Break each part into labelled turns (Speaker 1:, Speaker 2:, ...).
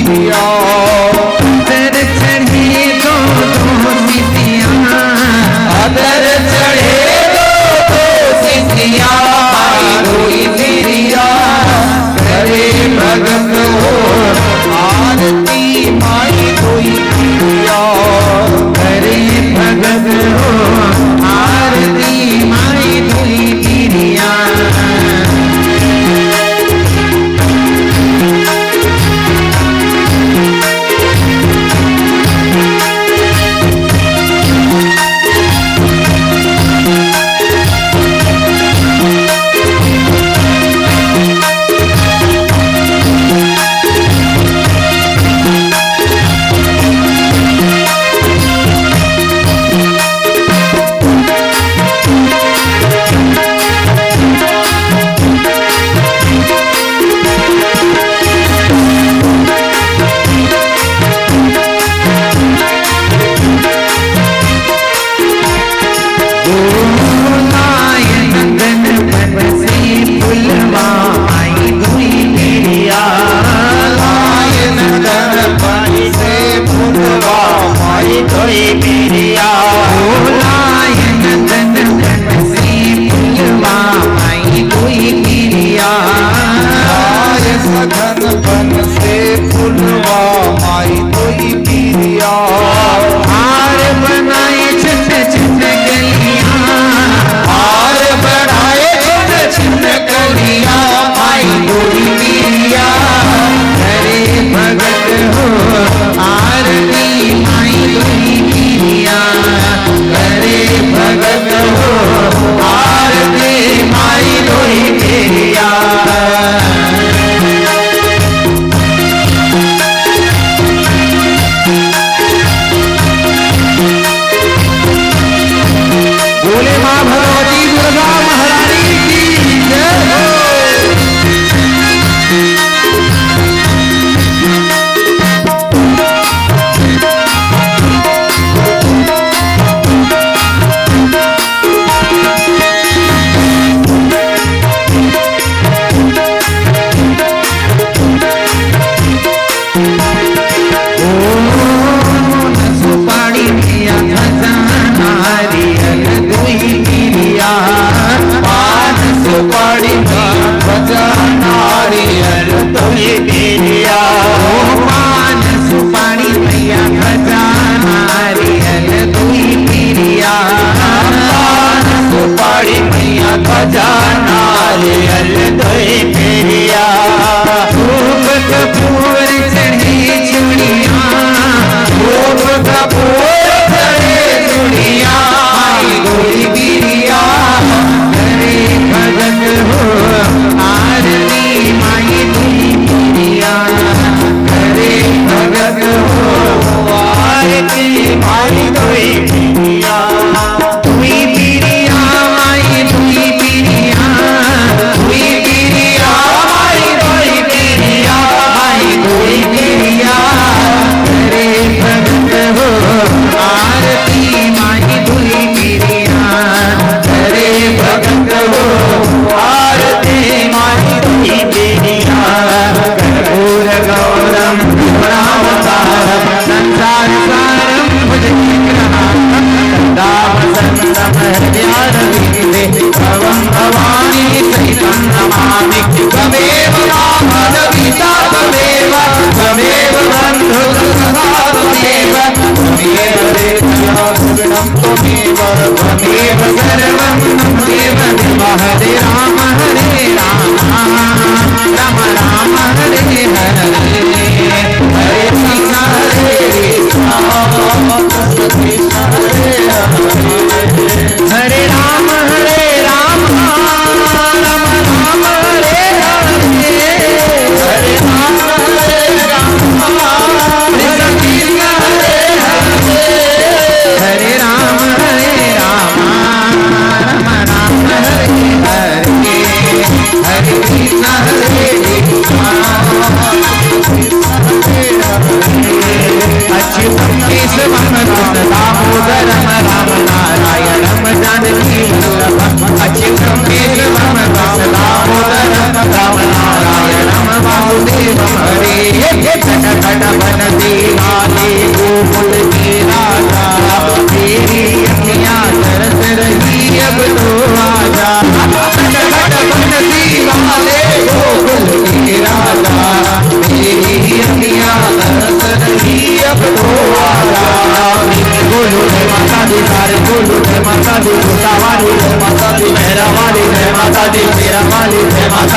Speaker 1: पीरिया
Speaker 2: other चढ़े दो सिसिया
Speaker 1: other चढ़े दो सिसिया कोई पीरिया करे भगत हो आरती माई कोई पीरिया
Speaker 2: करे भगत हो आरती माई कोई पीरिया
Speaker 1: हरे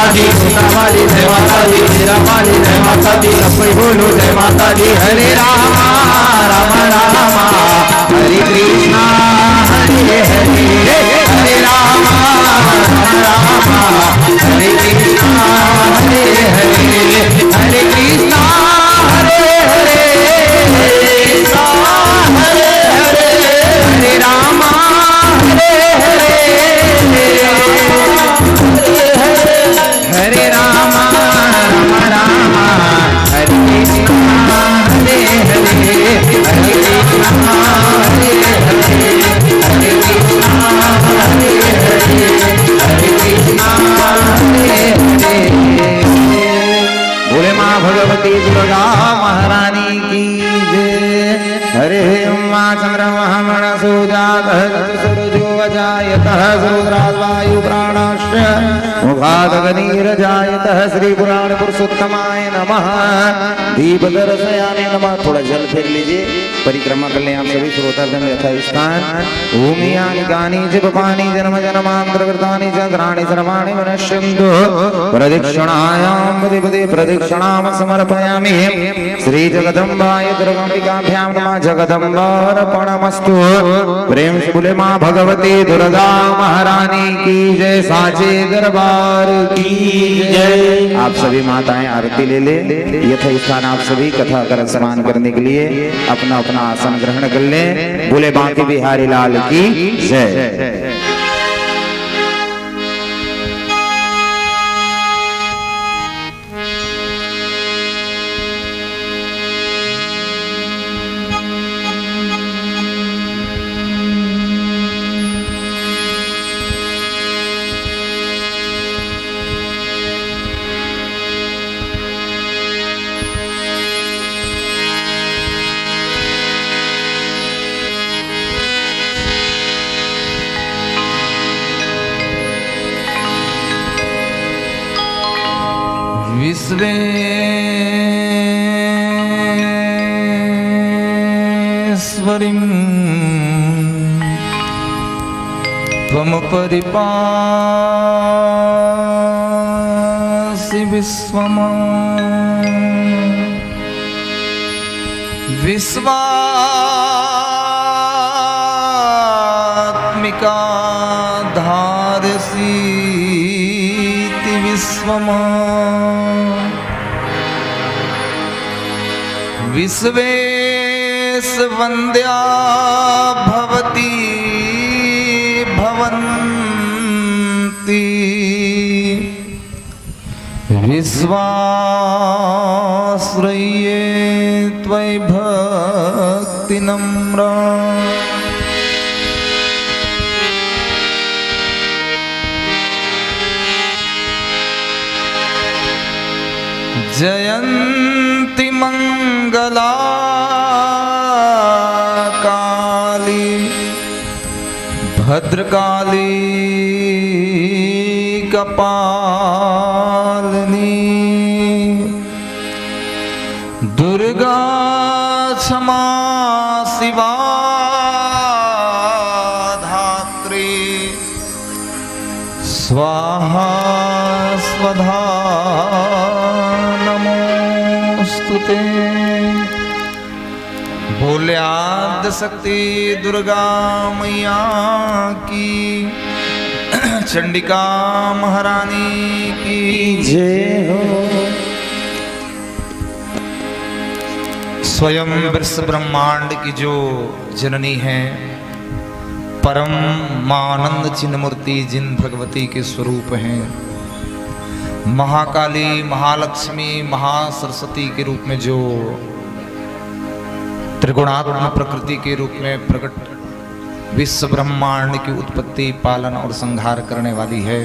Speaker 1: माता दी, सीता वाली जय माता दी, मेरा वाली जय माता दी, सब कोई बोलो जय माता दी। हरे राम राम राम हरे कृष्णा हरे हरे, हरे राम राम हरे कृष्णा हरे हरे, हरे कृष्णा हरे हरे, कृष्णा हरे हरे, हरे राम हरे हरे, हरे राम राम राम हरे कृष्णा हरे हरे, हरे कृष्णा हरे हरे, हरे कृष्णा हरे हरे, हरे कृष्णा हरे हरे। बोले माँ भगवती दुर्गा महारानी की जय। हरे उमा चंद्रमा सूजातः सूरजो वजायतः रुद्राद्वायु प्राणाश्च मुखादग्निर्जायतः श्री पुराण पुरुषोत्तमाय नमः। दीप दर्शयाने नमः। थोड़ा जल फेर लीजिए, परिक्रमा कर लें आप सभी श्रोतागण यथा स्थान। भूमियानि कानि च पापानि जन्म जन्मान्तरकृतानि च घ्राणि सर्वाणि विनश्यन्तु। प्रदक्षिणायां पदे पदे प्रदक्षिणां समर्पयामि। श्री जगदम्बाय दुर्गाम्बिकाभ्यां नमः। जगदम्बार्पणमस्तु। प्रेम से बोले माँ भगवती दुर्गा महारानी की जय, साचे दरबार की जय। आप सभी माताएं आरती ले ले। यथा स्थान आप सभी कथा कर स्नान करने के लिए अपना अपना आसन ग्रहण कर लें। बोले बांके बिहारी लाल की जय।
Speaker 3: विश्वेश्वरीं त्वं परिपासि विश्वम्। विश्वात्मिका धारसीति विश्वम्। विश्वेश वन्द्या भवती भवन्ति। विश्वाश्रये त्वयि भक्ति नम्रा। जयन्ति मंगला काली भद्रकाली कपालिनी। दुर्गा क्षमा शिवा धात्री। स्वाहा स्वधा नमोस्तुते। बोले आद्य शक्ति दुर्गा मैया की, चंडिका महारानी की
Speaker 1: जय हो।
Speaker 3: स्वयं विश्व ब्रह्मांड की जो जननी है, परम मानंद चिन्ह मूर्ति जिन भगवती के स्वरूप हैं, महाकाली महालक्ष्मी महासरस्वती के रूप में जो त्रिगुणात्मक प्रकृति के रूप में प्रकट विश्व ब्रह्मांड की उत्पत्ति पालन और संहार करने वाली है,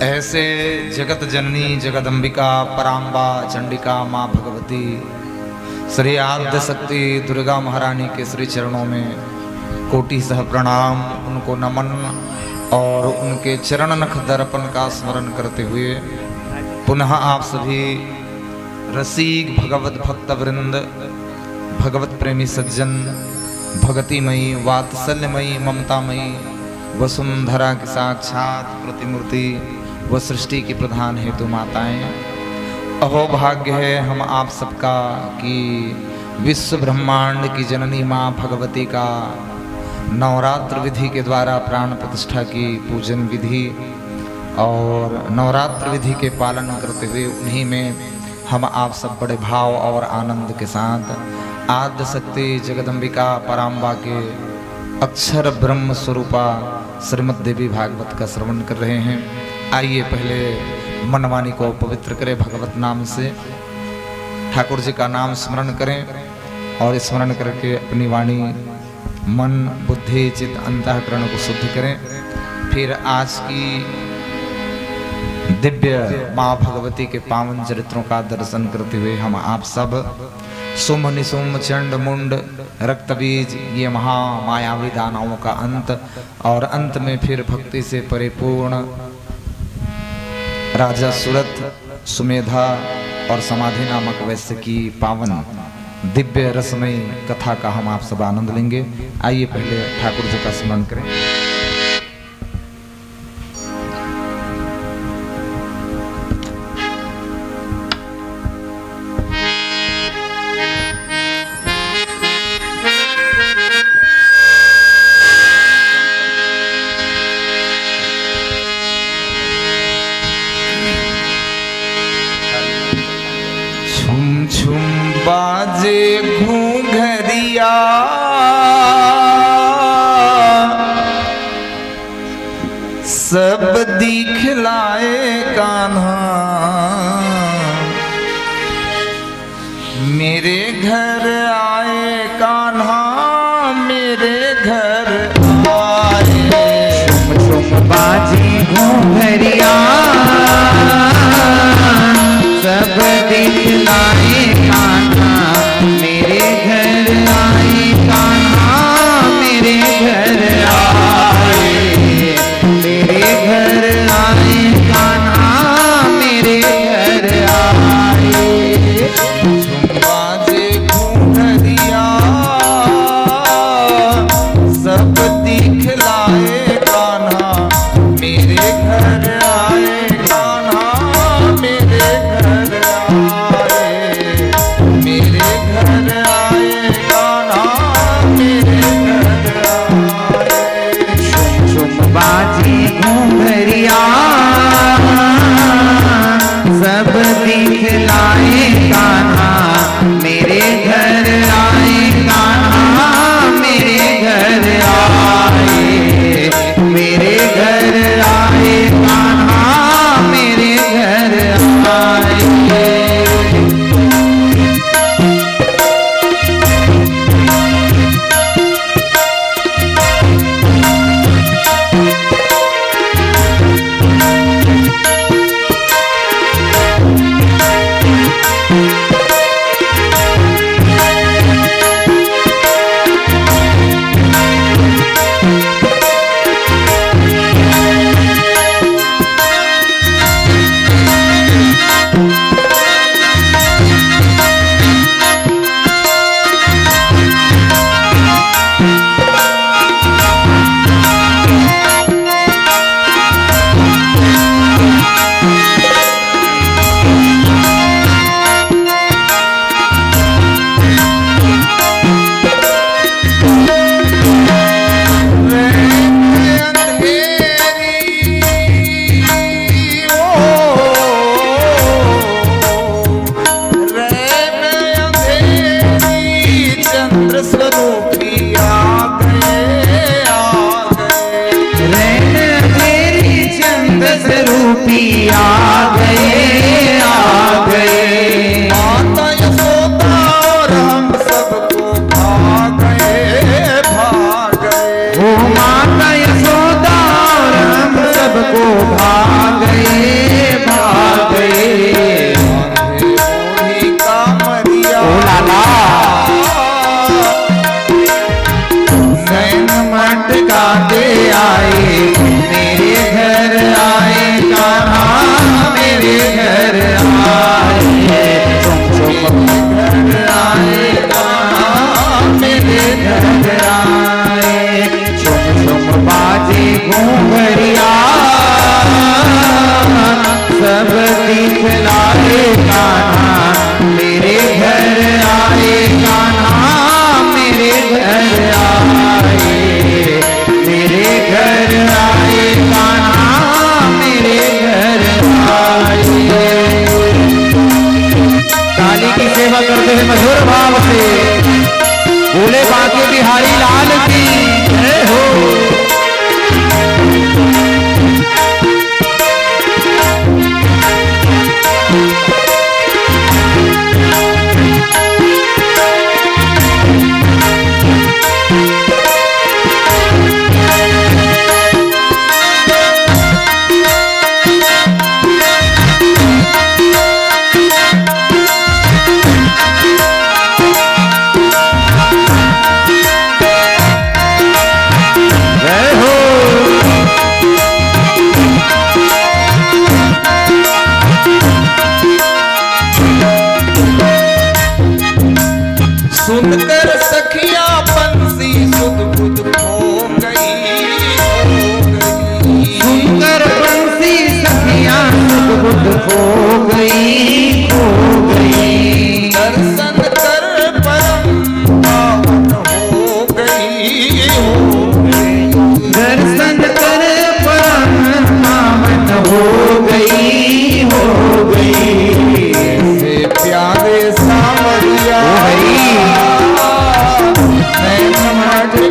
Speaker 3: ऐसे जगत जननी जगदम्बिका पराम्बा चंडिका माँ भगवती श्री आद्य शक्ति दुर्गा महारानी के श्री चरणों में कोटि सह प्रणाम, उनको नमन और उनके चरण नख दर्पण का स्मरण करते हुए पुनः आप सभी रसिक भगवत भक्त वृंद, भगवत प्रेमी सज्जन, भगतिमयी वात्सल्यमयी ममतामयी वसुंधरा की साक्षात प्रतिमूर्ति व सृष्टि की प्रधान हेतु माताएं, अहो भाग्य है हम आप सबका कि विश्व ब्रह्मांड की जननी माँ भगवती का नवरात्र विधि के द्वारा प्राण प्रतिष्ठा की पूजन विधि और नवरात्र विधि के पालन करते हुए उन्हीं में हम आप सब बड़े भाव और आनंद के साथ आद्य शक्ति जगदम्बिका पराम्बा के अक्षर ब्रह्म स्वरूपा श्रीमद् देवी भागवत का श्रवण कर रहे हैं। आइए पहले मनवाणी को पवित्र करें भगवत नाम से, ठाकुर जी का नाम स्मरण करें और स्मरण करके अपनी वाणी मन बुद्धि चित्त अंतःकरण को शुद्ध करें। फिर आज की दिव्य माँ भगवती के पावन चरित्रों का दर्शन करते हुए हम आप सब सुम निसुम चंड मुंड रक्त बीज ये महामायावी दानवों का अंत और अंत में फिर भक्ति से परिपूर्ण राजा सूरत सुमेधा और समाधि नामक वैश्य की पावन दिव्य रसमयी कथा का हम आप सब आनंद लेंगे। आइए पहले ठाकुर जी का स्मरण करें। छुम छुम बाजे घूंघरिया सब दिखलाए कान्हा, मेरे घर आए कान्हा मेरे घर आए।
Speaker 2: झुम बाजी घूंघरिया सब दिखलाए कान्हा, मेरे घर आए कान्हा मेरे घर आए, मेरे घर आए कान्हा मेरे घर आए।
Speaker 3: बाजे घूंघरिया सब दिखलाए कान्हा मेरे घर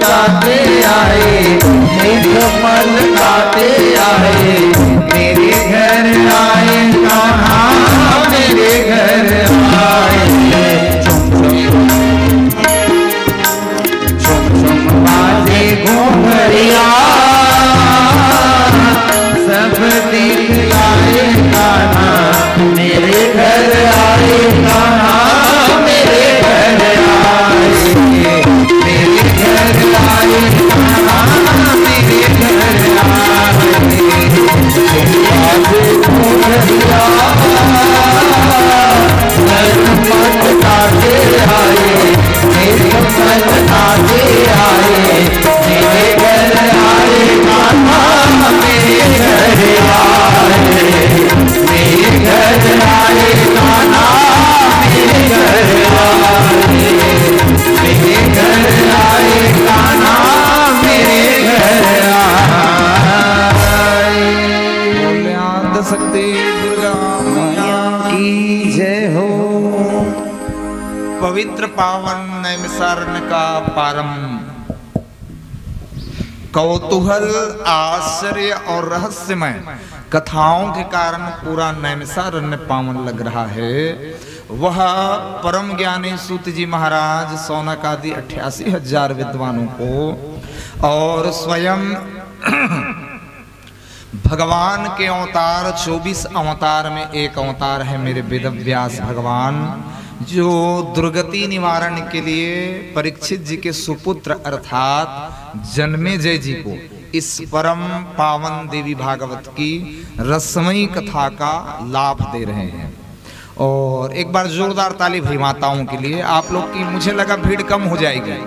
Speaker 2: गाते आए, मीठ फल खाते आए, मेरे घर आए कान्हा मेरे घर आए। चुम चुम बाजे घूंघरिया, सब दिखलाए कान्हा मेरे घर आए कान्हा मेरे घर आए, मेरे घर आए कान्हा मेरे घर आए। बाजे घूंघरिया नरमत गाते आए, मेरे फल खाते आए, मेरे घर आए कान्हा मेरे घर आए, मेरे घर आए कान्हा मेरे घर आए, मेरे घर आए कान्हा मेरे घर आए।
Speaker 3: बोले आद शक्ति दुर्गा मैया
Speaker 1: की जय हो।
Speaker 3: पवित्र पावन नैमिषारण्य का पारम कौतूहल, आश्चर्य और रहस्यमय कथाओं के कारण पूरा नैमिषारण्य पावन लग रहा है। वह परम ज्ञानी सूत जी महाराज सौनक आदि 88,000 विद्वानों को और स्वयं भगवान के अवतार 24 अवतार में एक अवतार है मेरे वेदव्यास भगवान, जो दुर्गति निवारण के लिए परीक्षित जी के सुपुत्र अर्थात जन्मेजय जी को इस परम पावन देवी भागवत की रसमयी कथा का लाभ दे रहे हैं। और एक बार जोरदार ताली भाई माताओं के लिए। आप लोग की मुझे लगा भीड़ कम हो जाएगी,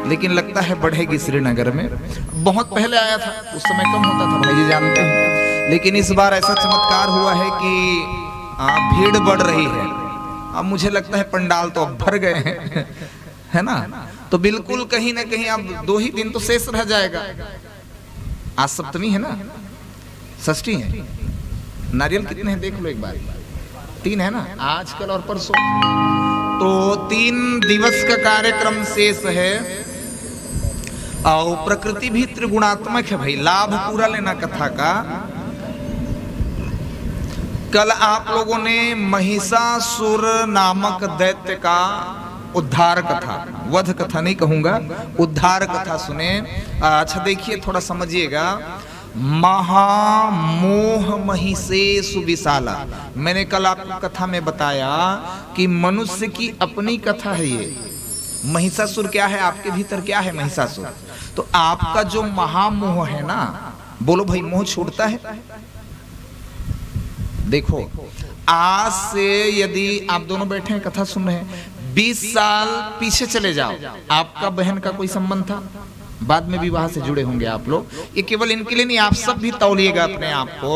Speaker 3: लेकिन लगता है बढ़ेगी। श्रीनगर में बहुत पहले आया था, उस समय कम होता था भाई जी जानते हैं, लेकिन इस बार ऐसा चमत्कार हुआ है कि भीड़ बढ़ रही है। अब मुझे लगता है पंडाल तो अब भर गए हैं है ना, तो बिल्कुल कहीं ना कहीं अब 2 ही दिन तो शेष रह जाएगा। आज सप्तमी है ना, षष्ठी है। नारियल कितने हैं देख लो एक बार, 3 है ना, आज कल और परसों, तो 3 दिवस का कार्यक्रम शेष है। और प्रकृति भी त्रिगुणात्मक है भाई, लाभ पूरा लेना कथा का। कल आप लोगों ने महिषासुर नामक दैत्य का उद्धार कथा, वध कथा नहीं कहूंगा, उद्धार कथा सुने। अच्छा देखिए, थोड़ा समझिएगा। महामोह महिषे सुविशाला, मैंने कल आपको कथा में बताया कि मनुष्य की अपनी कथा है ये। महिषासुर क्या है, आपके भीतर क्या है महिषासुर? तो आपका जो महामोह है ना, बोलो भाई मोह छूटता है? देखो, आज से यदि आप दोनों बैठे हैं कथा सुन रहे हैं, 20 साल पीछे चले जाओ, आपका बहन का कोई संबंध था, बाद में विवाह से जुड़े होंगे आप लोग, ये केवल इनके लिए नहीं, आप सब भी तौलिएगा अपने आप को।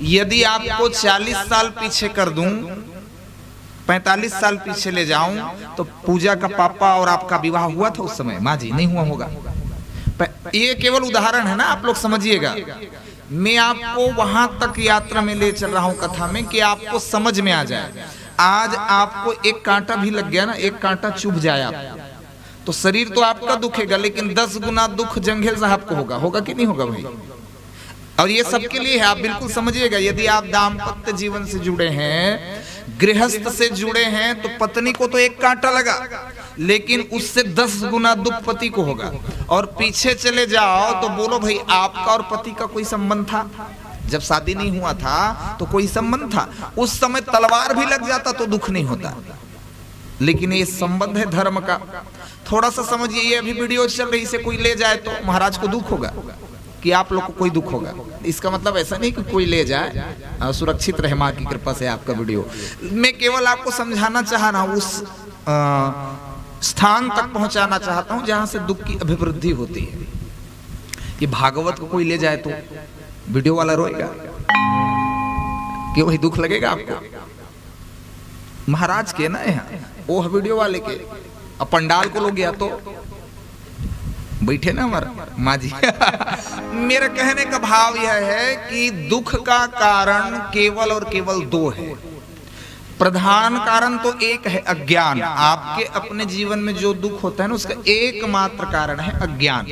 Speaker 3: यदि आपको 40 साल पीछे कर दूं, 45 साल पीछे ले जाऊं, तो पूजा का पापा और आपका विवाह हुआ था उस समय? माँ जी नहीं हुआ होगा। ये केवल उदाहरण है ना, आप लोग समझिएगा। मैं आपको वहां तक यात्रा में ले चल रहा हूं कथा में कि आपको समझ में आ जाए। आज आपको एक कांटा भी लग गया ना, एक कांटा चुभ जाए आपको, तो शरीर तो आपका दुखेगा, लेकिन 10 गुना दुख जंघेल साहब को होगा। होगा कि नहीं होगा भाई? और ये सबके लिए है, आप बिल्कुल समझिएगा। यदि आप दाम्पत्य जीवन से जुड़े हैं, गृहस्थ से जुड़े हैं, तो पत्नी को तो एक कांटा लगा, लेकिन उससे 10 गुना दुख पति को होगा। और पीछे चले जाओ तो बोलो भाई, आपका और पति का कोई संबंध था? जब शादी नहीं हुआ था तो कोई संबंध था? उस समय तलवार भी लग जाता तो दुख नहीं होता, लेकिन ये संबंध है धर्म का। थोड़ा सा समझिए, ये अभी वीडियो चल रही, से कोई ले जाए तो महाराज को दुख होगा कि आप लोग को कोई दुख होगा? इसका मतलब ऐसा नहीं कि कोई ले जाए, सुरक्षित रहे माँ की कृपा से आपका वीडियो। मैं केवल आपको समझाना चाह रहा हूँ, उस स्थान तक पहुंचाना चाहता हूं जहां से दुख की अभिवृद्धि होती है। कि भागवत को कोई ले जाए तो वीडियो वाला रोएगा कि वही दुख लगेगा आपको? महाराज के ना यहाँ वो वीडियो वाले के, अब पंडाल को लोग गया तो बैठे ना हमारा माँ जी। मेरा कहने का भाव यह है कि दुख का कारण केवल और केवल 2 है। प्रधान कारण तो एक है अज्ञान। आपके अपने जीवन में जो दुख होता है ना, उसका एकमात्र कारण है अज्ञान।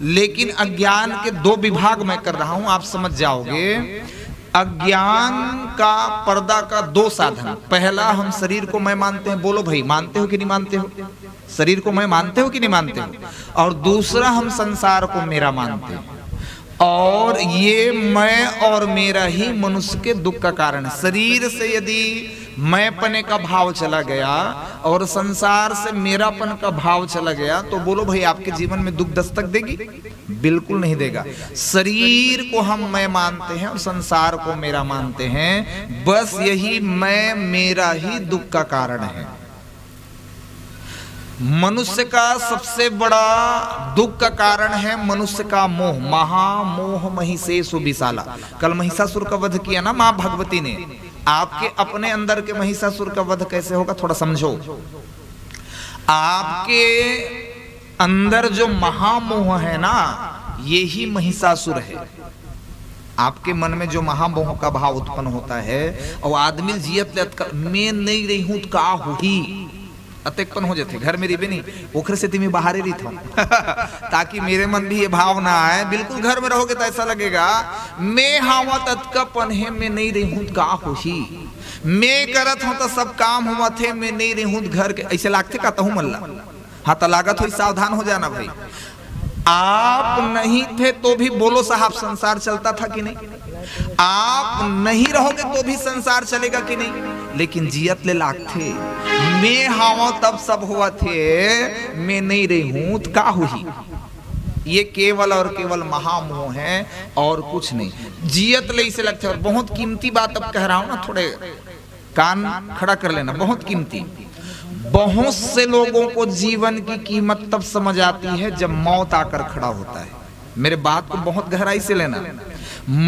Speaker 3: लेकिन अज्ञान के दो विभाग मैं कर रहा हूं, आप समझ जाओगे। अज्ञान का पर्दा का दो साधन। पहला, हम शरीर को मैं मानते हैं। बोलो भाई, मानते हो कि नहीं मानते हो? शरीर को मैं मानते हो कि नहीं मानते हो? और दूसरा, हम संसार को मेरा मानते हैं। और ये मैं और मेरा ही मनुष्य के दुख का कारण है। शरीर से यदि मैंपने का भाव चला गया और संसार से मेरापन का भाव चला गया, तो बोलो भाई, आपके जीवन में दुख दस्तक देगी? बिल्कुल नहीं देगा। शरीर को हम मैं मानते हैं और संसार को मेरा मानते हैं। बस यही मैं मेरा ही दुख का कारण है। मनुष्य का सबसे बड़ा दुख का कारण है मनुष्य का मोह। महामोह महिषेषु विशाला। कल महिषासुर का वध किया ना मां भगवती ने। आपके अपने अंदर के महिषासुर का वध कैसे होगा, थोड़ा समझो। आपके अंदर जो महामोह है ना, यही महिषासुर है। आपके मन में जो महामोह का भाव उत्पन्न होता है, और आदमी जियत मैं नहीं रही हूं का हुई अतेकपन हो जाते। घर में रही नहीं, पोखर से तुम्हें बाहर ही रही था ताकि मेरे मन भी ये भाव ना आए। बिल्कुल घर में रहोगे तो ऐसा लगेगा मैं हावा तत्कपन है, मैं नहीं रही हूं का होही। मैं करत हूं तो सब काम हुआ थे, मैं नहीं रही हूं घर के। ऐसे लागते कहता हूं मल्ला। हाँ तो लागत हो, सावधान हो जाना भाई। आप नहीं थे तो भी बोलो साहब संसार चलता था कि नहीं? आप नहीं रहोगे तो भी संसार चलेगा कि नहीं? लेकिन जियत ले लाग थे। मैं हावा तब सब हुआ थे, मैं नहीं रही हूं तो का हुई। ये केवल और केवल महामोह है और कुछ नहीं। जियत ले इसे लगते। और बहुत कीमती बात अब कह रहा हूं ना, थोड़े कान खड़ा कर लेना, बहुत कीमती। बहुत से लोगों को जीवन की कीमत तब समझ आती है जब मौत आकर खड़ा होता है। मेरे बात को बहुत गहराई से लेना।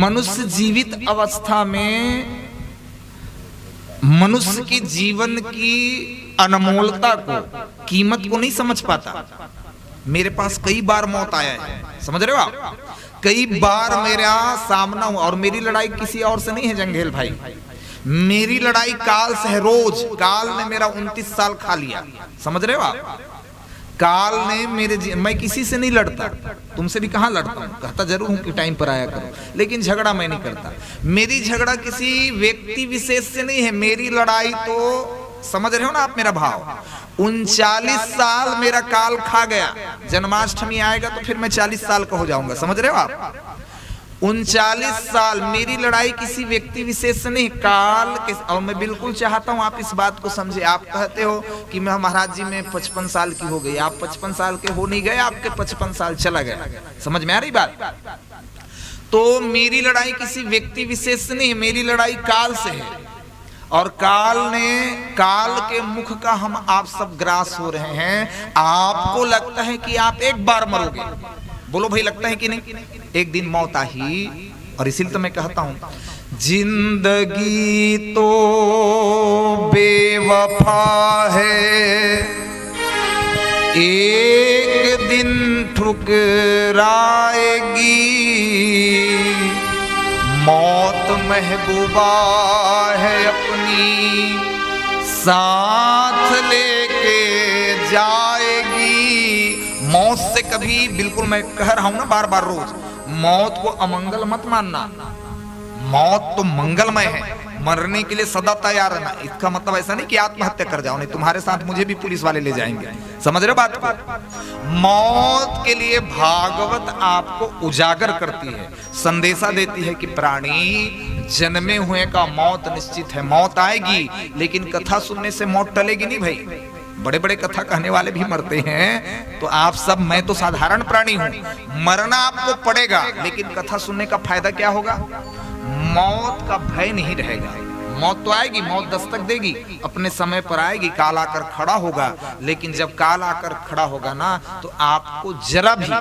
Speaker 3: मनुष्य जीवित अवस्था में मनुष्य की जीवन की अनमोलता को, कीमत को नहीं समझ पाता। मेरे पास कई बार मौत आया है, समझ रहे हो आप? कई बार मेरा सामना हुआ। और मेरी लड़ाई किसी और से नहीं है जंगेल भाई, मेरी लड़ाई काल से है। रोज काल ने मेरा 29 साल खा लिया, समझ रहे हो आप? काल ने मैं किसी से नहीं लड़ता, तुमसे भी कहां लड़ता हूं, कहता जरूर हूं कि टाइम पर आया करो, लेकिन झगड़ा मैं नहीं करता। मेरी झगड़ा किसी व्यक्ति विशेष से नहीं है। मेरी लड़ाई तो, समझ रहे हो ना आप मेरा भाव? 39 साल मेरा काल खा गया। जन्माष्टमी आएगा तो फिर मैं 40 साल का हो जाऊंगा, समझ रहे हो आप? 39 साल मेरी लड़ाई किसी व्यक्ति विशेष से नहीं, काल के। और मैं बिल्कुल चाहता हूं आप इस बात को समझे। आप कहते हो कि मैं महाराज जी में 55 साल की हो गई। आप 55 साल के हो नहीं गए, आपके 55 साल चला गया। समझ में आ रही बात? तो मेरी लड़ाई किसी व्यक्ति विशेष से नहीं है, मेरी लड़ाई काल से है। और काल के मुख का हम आप सब ग्रास हो रहे हैं। आपको लगता है कि आप एक बार मरोगे, बोलो भाई लगता है कि नहीं? एक दिन मौत आ ही। और इसीलिए तो मैं कहता हूं, जिंदगी तो बेवफा है, एक दिन ठुकराएगी। मौत महबूबा है अपनी, साथ लेके जाएगी। मौत से कभी, बिल्कुल मैं कह रहा हूं ना बार बार रोज, मौत को अमंगल मत मानना। मौत तो मंगलमय है, मरने के लिए सदा तैयार रहना। इसका मतलब ऐसा नहीं कि आत्महत्या कर जाओ, नहीं तुम्हारे साथ मुझे भी पुलिस वाले ले जाएंगे, समझ रहे बात को? मौत के लिए भागवत आपको उजागर करती है, संदेशा देती है कि प्राणी जन्मे हुए का मौत निश्चित है। मौत आएगी, लेकिन कथा सुनने से मौत टलेगी नहीं भाई। बड़े बड़े कथा कहने वाले भी मरते हैं, तो आप सब, मैं तो साधारण प्राणी हूं, मरना आपको पड़ेगा, लेकिन कथा सुनने का फायदा क्या होगा? मौत का भय नहीं रहेगा। मौत तो आएगी, मौत दस्तक देगी, अपने समय पर आएगी, काल आकर खड़ा होगा। लेकिन जब काल आकर खड़ा होगा ना, तो आपको जरा भी,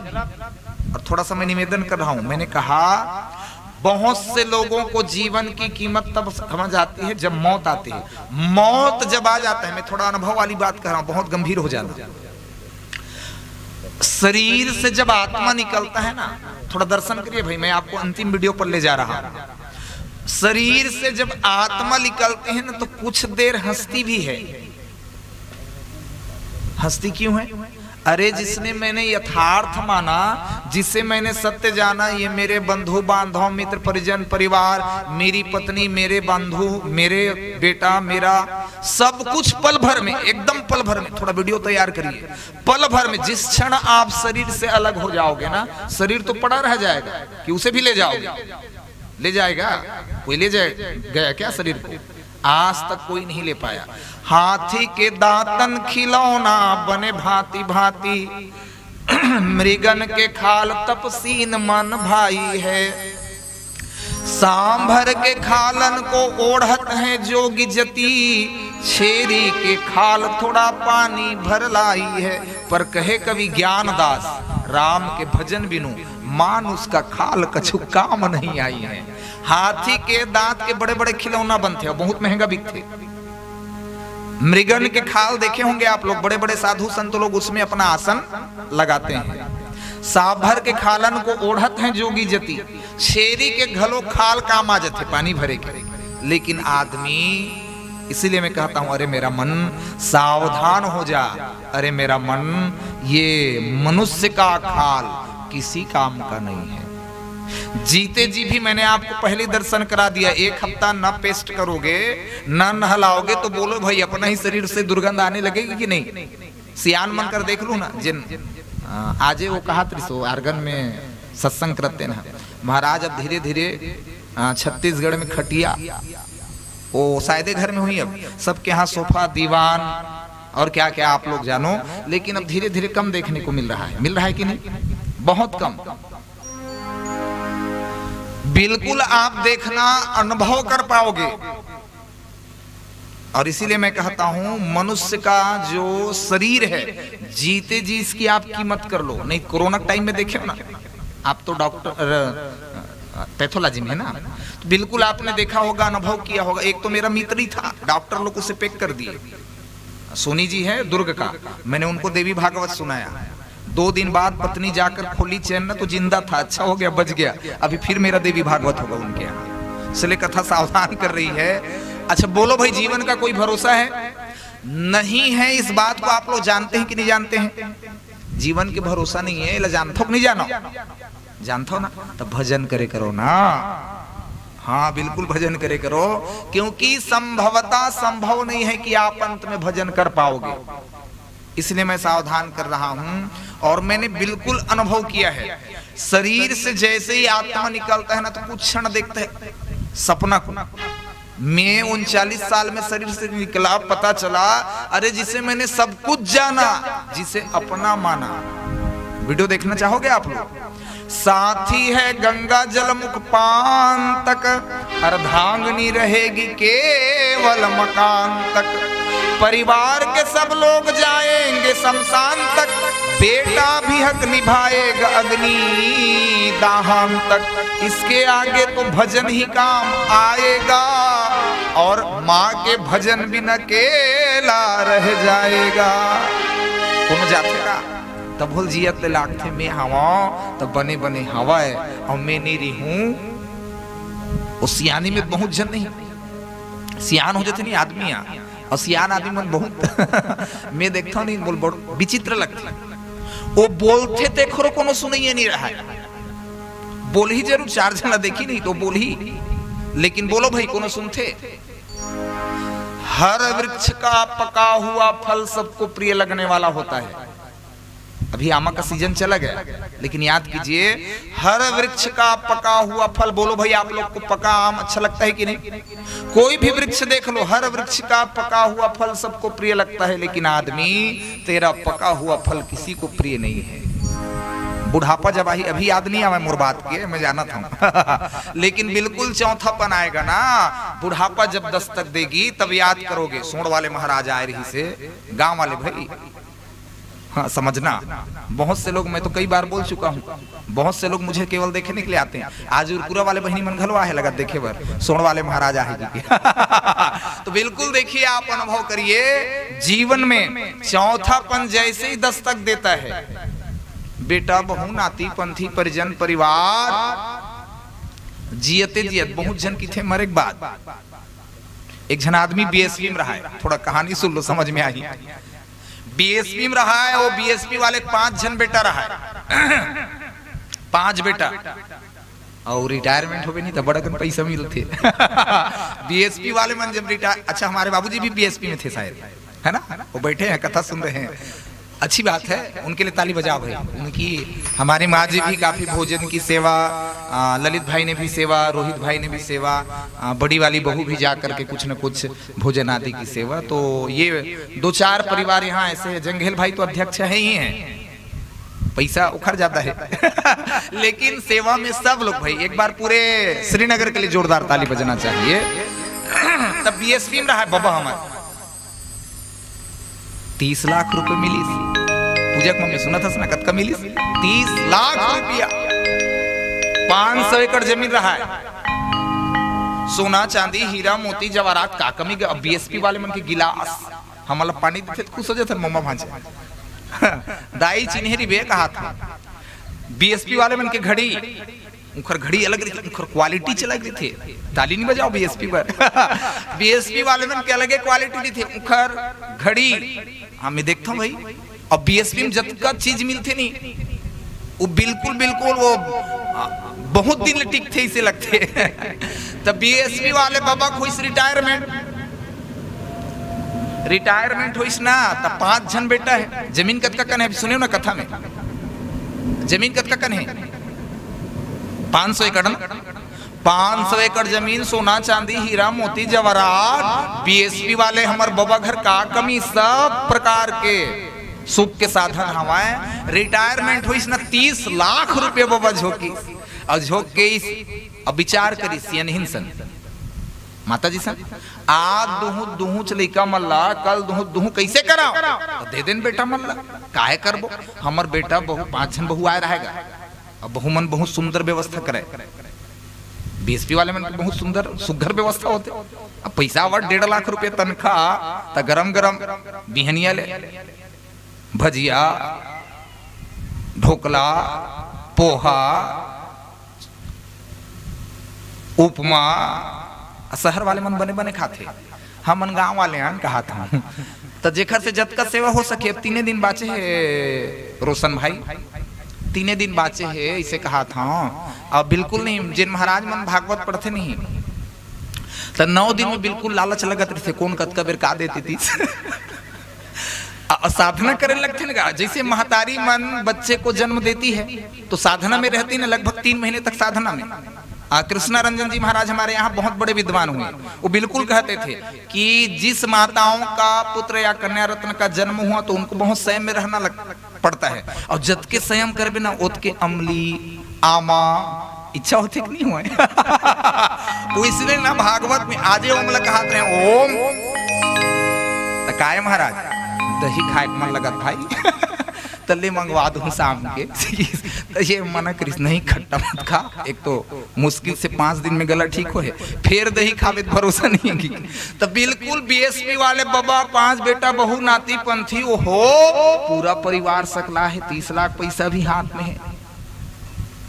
Speaker 3: और थोड़ा सा मैं निवेदन कर रहा हूं, मैंने कहा बहुत से लोगों को जीवन की कीमत तब समझ आती है जब मौत आती है। मौत जब आ जाता है, मैं थोड़ा अनुभव वाली बात कर रहा हूं, बहुत गंभीर हो जाना। शरीर से जब आत्मा निकलता है ना, थोड़ा दर्शन करिए भाई, मैं आपको अंतिम वीडियो पर ले जा रहा हूं। शरीर से जब आत्मा निकलते हैं ना तो कुछ देर हंसती भी है। हंसती क्यों है? अरे जिसने मैंने यथार्थ माना, जिसे मैंने सत्य जाना, ये मेरे बंधु बांधव मित्र परिजन परिवार, मेरी पत्नी, मेरे बंधु, मेरे बेटा, मेरा सब कुछ पल भर में, एकदम पल भर में, थोड़ा वीडियो तैयार करिए, पल भर में जिस क्षण आप शरीर से अलग हो जाओगे ना, शरीर तो पड़ा रह जाएगा कि उसे भी ले जाओगे? ले जाएगा कोई? ले गया क्या शरीर को? आज तक कोई नहीं ले पाया। हाथी के दांतन खिलौना बने भांति भांति, मृगन के खाल तपसीन मन भाई है। सांभर के खालन को ओढ़त है जोगी जती, छेरी के खाल थोड़ा पानी भर लाई है। पर कहे कवि ज्ञानदास, राम के भजन बिनु मानुष का खाल कछु काम नहीं आई है। हाथी के दांत के बड़े बड़े खिलौना बनते हैं, बहुत महंगा बिकते। मृगन के खाल देखे होंगे आप लोग, बड़े बड़े साधु संत लोग उसमें अपना आसन लगाते हैं। सांभर के खालन को ओढ़त हैं जोगी जती, शेरी के घलो खाल काम आ जाते पानी भरे के। लेकिन आदमी, इसीलिए मैं कहता हूं, अरे मेरा मन सावधान हो जा, अरे मेरा मन, ये मनुष्य का खाल किसी काम का नहीं है। जीते जी भी मैंने आपको पहले दर्शन करा दिया, एक हफ्ता न पेस्ट करोगे, न नहलाओगे तो बोलो भाई अपना ही शरीर से दुर्गंध आने लगेगी कि नहीं? सियान मन कर देख लो ना। जिन आजे वो कहा त्रिसो आर्गन में सत्संग करते ना महाराज, अब धीरे धीरे छत्तीसगढ़ में खटिया, वो शायद घर में हुई, अब सबके यहाँ सोफा दीवान और क्या क्या आप लोग जानो, लेकिन अब धीरे धीरे कम देखने को मिल रहा है। मिल रहा है कि नहीं? बहुत कम। बिल्कुल आप देखना, अनुभव कर पाओगे। और इसीलिए मैं कहता हूं, मनुष्य का जो शरीर है, जीते जी इसकी आप कीमत कर लो। नहीं, कोरोना टाइम में देखे हो ना आप, तो डॉक्टर पैथोलॉजी में है ना, तो बिल्कुल आपने देखा होगा, अनुभव किया होगा। एक तो मेरा मित्र ही था, डॉक्टर लोग उसे पैक कर दिए। सोनी जी है दुर्ग का, मैंने उनको देवी भागवत सुनाया। 2 दिन बाद पत्नी जाकर खोली चैन ना, तो जिंदा था, अच्छा हो गया, बच गया। अभी फिर मेरा देवी भागवत होगा उनके यहाँ। इसलिए कथा सावधान कर रही है। अच्छा बोलो भाई, जीवन का कोई भरोसा है? नहीं है। इस बात को आप लोग जानते हैं कि नहीं जानते हैं? जीवन के भरोसा नहीं है। जानते हो नहीं जानो? जानते हो ना? तो भजन करे करो ना। हाँ बिल्कुल भजन करे करो, क्योंकि संभवता संभव नहीं है कि आप अंत में भजन कर पाओगे। इसलिए मैं सावधान कर रहा हूं। और मैंने बिल्कुल अनुभव किया है, शरीर से जैसे ही आत्मा निकलता है ना, तो कुछ क्षण देखते हैं सपना को। मैं 39 साल में शरीर से निकला, पता चला अरे जिसे मैंने सब कुछ जाना, जिसे अपना माना। वीडियो देखना चाहोगे आप लोग? साथी है गंगा जल मुख पान तक, अर्धांगनी रहेगी केवल मकान तक। परिवार के सब लोग जाएंगे शमशान तक, बेटा भी हक निभाएगा अग्नि दाहन तक। इसके आगे तो भजन ही काम आएगा, और माँ के भजन बिन अकेला रह जाएगा। तुम जाते का तब भूल जियत लाख थे मैं हवा, तब बने बने हवा है और मैं नहीं रही हूँ। उस सियानी में बहुत जन नहीं, सियान हो जाते नहीं आदमी, और सियान आदमी मन बहुत मैं देखता हूँ नहीं, बोल बहुत विचित्र लगती। वो बोलते थे खरो कोनो सुनाइए नहीं रहा है। बोल ही जरूर, 4 जना देखी नहीं तो बोल ही, लेकिन बोलो भाई कोनो सुनते? हर वृक्ष का पका हुआ फल सबको प्रिय लगने वाला होता है। अभी आमा का सीजन चला गया, लेकिन याद कीजिए, हर वृक्ष का पका हुआ फल, बोलो भाई आप लोग को पका आम अच्छा लगता है कि नहीं? कोई भी वृक्ष देख लो, हर वृक्ष का पका हुआ फल सबको प्रिय लगता है, लेकिन आदमी तेरा पका हुआ फल किसी को प्रिय नहीं है। बुढ़ापा जब अभी याद नहीं आया मोर बात के, मैं जाना था लेकिन बिल्कुल चौथापन आएगा ना, बुढ़ापा जब दस्तक देगी तब याद करोगे। सोड़ वाले महाराज आए रही से, गांव वाले भाई, हाँ समझना। बहुत से लोग, मैं तो कई बार बोल चुका हूँ, बहुत से लोग मुझे केवल देखने के लिए आते हैं। आज उरपुरा वाले बहनी मन घलवा है लगा देखे बर, सोड़ वाले महाराज आए तो बिल्कुल देखिए, आप अनुभव करिए, जीवन में चौथापन जैसे ही दस्तक देता है, बेटा बहू नाती पंथी परिजन परिवार, जियते जियत बहुत जन की थे मरे के बाद एक जन आदमी बीएसपी में रहा है, थोड़ा कहानी सुन लो समझ में आई। बीएसपी में रहा है, वो बीएसपी वाले 5 जन बेटा रहा है 5 बेटा, और रिटायरमेंट हो गई नहीं तो बड़ा कम पैसा मिलते बीएसपी वाले मन जब रिटायर, अच्छा हमारे बाबूजी भी बीएसपी में थे शायद, है ना, वो बैठे हैं कथा सुन रहे हैं, अच्छी बात है, उनके लिए ताली बजाओ भाई। उनकी हमारे माँ जी भी काफी भोजन की सेवा, ललित भाई ने भी सेवा, रोहित भाई ने भी सेवा, बड़ी वाली बहू भी जा करके कुछ न कुछ भोजन आदि की सेवा। तो ये 2-4 परिवार यहाँ ऐसे, जंगेल भाई तो अध्यक्ष है ही हैं, पैसा उखड़ जाता है लेकिन सेवा में सब लोग भाई, एक बार पूरे श्रीनगर के लिए जोरदार ताली बजाना चाहिए। तब बीएसपी में रहा है बाबा हमारा, 30 लाख रुपए मिली, पूजा को हमने सुना था ना, कद का मिली 30 लाख रुपया, 500 एकड़ जमीन रहा है, सोना चांदी हीरा मोती जवाहरात का कमी। बीएसपी वाले मन के गिलास हम पानी देते खुश हो जाते मम्मा भांजे दाई चिन्हरी बे कहा था। बीएसपी वाले मन के घड़ी, उखर घड़ी अलग रही, उखर क्वालिटी चला गई थे, ताली नहीं बजाओ बीएसपी पर बीएसपी वाले मन के अलग क्वालिटी नहीं थे, उखर घड़ी हाँ मैं देखता हूँ भाई। अब बीएसपी में जब का चीज मिलते नहीं, वो बिल्कुल बिल्कुल वो बहुत दिन टिकते इसे लगते तब बीएसपी वाले बाबा खुश रिटायरमेंट हो ना, तब 5 जन बेटा है, जमीन कद का कन है, सुने ना कथा में, जमीन कद का कन है 500 एकड़, 500 एकड़ जमीन, सोना चांदी हीरा मोती जवाहरात। बीएसपी वाले हमारे बाबा घर का कमी, सब प्रकार के सुख के साधन हवाए। रिटायरमेंट हुई ना, 30 लाख रुपए बाबा झोंकी, और झोंक के अब विचार करी सियन हिंसन माता जी सन, आज दुहू चलिका मल्ला, कल दुहू कैसे कराओ, तो दे देन बेटा मल्ला, काहे करबो, हमर बेटा बहु 5 जन बहु आए रहेगा, अब बहु मन बहुत सुंदर व्यवस्था करे। बीएसपी वाले मन बहुत सुंदर सुघर व्यवस्था होते, अब पैसा आवा 1.5 लाख रुपए तनख्वाह, तो गरम गरम बिहनिया ले, भजिया, ढोकला, पोहा, उपमा, शहर वाले मन बने बने खाते, हम मन गांव वाले हैं कहा था तो जेखर से जत का सेवा हो सके। 3 दिन बाचे है रोशन भाई, 3 दिन बाचे है, इसे कहा था। अब बिल्कुल नहीं, जिन महाराज मन भागवत पढ़ते नहीं तो 9 दिन में बिल्कुल लालच लगत रहे, कौन कतका बेर का देती थी साधना करने लगते ना, जैसे महतारी मन बच्चे को जन्म देती है तो साधना में रहती ना, लगभग 3 महीने तक साधना में। कृष्णा रंजन जी महाराज हमारे यहाँ बहुत बड़े विद्वान हुए, वो बिल्कुल कहते थे कि जिस माताओं का पुत्र या कन्या रत्न का जन्म हुआ तो उनको बहुत संयम में रहना पड़ता है, और जत के संयम कर बिना ओत के अमली आमा इच्छा होती कि नहीं हुआ तो इसलिए ना भागवत में आज ओम कहा ओम काय महाराज दही खाए मन लगत भाई तले मंगवा दूं शाम के तो ये मना करिस नहीं, खट्टा मत खा, एक तो मुश्किल से 5 दिन में गला ठीक हो है, फिर दही खावे तो भरोसा नहीं है। तो बिल्कुल बीएसपी वाले बाबा 5 बेटा बहु नाती पंथी, ओहो पूरा परिवार सकला है, 30 लाख पैसा भी हाथ में है,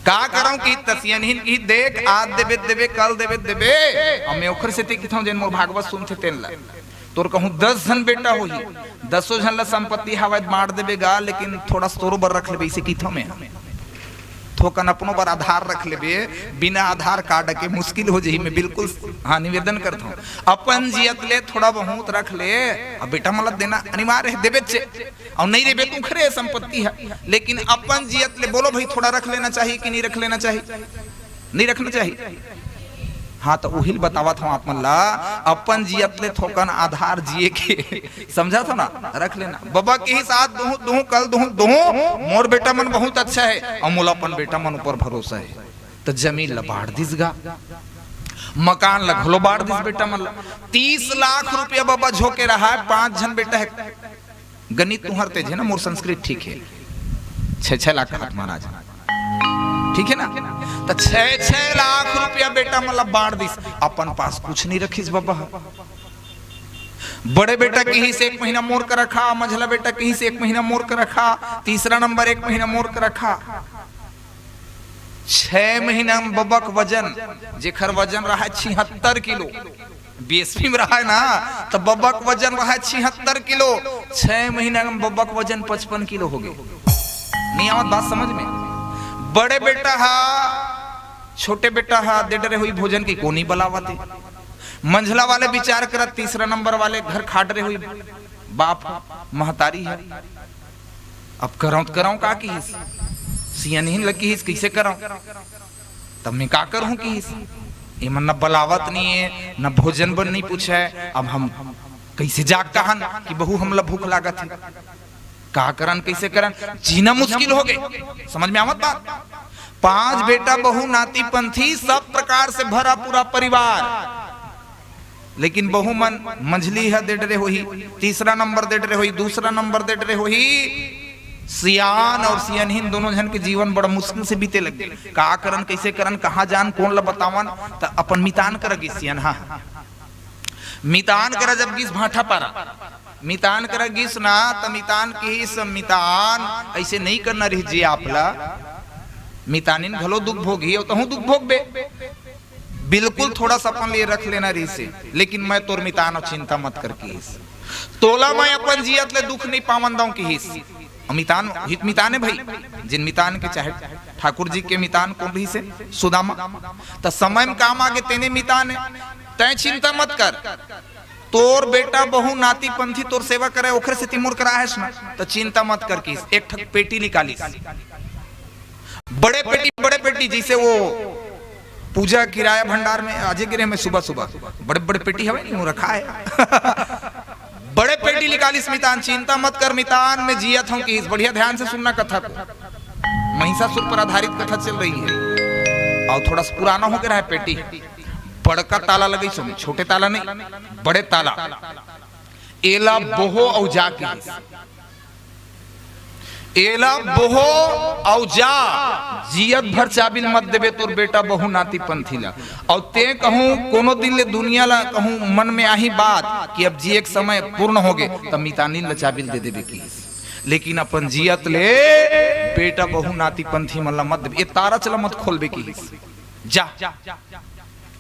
Speaker 3: का करऊं कि तसियनहीन की देख, आज देवे देवे कल देवे देवे, और मैं ओखर से देखता हूं जिन मोर भागवत सुनते तेन ला तोर कहूं 10 जन बेटा हो ही 10 जन ला संपत्ति हवा बांट देवेगा, लेकिन थोड़ा स्तोरो बर रख लेबे, इसे कीथों में थोकन अपनों पर आधार रख लेबे, बिना आधार कार्ड के मुश्किल हो जाही। मैं बिल्कुल हाँ निवेदन करता हूँ, अपन जियत ले थोड़ा बहुत रख ले, अब बेटा मतलब देना अनिवार्य है, देवे और नहीं देवे तू खरे संपत्ति है, लेकिन अपन जियत ले बोलो भाई थोड़ा रख लेना चाहिए कि नहीं रख लेना चाहिए, नहीं रखना चाहिए। हाँ तो उहिल बतावा था आप मन ला, अपन जियत ले थोकन आधार जिए के समझा था ना, रख लेना। बाबा के ही साथ दूं कल दूं मोर बेटा मन बहुत अच्छा है, और मोला अपन बेटा मन ऊपर भरोसा है, तो जमीन ला बाढ़ दिसगा, मकान ला घलो बाढ़ दिस बेटा मन ला। 30 लाख रुपया बाबा झोंके रहा है, 5 जन बेटा है, गणित तुहर तेज है ना, मोर संस्कृत ठीक है, 6-6 लाख हाथ महाराज ठीक है ना, तो 6-6 लाख रुपया बेटा मतलब बांट दिस, अपन पास कुछ नहीं रखिस बाबा। बड़े बेटा के ही से 1 महीना मोर कर रखा, मझला बेटा के ही से 1 महीना मोर कर रखा, तीसरा नंबर 1 महीना मोर कर रखा, 6 महीना में बबक वजन जेखर वजन रहा है 76 किलो, बीएसपी में रहा है ना, तो बबक वजन रहा है 76 किलो, 6 महीना में बबक वजन 55 किलो हो गए। नहीं आवत बात समझ में? बड़े बेटा हा छोटे बेटा हा दे डरे हुई भोजन की कोनी बलावते, मंझला वाले विचार करत, तीसरा नंबर वाले घर खाट रहे हुई बाप महतारी है। अब कराऊं का की सिया नहीं लगी हिस, कैसे कराऊं? तब मैं का करूं की एमन न बलावत नहीं है न भोजन बन नहीं पूछा है। अब हम कैसे जाग कहन कि बहू हमला भूख लागत है, का करन कैसे करन, जीना मुश्किल हो गए। समझ में आवत बात? 5 बेटा बहू नाती पंथी सब प्रकार से भरा पूरा परिवार, लेकिन बहु मन मंझली है दे डरे हुई, तीसरा नंबर दे डरे हुई, दूसरा नंबर दे डरे हुई। सियान और सियानहीन दोनों जन के जीवन बड़ा मुश्किल से बीते लगे। का करन कैसे करन, कहाँ जान, कौन ला बतावन, तो अपन मितान कर गिस सियान। हाँ मितान कर जब गिस भाठा पारा, मितान कर गिस ना तो मितान की सब मितान ऐसे नहीं करना रही जी आपला, मितानिन घलो दुख भोगी और तहु दुख भोग बे, बिल्कुल थोड़ा सा अपन लिए रख लेना रही से, लेकिन मैं तोर मितान और चिंता मत कर की तोला मैं अपन जियत ले दुख नहीं पावन दाऊं की हिस्स। मितान हित मितान है भाई, जिन मितान के चाहे ठाकुर जी के मितान कौन रही से सुदामा, तो समय में काम आगे तेने मितान है, तय चिंता मत कर। तोर बेटा बहु नाती पंथी तोर सेवा करे ओखरे से तिमुर करा है ना, तो चिंता मत कर की एक ठक पेटी निकाली, बड़े पेटी जैसे वो पूजा किराया भंडार में आजे गिरे में सुबह सुबह बड़े पेटी हवे नहीं रखा है बड़े पेटी निकालिस मितान, चिंता मत कर मितान में जियत हूं कि बढ़िया ध्यान से सुनना कथा को। महिषासुर पर आधारित कथा चल रही है और थोड़ा सा पुराना हो गया है पेटी, बड़का ताला लगे सुन, छोटे ताला नहीं बड़े ताला, एला बोहो औजा की एला बोहो औजा जियत भर चाबिल मत देबे तोर बेटा बहु नाती पंथीला, और ते कहूं कोनो दिन ले दुनिया ला कहूं मन में आही बात कि अब जी एक समय पूर्ण हो गए तब मितानी ला चाबिल दे देबे की, लेकिन अपन जियत ले बेटा बहु नाती पंथी मल्ला मत देबे, ये तारा चला मत खोलबे की जा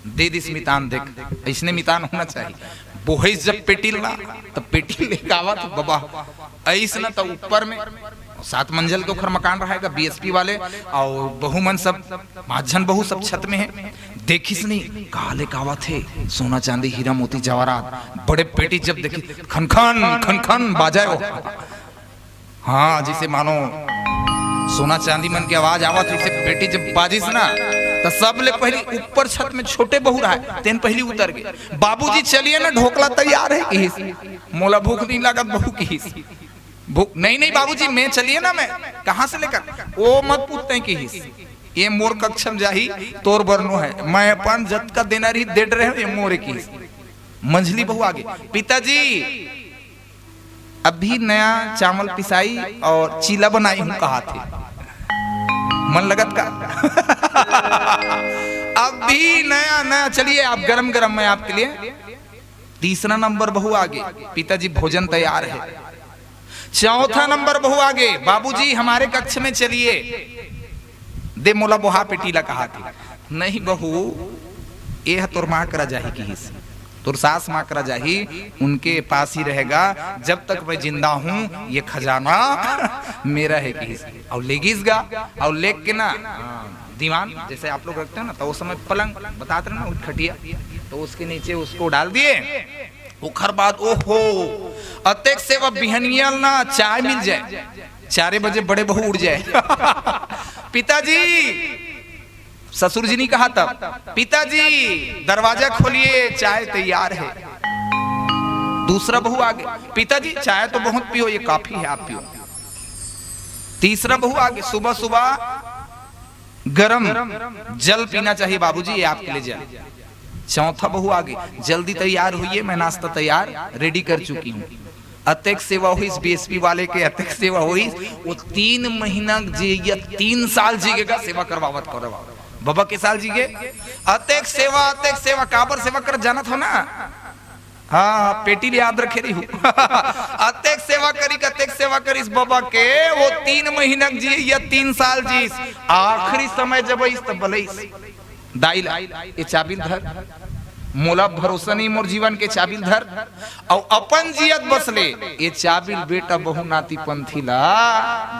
Speaker 3: दे दिस मितान, देख ऐसने मितान होना चाहिए। बोहिस जब पेटी ला तब पेटी लेके आवा तो बाबा ऐसा तो ऊपर में 7 मंजिल के ऊपर मकान रहेगा बीएसपी वाले, और बहुमन सब 5 जन बहु सब छत में है, देखिस नहीं काले कावा थे सोना चांदी हीरा मोती जवाहरात, बड़े पेटी जब देखी खन खन खन खन बाजाए हो, हाँ जैसे मानो सोना चांदी मन की आवाज आवत है, पेटी जब बाजिस ना तो सब ले पहले ऊपर छत में छोटे बहू रहा है, तेन पहली उतर गए, बाबूजी चलिए ना ढोकला तैयार है कि मोला भूख नहीं लागत बहू की भूख नहीं बाबूजी मैं चलिए ना, मैं कहां से लेकर वो मत पूछते कि ये मोर कक्षम जाही तोर बरनो है, मैं अपन जत का देना रही दे रहे हो, ये मोर की मंझली बहू आगे, पिताजी अभी नया चावल पिसाई और चीला बनाई हूं, कहा थे मन लगत का अभी नया चलिए आप गरम गरम मैं आपके लिए। तीसरा नंबर बहू आगे, पिताजी भोजन तैयार है। चौथा नंबर बहू आगे, बाबूजी हमारे कक्ष में चलिए, दे मोला बोहा पेटीला कहा थी, नहीं बहू ये तोर माँ करा जाही की तोर सास माँ करा जाही, उनके पास ही रहेगा जब तक मैं जिंदा हूँ, ये खजाना मेरा है कि और लेगिस गा और लेग के ना दीवान जैसे आप लोग रखते हैं ना, तो उस समय पलंग बताते रहे ना खटिया, तो उसके नीचे उसको डाल दिए, उखर बाद ओहो अतेक से वह बिहनियल ना चाय मिल जाए, 4 बजे बड़े बहू उड़ जाए पिताजी ससुर जी ने कहा तब, पिताजी दरवाजा खोलिए चाय तैयार है। दूसरा बहू आगे, पिताजी चाय तो बहुत पियो, ये काफी है आप पियो। तीसरा बहू आगे, सुबह सुबह गरम जल पीना चाहिए बाबूजी, ये आपके लिए जल। चौथा बहू आगे, जल्दी तैयार हुई, मैं नाश्ता तैयार रेडी कर चुकी हूँ। अतेक सेवा हुई बीएसपी वाले के, अतेक सेवा हुई, वो 3 महीना जी 3 साल जीगेगा सेवा करवावत करवा बाबा के साल जीगे, अतेक सेवा काबर सेवा कर जाना था ना, हाँ पेटी भी याद रखे रही हूँ अतेक सेवा करीस बाबा के वो 3 महीना जी या 3 साल जी आखिरी समय जब तब बलईस दाई ये चाबिल धर मोला भरोसा नहीं मोर जीवन के चाबिल धर और अपन जियत बसले ये चाबिल बेटा बहु नाती पंथी ला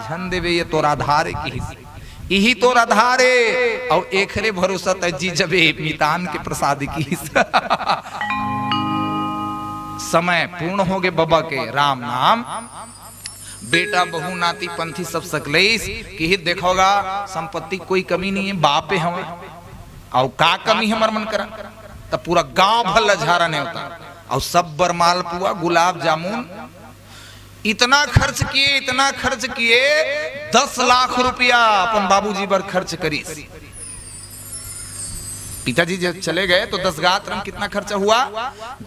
Speaker 3: झन देवे ये तोर आधार की यही तोर आधार है और एकरे भरोसा तजी जबे मितान के प्रसाद की समय पूर्ण हो गए बाबा के राम नाम बेटा बहु नाती पंथी सब सकलेस कि ही देखोगा संपत्ति कोई कमी नहीं है बाप है हमें और का कमी है मन करा तब पूरा गांव भर लझारा नहीं होता और सब बरमाल पुआ गुलाब जामुन इतना खर्च किए 10 लाख रुपया अपन बाबूजी पर खर्च करी पिताजी जब चले गए तो 10 गात रंग कितना खर्चा हुआ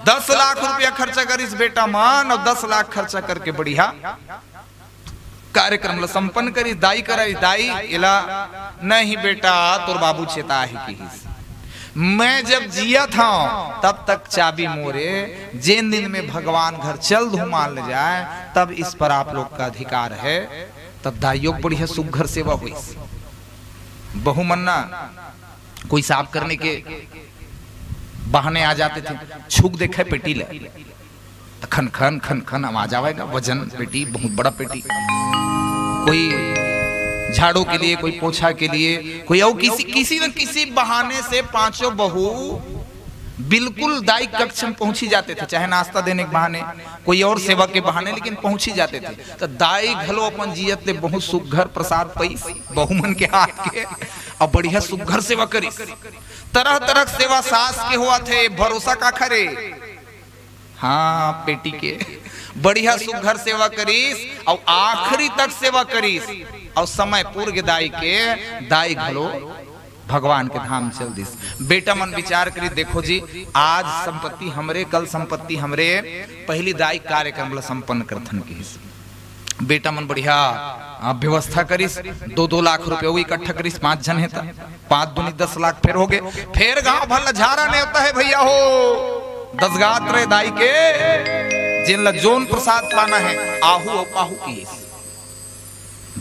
Speaker 3: 10 लाख रुपया खर्चा करिस बेटा मान और 10 लाख खर्चा करके बढ़िया कार्यक्रम ला संपन्न करिस दाई कराई दाई इला नहीं बेटा तोर बाबू चेता है कि मैं जब जिया था तब तक चाबी मोरे जिन दिन में भगवान घर चल धुमान ले जाए तब इस पर आप लोग का अधिकार है तब दाइयों बढ़िया सुघर सेवा हुई बहुमन्ना कोई साफ करने के बहाने आ जाते थे छुक देखे पेटी ले खन खन खन खन आवाज आवेगा वजन पेटी बहुत बड़ा पेटी कोई झाड़ू के लिए कोई पोछा के लिए कोई और किसी न किसी बहाने से 5 बहू बिल्कुल दाई कक्ष में पहुंची जाते थे चाहे नाश्ता देने के बहाने कोई और सेवा के बहाने लेकिन पहुंची जाते थे तो दाई घलो अपन जियत ले बहुत सुघर प्रसाद पैस बहुमन के हाथ के और बढ़िया सुघर सेवा करी तरह तरह सेवा सास के हुआ थे भरोसा का खरे हाँ पेटी के बढ़िया सुघर सेवा करीस और आखिरी तक सेवा करीस और समय पूर्व दाई के दाई घलो भगवान के धाम चल दिस बेटा मन विचार करी देखो जी आज संपत्ति हमरे कल संपत्ति हमरे पहली दाई कार्यक्रम ला संपन्न करथन की बेटा मन बढ़िया व्यवस्था करिस 2-2 लाख रुपए वो इकट्ठा करिस 5 जन है 5 दूनी 10 लाख फिर हो गए फिर गांव भर झारा नहीं होता है भैया हो 10 गात रहे दाई के जिन ला जोन प्रसाद पाना है आहू और पाहू की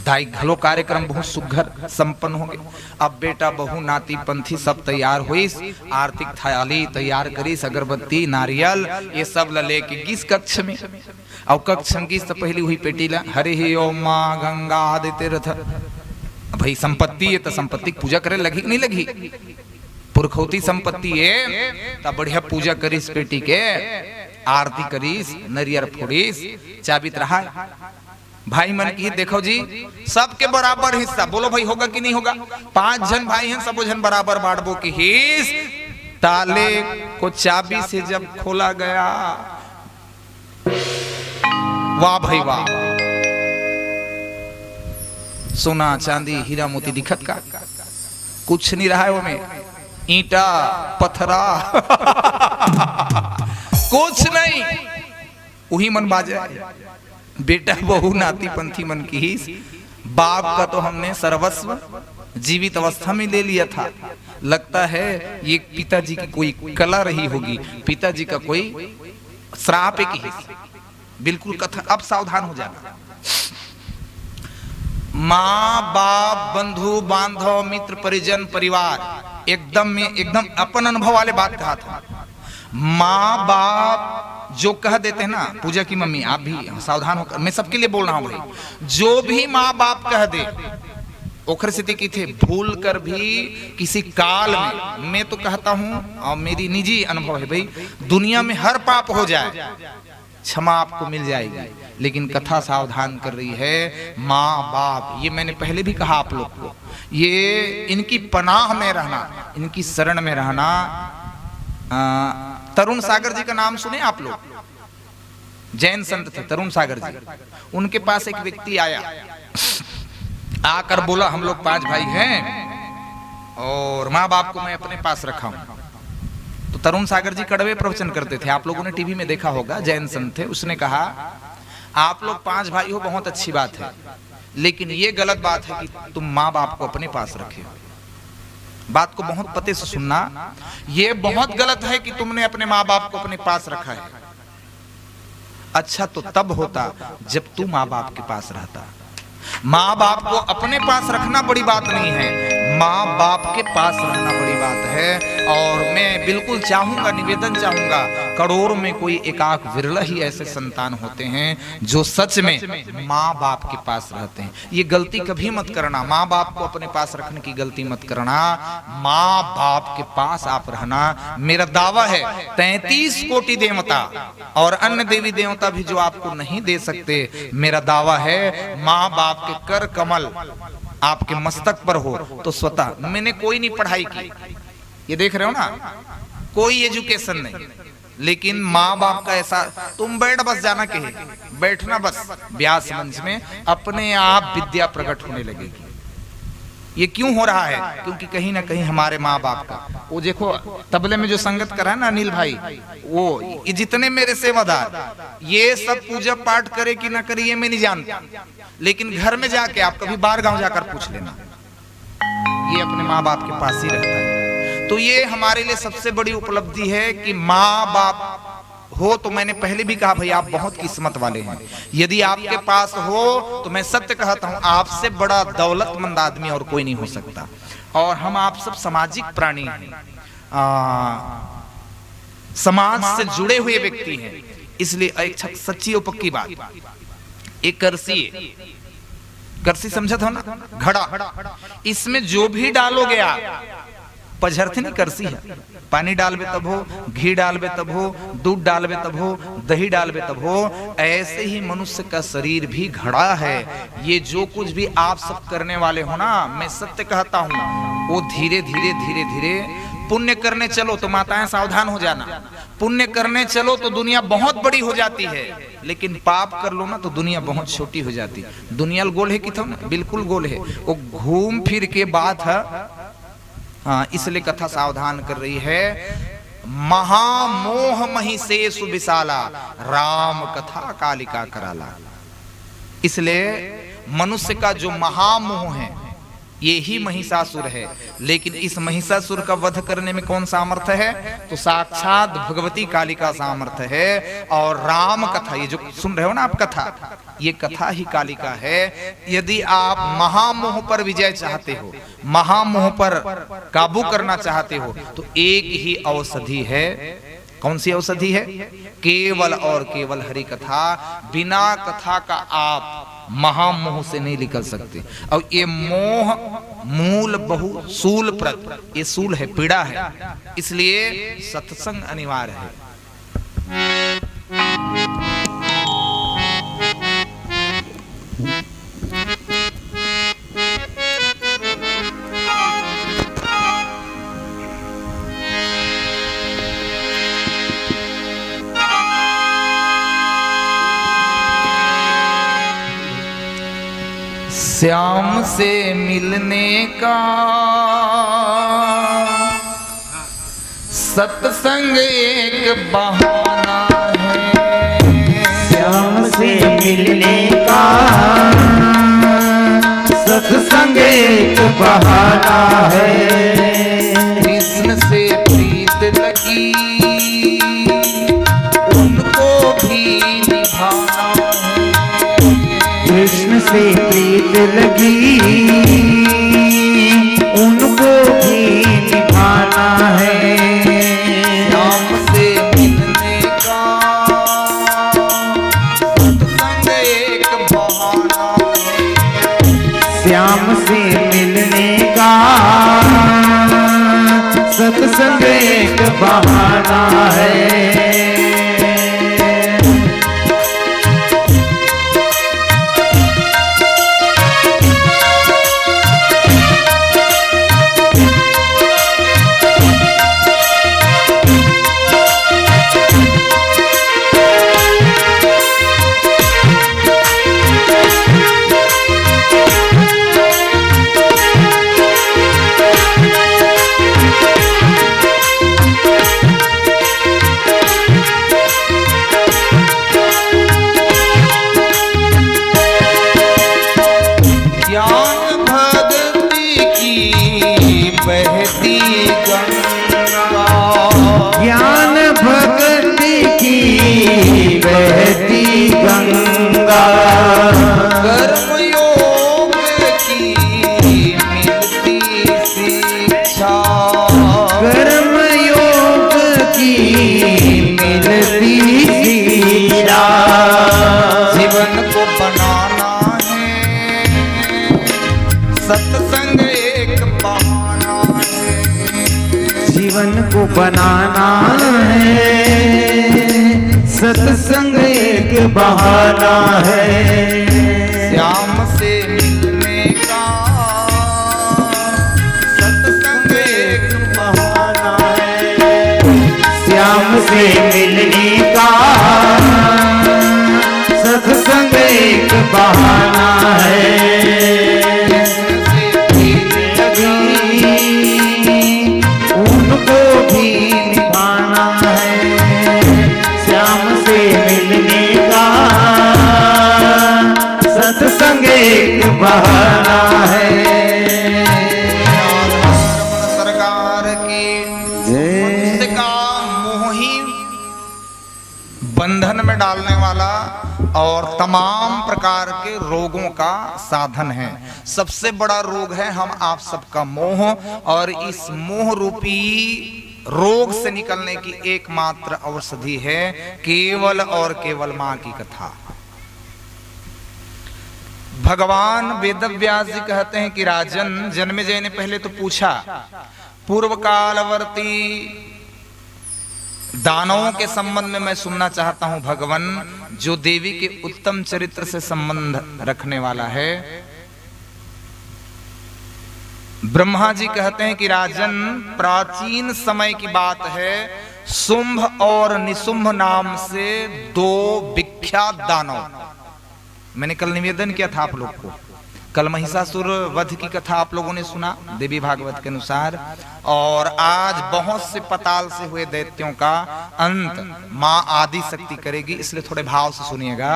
Speaker 3: दाई घलो कार्यक्रम बहुत सुघर संपन्न हो गए अब बेटा बहु नाती पंथी सब तैयार हुई आर्थिक थाली तैयार करीस अगरबत्ती नारियल ये सब ला लेके गिस कक्ष में और कक्ष में गिस तो पहली हुई पेटी ला हरे ही ओम मां गंगा आदित्य रथ भाई संपत्ति है तो संपत्ति पूजा करे लगी नहीं लगी पुरखौती संपत्ति है तब बढ़िया पूजा करीस पेटी के आरती करीस नरियर फोड़ीस चाबित रहा भाई मन की देखो जी सबके बराबर हिस्सा बोलो भाई होगा कि नहीं होगा 5 जन भाई हैं सब जन बराबर बांटबो की हिस्स ताले को चाबी से जब खोला गया वाह भाई वाह सोना चांदी हीरा मोती दिखत का कुछ नहीं रहा है वो में ईंटा पत्थरा कुछ नहीं वही मन बाजा बेटा बहु नाती पंथी मन की ही बाप का तो हमने सर्वस्व जीवित अवस्था में ले लिया था लगता है ये पिताजी की कोई कला रही होगी पिताजी का कोई श्राप है की बिल्कुल कथा अब सावधान हो जाना माँ बाप बंधु बांधव मित्र परिजन परिवार एकदम अपन अनुभव वाले बात कहा था माँ बाप जो कह देते हैं ना पूजा की मम्मी आप भी सावधान होकर मैं सबके लिए बोल रहा हूं भाई जो भी माँ बाप कह दे ओखर स्थिति की थे भूल कर भी किसी काल में मैं तो कहता हूं और मेरी निजी अनुभव है भाई दुनिया में हर पाप हो जाए क्षमा आपको मिल जाएगी लेकिन कथा सावधान कर रही है माँ बाप ये मैंने पहले भी कहा आप लोग को ये इनकी पनाह में रहना इनकी शरण में रहना तरुण सागर जी का नाम सुने आप लोग जैन संत थे तरुण सागर जी उनके पास एक व्यक्ति आया आकर बोला हम लोग 5 भाई हैं और माँ बाप को मैं अपने पास रखा हूं तो तरुण सागर जी कड़वे प्रवचन करते थे आप लोगों ने टीवी में देखा होगा जैन संत थे उसने कहा आप लोग 5 भाई हो बहुत अच्छी बात है लेकिन ये गलत बात है कि तुम माँ बाप को अपने पास रखे हो बात को बहुत पते से सुनना ये बहुत गलत है कि तुमने अपने माँ बाप को अपने पास रखा है अच्छा तो तब होता जब तू माँ बाप के पास रहता। माँ बाप को अपने पास रखना बड़ी बात नहीं है, माँ बाप के पास रहना बड़ी बात है। और मैं बिल्कुल चाहूंगा, निवेदन चाहूंगा, करोड़ों में कोई एकाक विरला ही ऐसे संतान होते हैं जो सच में माँ बाप के पास रहते हैं। ये गलती कभी मत करना, माँ बाप को अपने पास रखने की गलती मत करना। माँ बाप के पास आप रहना, मेरा दावा है 33 कोटि देवता और अन्य देवी देवता भी जो आपको नहीं दे सकते, मेरा दावा है माँ बाप के कर कमल आपके मस्तक पर हो तो स्वतः। मैंने कोई नहीं पढ़ाई की, ये देख रहे हो ना, कोई एजुकेशन नहीं, लेकिन माँ बाप का ऐसा, तुम बैठ बस जाना कहे, बैठना बस व्यास मंच में, अपने आप विद्या प्रकट होने लगेगी। ये क्यों हो रहा है? क्योंकि कहीं ना कहीं हमारे माँ बाप का, वो देखो तबले में जो संगत करा है ना अनिल भाई, वो ये जितने मेरे सेवादार, ये सब पूजा पाठ करे कि ना करे ये मैं नहीं जानता, लेकिन घर में जाके आप कभी बाहर गांव जाकर पूछ लेना, ये अपने माँ बाप के पास ही रहता है। तो ये हमारे लिए सबसे बड़ी उपलब्धि है कि माँ बाप हो। तो मैंने पहले भी कहा भाई आप बहुत किस्मत वाले हैं, यदि आपके पास हो तो मैं सत्य कहता हूं आपसे बड़ा दौलतमंद आदमी और कोई नहीं हो सकता। और हम आप सब सामाजिक प्राणी हैं, समाज से जुड़े हुए व्यक्ति हैं, इसलिए एक सच्ची और पक्की बात, एक करसी समझा था ना, घड़ा, इसमें जो भी डालोगे आप, पझरथनी करसी है, पानी डालबे तब हो, घी डालबे तब हो, दूध डालबे तब हो, दही डालबे तब हो। ऐसे ही मनुष्य का शरीर भी घड़ा है। ये जो कुछ भी आप सब करने वाले हो ना, मैं सत्य कहता हूं, वो धीरे धीरे धीरे धीरे पुण्य करने चलो तो माताएं सावधान हो जाना, पुण्य करने चलो तो दुनिया बहुत बड़ी हो जाती है, लेकिन पाप कर लो ना तो दुनिया बहुत छोटी हो जाती है। दुनिया गोल है कि था ना, बिल्कुल गोल है, वो घूम फिर के बात है। हाँ, इसलिए कथा सावधान कर रही है, महामोह महिषेषु विशाला, राम कथा कालिका कराला। इसलिए मनुष्य का जो महामोह है ये ही महिषासुर है, लेकिन इस महिषासुर का वध करने में कौन सामर्थ्य है? तो साक्षात भगवती कालिका सामर्थ्य है। और राम कथा, ये जो सुन रहे हो ना आप कथा, ये कथा ही कालिका है। यदि आप महामोह पर विजय चाहते हो, महामोह पर काबू करना चाहते हो, तो एक ही औषधि है। कौन सी औषधि है? केवल और केवल हरि कथा। बिना कथा का आप महामोह से नहीं निकल सकते। और ये मोह मूल बहु सूल प्रत, ये सूल है, पीड़ा है, इसलिए सत्संग अनिवार्य है। श्याम से मिलने का सत्संग एक बहाना है,
Speaker 2: श्याम से मिलने का सत्संग एक बहाना है।
Speaker 3: कृष्ण से प्रीत लगी उनको भी निभाना है,
Speaker 2: कृष्ण से प्रीत लगी उनको भी निभाना है।
Speaker 3: श्याम से मिलने का सत्संग एक बहाना है,
Speaker 2: श्याम से मिलने का सत्संग एक बहाना है। बनाना है, सत्संग एक बहाना है।
Speaker 3: श्याम से मिलने का सत्संग एक
Speaker 2: बहाना है, श्याम से मिलने का सत्संग एक बहाना है। उनको भी निभाना है, श्याम से मिलने का सत्संग एक बहाना है।
Speaker 3: सरकार की मनुष्य का मोह ही बंधन में डालने वाला और तमाम प्रकार के रोगों का साधन है। सबसे बड़ा रोग है हम आप सबका मोह, और इस मोह रूपी रोग से निकलने की एकमात्र औषधि है केवल और केवल मां की कथा। भगवान वेदव्यास जी कहते हैं कि राजन, जन्मेजय ने पहले तो पूछा, पूर्व कालवर्ती दानवों के संबंध में मैं सुनना चाहता हूं भगवन, जो देवी के उत्तम चरित्र से संबंध रखने वाला है। ब्रह्मा जी कहते हैं कि राजन, प्राचीन समय की बात है, शुंभ और निशुंभ नाम से दो विख्यात दानव। मैंने कल निवेदन किया था आप लोग को, कल महिषासुर वध की कथा आप लोगों ने सुना देवी भागवत के अनुसार, और आज बहुत से पताल से हुए दैत्यों का अंत मां आदि शक्ति करेगी, इसलिए थोड़े भाव से सुनिएगा।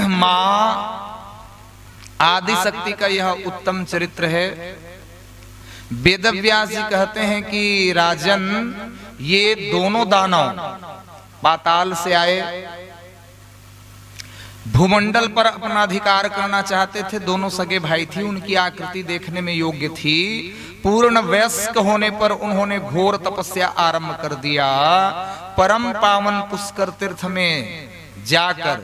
Speaker 3: मां आदि शक्ति का यह उत्तम चरित्र है। वेदव्यास जी कहते हैं कि राजन, ये दोनों दानव पाताल से आए, भूमंडल पर अपना अधिकार करना चाहते थे। दोनों सगे भाई थी, उनकी आकृति देखने में योग्य थी। पूर्ण वयस्क होने पर उन्होंने घोर तपस्या आरंभ कर दिया। परम पावन पुष्कर तीर्थ में जाकर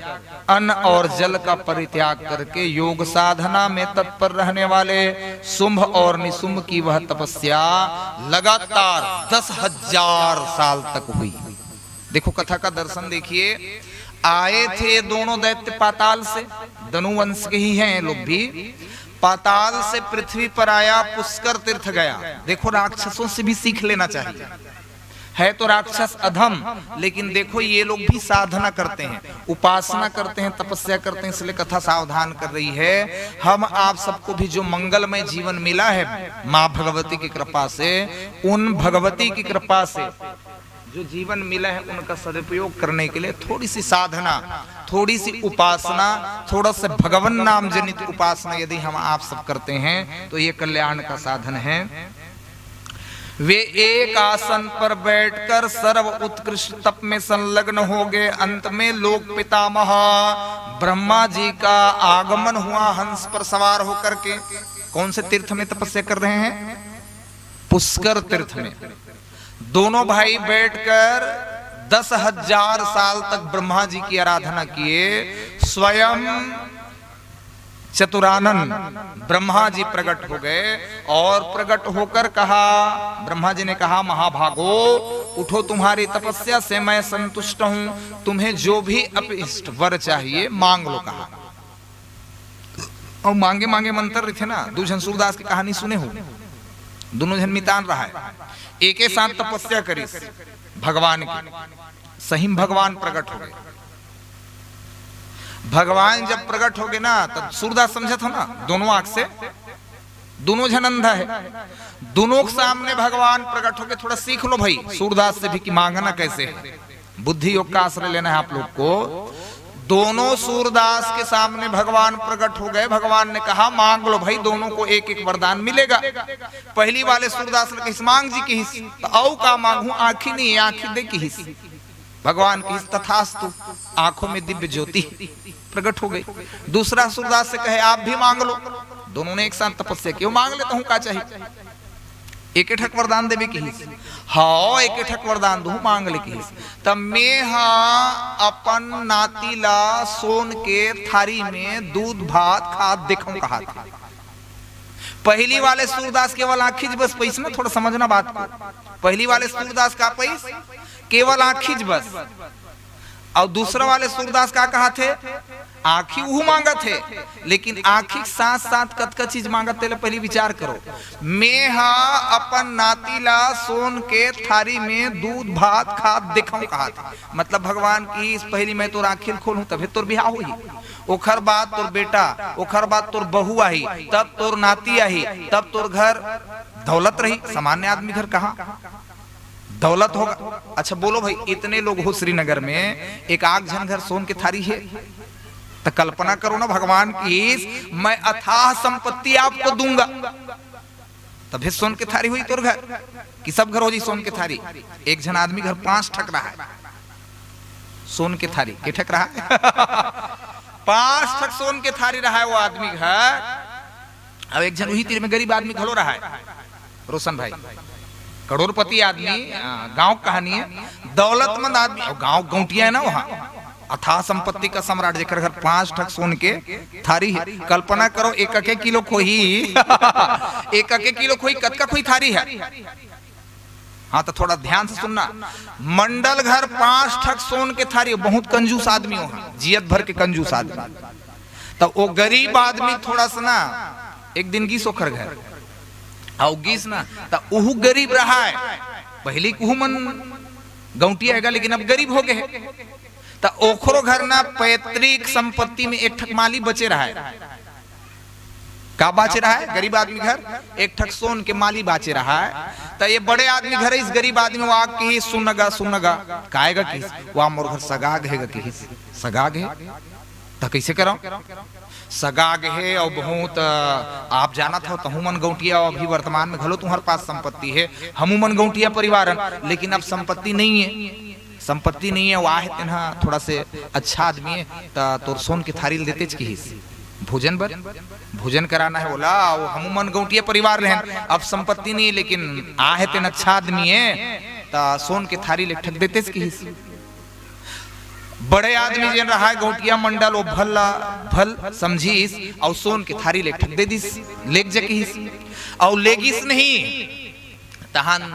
Speaker 3: अन्न और जल का परित्याग करके योग साधना में तत्पर रहने वाले शुंभ और निशुंभ की वह तपस्या लगातार 10,000 साल तक हुई। देखो कथा का दर्शन देखिए। आए थे दोनों दैत्य पाताल से, धनुवंश के ही हैं लोग भी। पाताल से पृथ्वी पर आया, पुष्कर तीर्थ गया। देखो राक्षसों से भी सीख लेना चाहिए। है तो राक्षस अधम, लेकिन देखो ये लोग भी साधना करते हैं, उपासना करते हैं, तपस्या करते हैं। इसलिए कथा सावधान कर रही है। हम आप सबको भी जो मंगलमय जीवन मिला है माँ भगवती की कृपा से, उन भगवती की कृपा से जो जीवन मिला है उनका सदुपयोग करने के लिए थोड़ी सी साधना, थोड़ी सी उपासना, थोड़ा सा भगवान नाम जनित उपासना यदि हम आप सब करते हैं तो ये कल्याण का साधन है। वे एक आसन पर बैठकर सर्व उत्कृष्ट तप में संलग्न हो गए। अंत में लोक पितामह ब्रह्मा जी का आगमन हुआ हंस पर सवार होकर के। कौन से तीर्थ में तपस्या कर रहे हैं? पुष्कर तीर्थ में। दोनों भाई बैठकर 10,000 साल तक ब्रह्मा जी की आराधना किए। स्वयं चतुरानन ब्रह्मा जी प्रकट हो गए और प्रकट होकर कहा, ब्रह्मा जी ने कहा, महाभागो उठो, तुम्हारी तपस्या से मैं संतुष्ट हूं। तुम्हें जो भी अभिष्ट वर चाहिए मांग लो। कहा और मांगे मांगे मंत्र थे ना। दूषण सूरदास की कहानी सुने हो? दोनों जन मितान रहा है, एक ही साथ तपस्या करी भगवान की। सही भगवान प्रकट हो गए। भगवान जब प्रकट हो गए ना, तब सूरदास समझा था ना, दोनों आंख से, दोनों जन अंधा है, दोनों के सामने भगवान प्रकट हो गए। थोड़ा सीख लो भाई सूरदास से भी कि मांगना कैसे है। बुद्धि योग का आश्रय लेना है आप लोग को। दोनों सूरदास के सामने भगवान प्रकट हो गए। भगवान ने कहा मांग लो भाई, दोनों को एक एक वरदान मिलेगा। पहली वाले सूरदास ने कहा मांग जी की हिस्स, औ का मांगू, आंखी नहीं, आंखी दे की हिस्स। भगवान की तथास्तु, आंखों में दिव्य ज्योति प्रकट हो गई। दूसरा सूरदास से कहे आप भी मांग लो। दोनों ने एक साथ तपस्या की। मांग लेता हूं, क्या चाहिए? एक ठक वरदान देवे की हिस्स। हाँ, एक ठक वरदान दू, मांग ले की हिस्स। तब मैं अपन नातीला सोन के थारी में दूध भात खा देखूं कहा था। पहली वाले सूरदास केवल आखिज बस पैस ना, थोड़ा समझना बात को। पहली वाले सूरदास का पैस केवल आखिज बस, और दूसरा वाले सूरदास का कहा थे आखी वो मांगा थे, लेकिन आखी के साथ साथ कतका चीज मांगा थे पहले विचार करो। मैं हा अपन नातीला सोन के थारी में दूध भात खा दिखाऊं कहा था, मतलब भगवान की इस पहली मैं तो आखिर खोलूं तभी तोर बिहार हुई, ओखर बाद तोर बेटा, ओखर बाद तोर बहू आई, तब तोर नाती आई, तब तोर घर दौलत रही। सामान्य आदमी घर कहाँ दौलत होगा। अच्छा बोलो भाई, इतने लोग हो श्रीनगर में, एक आग जन घर सोन के थारी है, तो कल्पना करो ना भगवान की मैं अथाह संपत्ति आपको दूंगा, तभी सोन के थारी हुई तोर घर कि सब घर हो जी सोन के थारी। एक जन आदमी घर 5 ठक रहा है सोन के थारी, के ठक रहा है 5 ठक सोन के थारी रहा है वो आदमी घर। अब एक जन वही तीर में गरीब आदमी खड़ो रहा है, रोशन भाई करोड़पति आदमी, गांव कहानी है, दौलतमंद आदमी, गांव गौटिया है ना वहां, अथाह संपत्ति का सम्राट, जेकर घर 5 ठक सोन के थारी है। कल्पना करो एक किलो खोही एक किलो खोही कतका खोई थारी है। हाँ तो थोड़ा ध्यान से सुनना, मंडल घर 5 ठक सोन के थारी, बहुत कंजूस आदमी वहां, जियत भर के कंजूस आदमी। तो वो गरीब आदमी थोड़ा सा ना एक दिन गीस ओखर घर आओ गीस ना, तो उहू गरीब रहा है, पहले उहू मन गौटिया है, लेकिन अब गरीब हो गए। तो ओखरो घर ना पैतृक संपत्ति में एक ठक माली बचे रहा है, का बाचे रहा है, गरीब आदमी घर एक ठक सोन के माली बाचे रहा है। तो ये बड़े आदमी घर है, इस गरीब आदमी वो आग की सुनगा सुनगा काएगा कि वह मोर घर सगाग है कि सगाग है, तो कैसे करो सगाग है। और बहुत आप जाना था तो हुमन गौटिया अभी वर्तमान में घलो तुम्हारे पास संपत्ति है, हमूमन गौटिया परिवार, लेकिन अब संपत्ति नहीं है, संपत्ति नहीं है, वाह तेना थोड़ा से अच्छा आदमी है, तोर सोन की थारी देते की भोजन बर भोजन कराना है, बोला वो हमूमन गौटिया परिवार रहन, अब संपत्ति नहीं, लेकिन आ है तेन अच्छा आदमी है, ता सोन के थारी ले ठक देते की। बड़े आदमी जन रहा है गौटिया मंडल, वो भल समझीस और सोन के थारी ले ठक दे दिस, लेक जकीस और लेगिस नहीं, तहान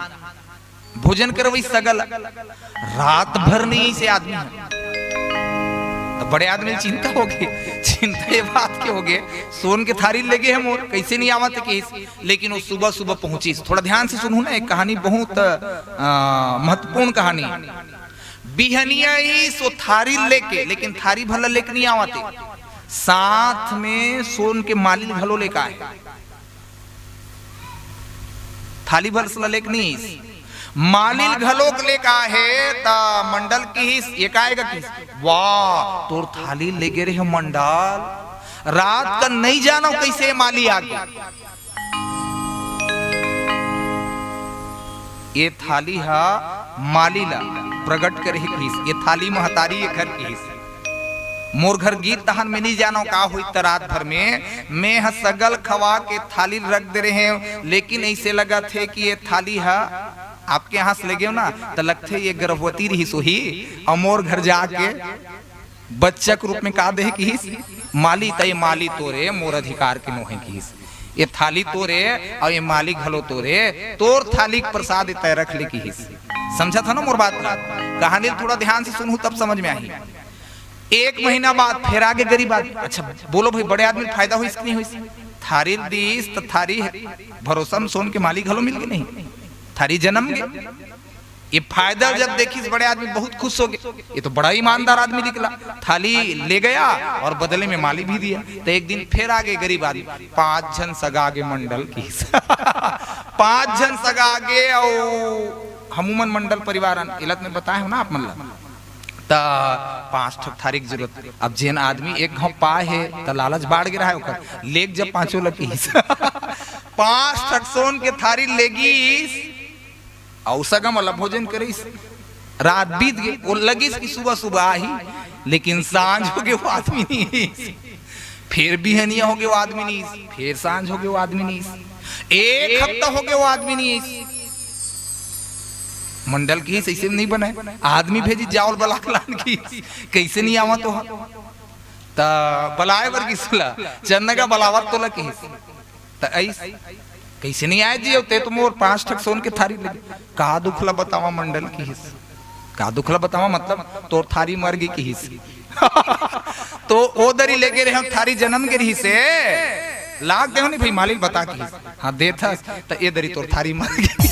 Speaker 3: भोजन करवई सगल, रात भर नहीं से आदमी है। तो बड़े आदमी चिंता होगी, चिंता ये बात की होगी, सोन के थारी लगे हैं मोर कैसे नहीं आवत केस, लेकिन वो सुबह सुबह पहुंची। थोड़ा ध्यान से सुनू ना, एक कहानी बहुत महत्वपूर्ण कहानी, बिहनिया ही सो थारी लेके, लेकिन थारी भला लेके नहीं आवते, साथ में सोन के माली भलो लेके आए, थाली भल से लेके नहीं, मालिल घलोक लेके आए, ता मंडल की ही एक आएगा कि वाह तोर थाली ले गे रहे मंडल, रात का नहीं जानो कैसे माली आ गया। ये थाली हा मालीला प्रकट करे किस, ये थाली महतारी ये घर की हिस्से, मोर घर गीत तहन में नहीं जानो का हुई त रात भर में मैं हा सगल खवा के थाली रख दे रहे हैं, लेकिन ऐसे लगा थे कि ये थाली हा आपके यहाँ से लगे हो ना, तो लगते ये गर्भवती रही सोही, और मोर घर जाके बच्चा के रूप में का दे की माली, तय माली तोरे मोर अधिकार के नोहे की, ये थाली तोरे और ये मालिक भलो तोरे, तोर थाली प्रसाद तय रख ले की। समझा था ना मोर बात, कहानी थोड़ा ध्यान से सुनू तब समझ में आई। 1 महीना बाद फिर आगे गरीब आदमी, अच्छा बोलो भाई बड़े आदमी फायदा हुई इसकी नहीं हुई, थारी दीस तो थारी भरोसा सोन के मालिक घलो मिल गए नहीं, थारी जन्म गए, ये फायदा जब देखी बड़े आदमी बहुत खुश हो गए, ये तो बड़ा ईमानदार आदमी निकला, थाली ले गया और बदले में माली भी दिया। तो एक दिन फिर आगे गरीब आदमी, 5 जन सगागे मंडल की 5 जन सगागे और हमूमन मंडल परिवार इलत में बताए हो ना आप मतलब, ता 5 ठक थारी की जरूरत। अब जेन आदमी एक घाव पाए है तो लालच बाढ़ गिरा है ओकर, लेक जब 5 लगी 5 ठक सोन के थारी लेगी और सगम वाला भोजन करीस, रात बीत गई, वो लगी कि सुबह सुबह आई, लेकिन सांझ हो गए वो आदमी नहीं, फिर बिहनिया हो गए वो आदमी नहीं, फिर सांझ हो गए वो आदमी नहीं, 1 हफ्ता हो गया वो आदमी नहीं। मंडल की ऐसे नहीं बनाए, आदमी भेजी जावल बलाकलान की कैसे नहीं आवा तो बलाए बर किसला चन्न का बलावत तो लगी, तो ऐसे कैसे नहीं आए जी होते तुम और 5 ठक सोन के थारी ले कहा दुखला बतावा मंडल की हिस्से कहा दुखला बतावा मतलब तोर थारी मर गई की हिस्से तो ओ दरी लेके रहे थारी जन्म के रही से लाग दे नहीं भाई मालिक बता की हाँ दे था तो ये दरी तोर थारी मर गई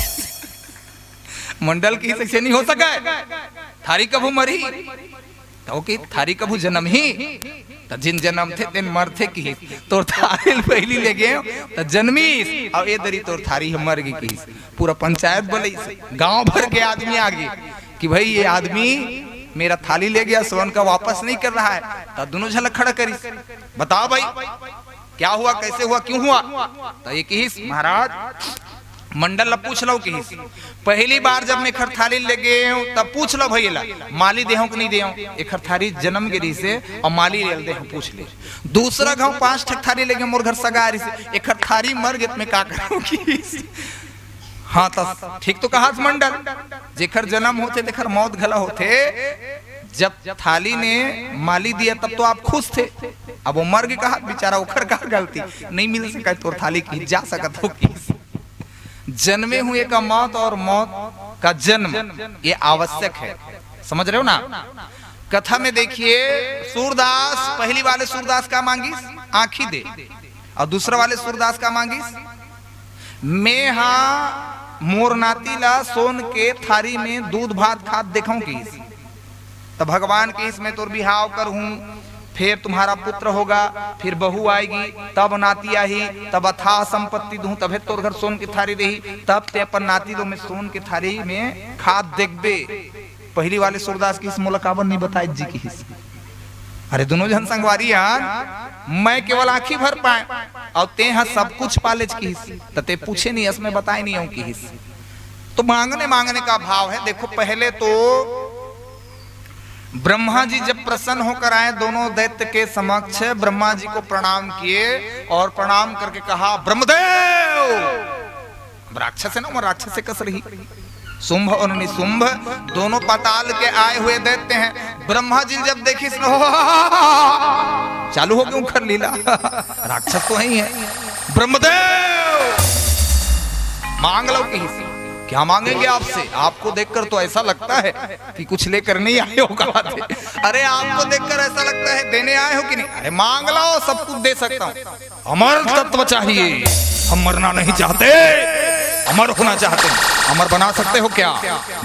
Speaker 3: मंडल की हिस्से नहीं हो सका थारी कभू मरी तो कि थारी कभू जन्म ही तो जिन जन्म थे दिन मर थे की तोर थारी पहली ले गए तो जन्मीस और ये दरी तोर थारी मर गई की पूरा पंचायत बोले गांव भर के आदमी आ गए कि भाई ये आदमी मेरा थाली ले गया स्वर्ण का वापस नहीं कर रहा है। तो दोनों झलक खड़ा करी बताओ भाई क्या हुआ कैसे हुआ क्यों हुआ। तो ये किस महाराज मंडल पूछ लो कि पहली बार जब मैं थाली ले गए तब पूछ लो भैया माली देहूं कि नहीं देहूं एक थाली जन्म गिरी से और माली ले दे पूछ ले दूसरा गांव 5 ठक थाली ले गए मोर घर सगारी से एक थाली मर गए मैं का करूं हाँ तो ठीक तो कहा मंडल जेखर जन्म होते तेखर मौत घला होते जब थाली ने माली दिया तब तो आप खुश थे अब वो मर गए कहा बेचारा उखर कहा गलती नहीं मिल सका तो थाली की जा सकत हो की जन्मे हुए का मौत और मौत का जन्म ये आवश्यक है समझ रहे हो ना। कथा में देखिए सूरदास पहली वाले सूरदास का मांगिस आंखी दे और दूसरा वाले सूरदास का मांगिस मैं हाँ मोर नाती ला सोन के थारी में दूध भात खात देखूं की तो भगवान के इसमें तो बिहाव कर हूं फिर तुम्हारा पुत्र होगा फिर बहू आएगी तब नाती आई तब अथा संपत्ति दूं तब तोर घर सोन की थारी रही तब ते अपन नाती दो में सोन की थारी में खाद देखबे। पहली वाले सूरदास की इस मुलाकात नहीं बताई जी की अरे दोनों जन संगवारी यार मैं केवल आंखी भर पाए और ते हाँ सब कुछ पालेज की हिस्सी ते पूछे नहीं इसमें बताए नहीं की हिस्सी। तो मांगने का भाव है। देखो पहले तो ब्रह्मा जी जब प्रसन्न होकर आए दोनों दैत्य के समक्ष ब्रह्मा जी को प्रणाम किए और प्रणाम करके कहा ब्रह्मदेव राक्षस है ना राक्षस से कस रही शुंभ और निशुंभ दोनों पाताल के आए हुए दैत्य हैं। ब्रह्मा जी जब देखी चालू हो क्यों कर लीला राक्षस तो ही है। ब्रह्मदेव मांग लो कि क्या मांगेंगे आपसे आपको देखकर तो ऐसा लगता है कि कुछ लेकर नहीं आए हो कहा थे। अरे आपको देखकर ऐसा लगता है देने आए हो कि नहीं। अरे मांग लो सब कुछ दे सकता हूँ। अमर तत्व चाहिए हम मरना नहीं चाहते अमर होना चाहते हैं। अमर बना सकते हो क्या।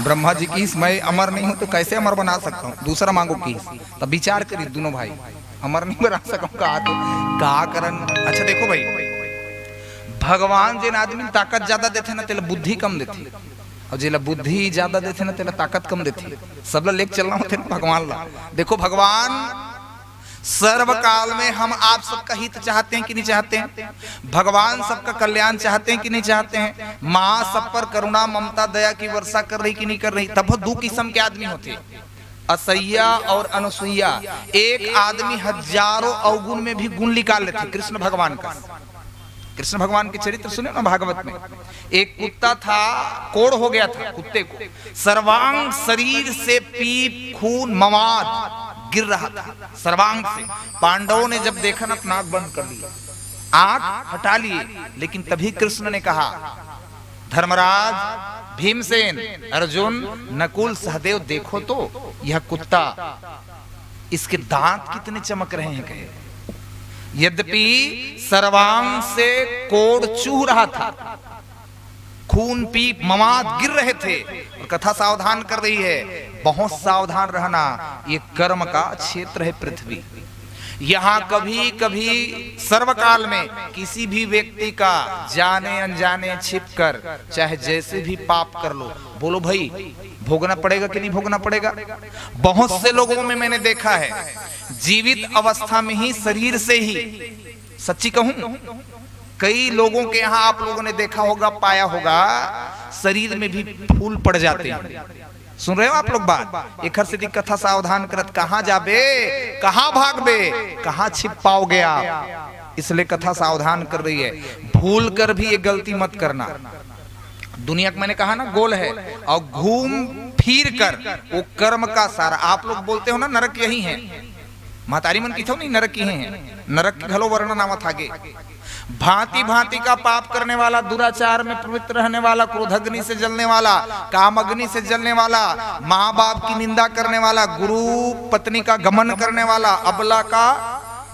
Speaker 3: ब्रह्मा जी की मैं अमर नहीं हूं तो कैसे अमर बना सकता हूँ। दूसरा मांगो की तब विचार करिए दोनों भाई अमर नहीं बना सकूं कहा करन। अच्छा देखो भाई भगवान जिन आदमी ताकत ज्यादा देते ना तेला बुद्धि कम देती और जिला बुद्धि ज्यादा देते ना तेला ताकत कम देती। सब ला लेके चलना होते ना भगवान ला। देखो भगवान सर्वकाल में हम आप सबका हित चाहते हैं कि नहीं चाहते हैं। भगवान सबका कल्याण चाहते हैं कि नहीं चाहते हैं। माँ सब पर करुणा ममता दया की वर्षा कर रही कि नहीं कर रही। तब दो किस्म के आदमी होते हैं असैया और अनुसुईया। एक आदमी हजारों अवगुण में भी गुण निकाल लेते। कृष्ण भगवान का कृष्ण भगवान के चरित्र सुने ना भागवत में। एक कुत्ता था कोड़ हो गया था कुत्ते को सर्वांग शरीर से पीप खून मवाद गिर रहा था सर्वांग से। पांडवों ने जब देखा ना नाक बंद कर लिया आंख हटा लिए। लेकिन तभी कृष्ण ने कहा धर्मराज भीमसेन अर्जुन नकुल सहदेव देखो तो यह कुत्ता इसके दांत कितने चमक रहे हैं। कहे यद्यपि सर्वांग से कोड़ चूह रहा था खून पीप मवाद गिर रहे थे। और कथा सावधान कर रही है बहुत सावधान रहना ये कर्म का क्षेत्र है पृथ्वी। यहाँ कभी कभी सर्वकाल में किसी भी व्यक्ति का जाने अनजाने छिपकर चाहे जैसे भी पाप कर लो बोलो भाई भोगना पड़ेगा कि नहीं भोगना पड़ेगा। बहुत से लोगों में मैंने देखा है जीवित अवस्था में ही शरीर से ही सच्ची कहूं कई लोगों के यहाँ आप लोगों ने देखा होगा पाया होगा शरीर में भी फूल पड़ जाते हैं। सुन रहे हो आप लोग बात। एक से कथा सावधान करत कहां जाबे कहां भागबे कहां छिप पाओगे आप। इसलिए कथा सावधान कर रही है भूल कर भी ये गलती मत करना। दुनिया का मैंने कहा ना गोल है और घूम फिर कर वो कर्म का सारा। आप लोग बोलते हो ना नरक यही है। महतारी मन की थो नहीं नरक ही है नरक की घलो वर्णन आवत आगे। भांति भांति का पाप करने वाला, दुराचार में प्रवृत्त रहने वाला, क्रोधाग्नि से जलने वाला, कामाग्नि से जलने वाला, माँ बाप की निंदा करने वाला, गुरु पत्नी का गमन करने वाला, अबला का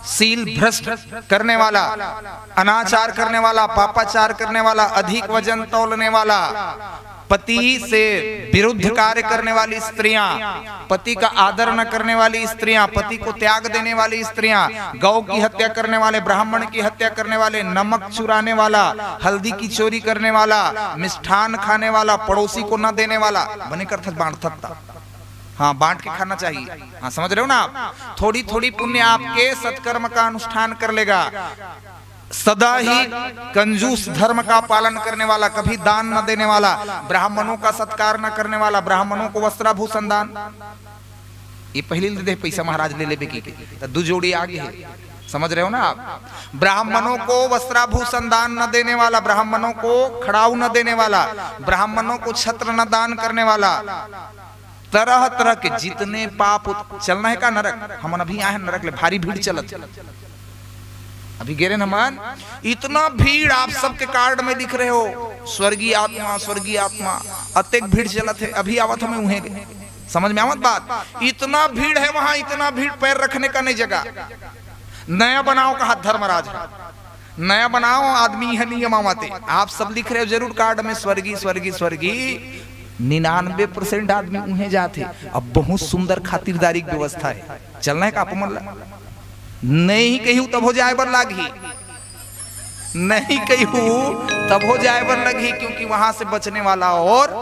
Speaker 3: सील भ्रष्ट करने वाला, अनाचार करने वाला, पापाचार करने वाला, अधिक वजन तौलने वाला, पति से विरुद्ध कार्य करने वाली स्त्रियां, पति का आदर न करने वाली स्त्रियां, पति को त्याग देने वाली स्त्रियां, गौ की हत्या करने वाले, ब्राह्मण की हत्या करने वाले, नमक चुराने वाला, हल्दी की चोरी करने वाला, मिष्ठान खाने वाला, पड़ोसी को न देने वाला, बने कर बांटता, हाँ बांट के खाना चाहिए, हाँ समझ रहे हो ना आप। थोड़ी थोड़ी पुण्य आपके सत्कर्म का अनुष्ठान कर लेगा। सदा ही कंजूस धर्म का पालन करने वाला, कभी दान न देने वाला, ब्राह्मणों का सत्कार न करने वाला, ब्राह्मणों को वस्त्राभूषण दान, ये पहले दे पैसा महाराज ले लेबे की तो दो जोड़ी आगे है, समझ रहे हो ना आप। ब्राह्मणों को वस्त्राभूषण दान न देने वाला, ब्राह्मणों को खड़ाऊ न देने वाला, ब्राह्मणों को छत्र न दान करने वाला, तरह तरह के जितने पाप चलना है का नरक। हम अभी आए नरक ले, भारी भीड़ चलत है अभी गिरे न मान, इतना भीड़ आप सबके कार्ड में दिख रहे हो, स्वर्गीय आत्मा स्वर्गीय आत्मा, अत्यधिक भीड़ चलत है। अभी आवत हमें उहे गए, समझ में आवत बात, इतना भीड़ है वहां, इतना भीड़ पैर रखने का नहीं जगह। नया बनाओ का धर्मराज है, नया बनाओ आदमी है नियम आते। आप सब लिख रहे हो जरूर कार्ड में स्वर्गीय स्वर्गीय स्वर्गीय, 99% आदमी उन्हें जाते। अब बहुत सुंदर खातिरदारी की व्यवस्था है, चलना है का आप नहीं कहूँ तब हो जाए बर लागी, नहीं कहूँ तब हो जाए बर लगी, क्योंकि वहां से बचने वाला और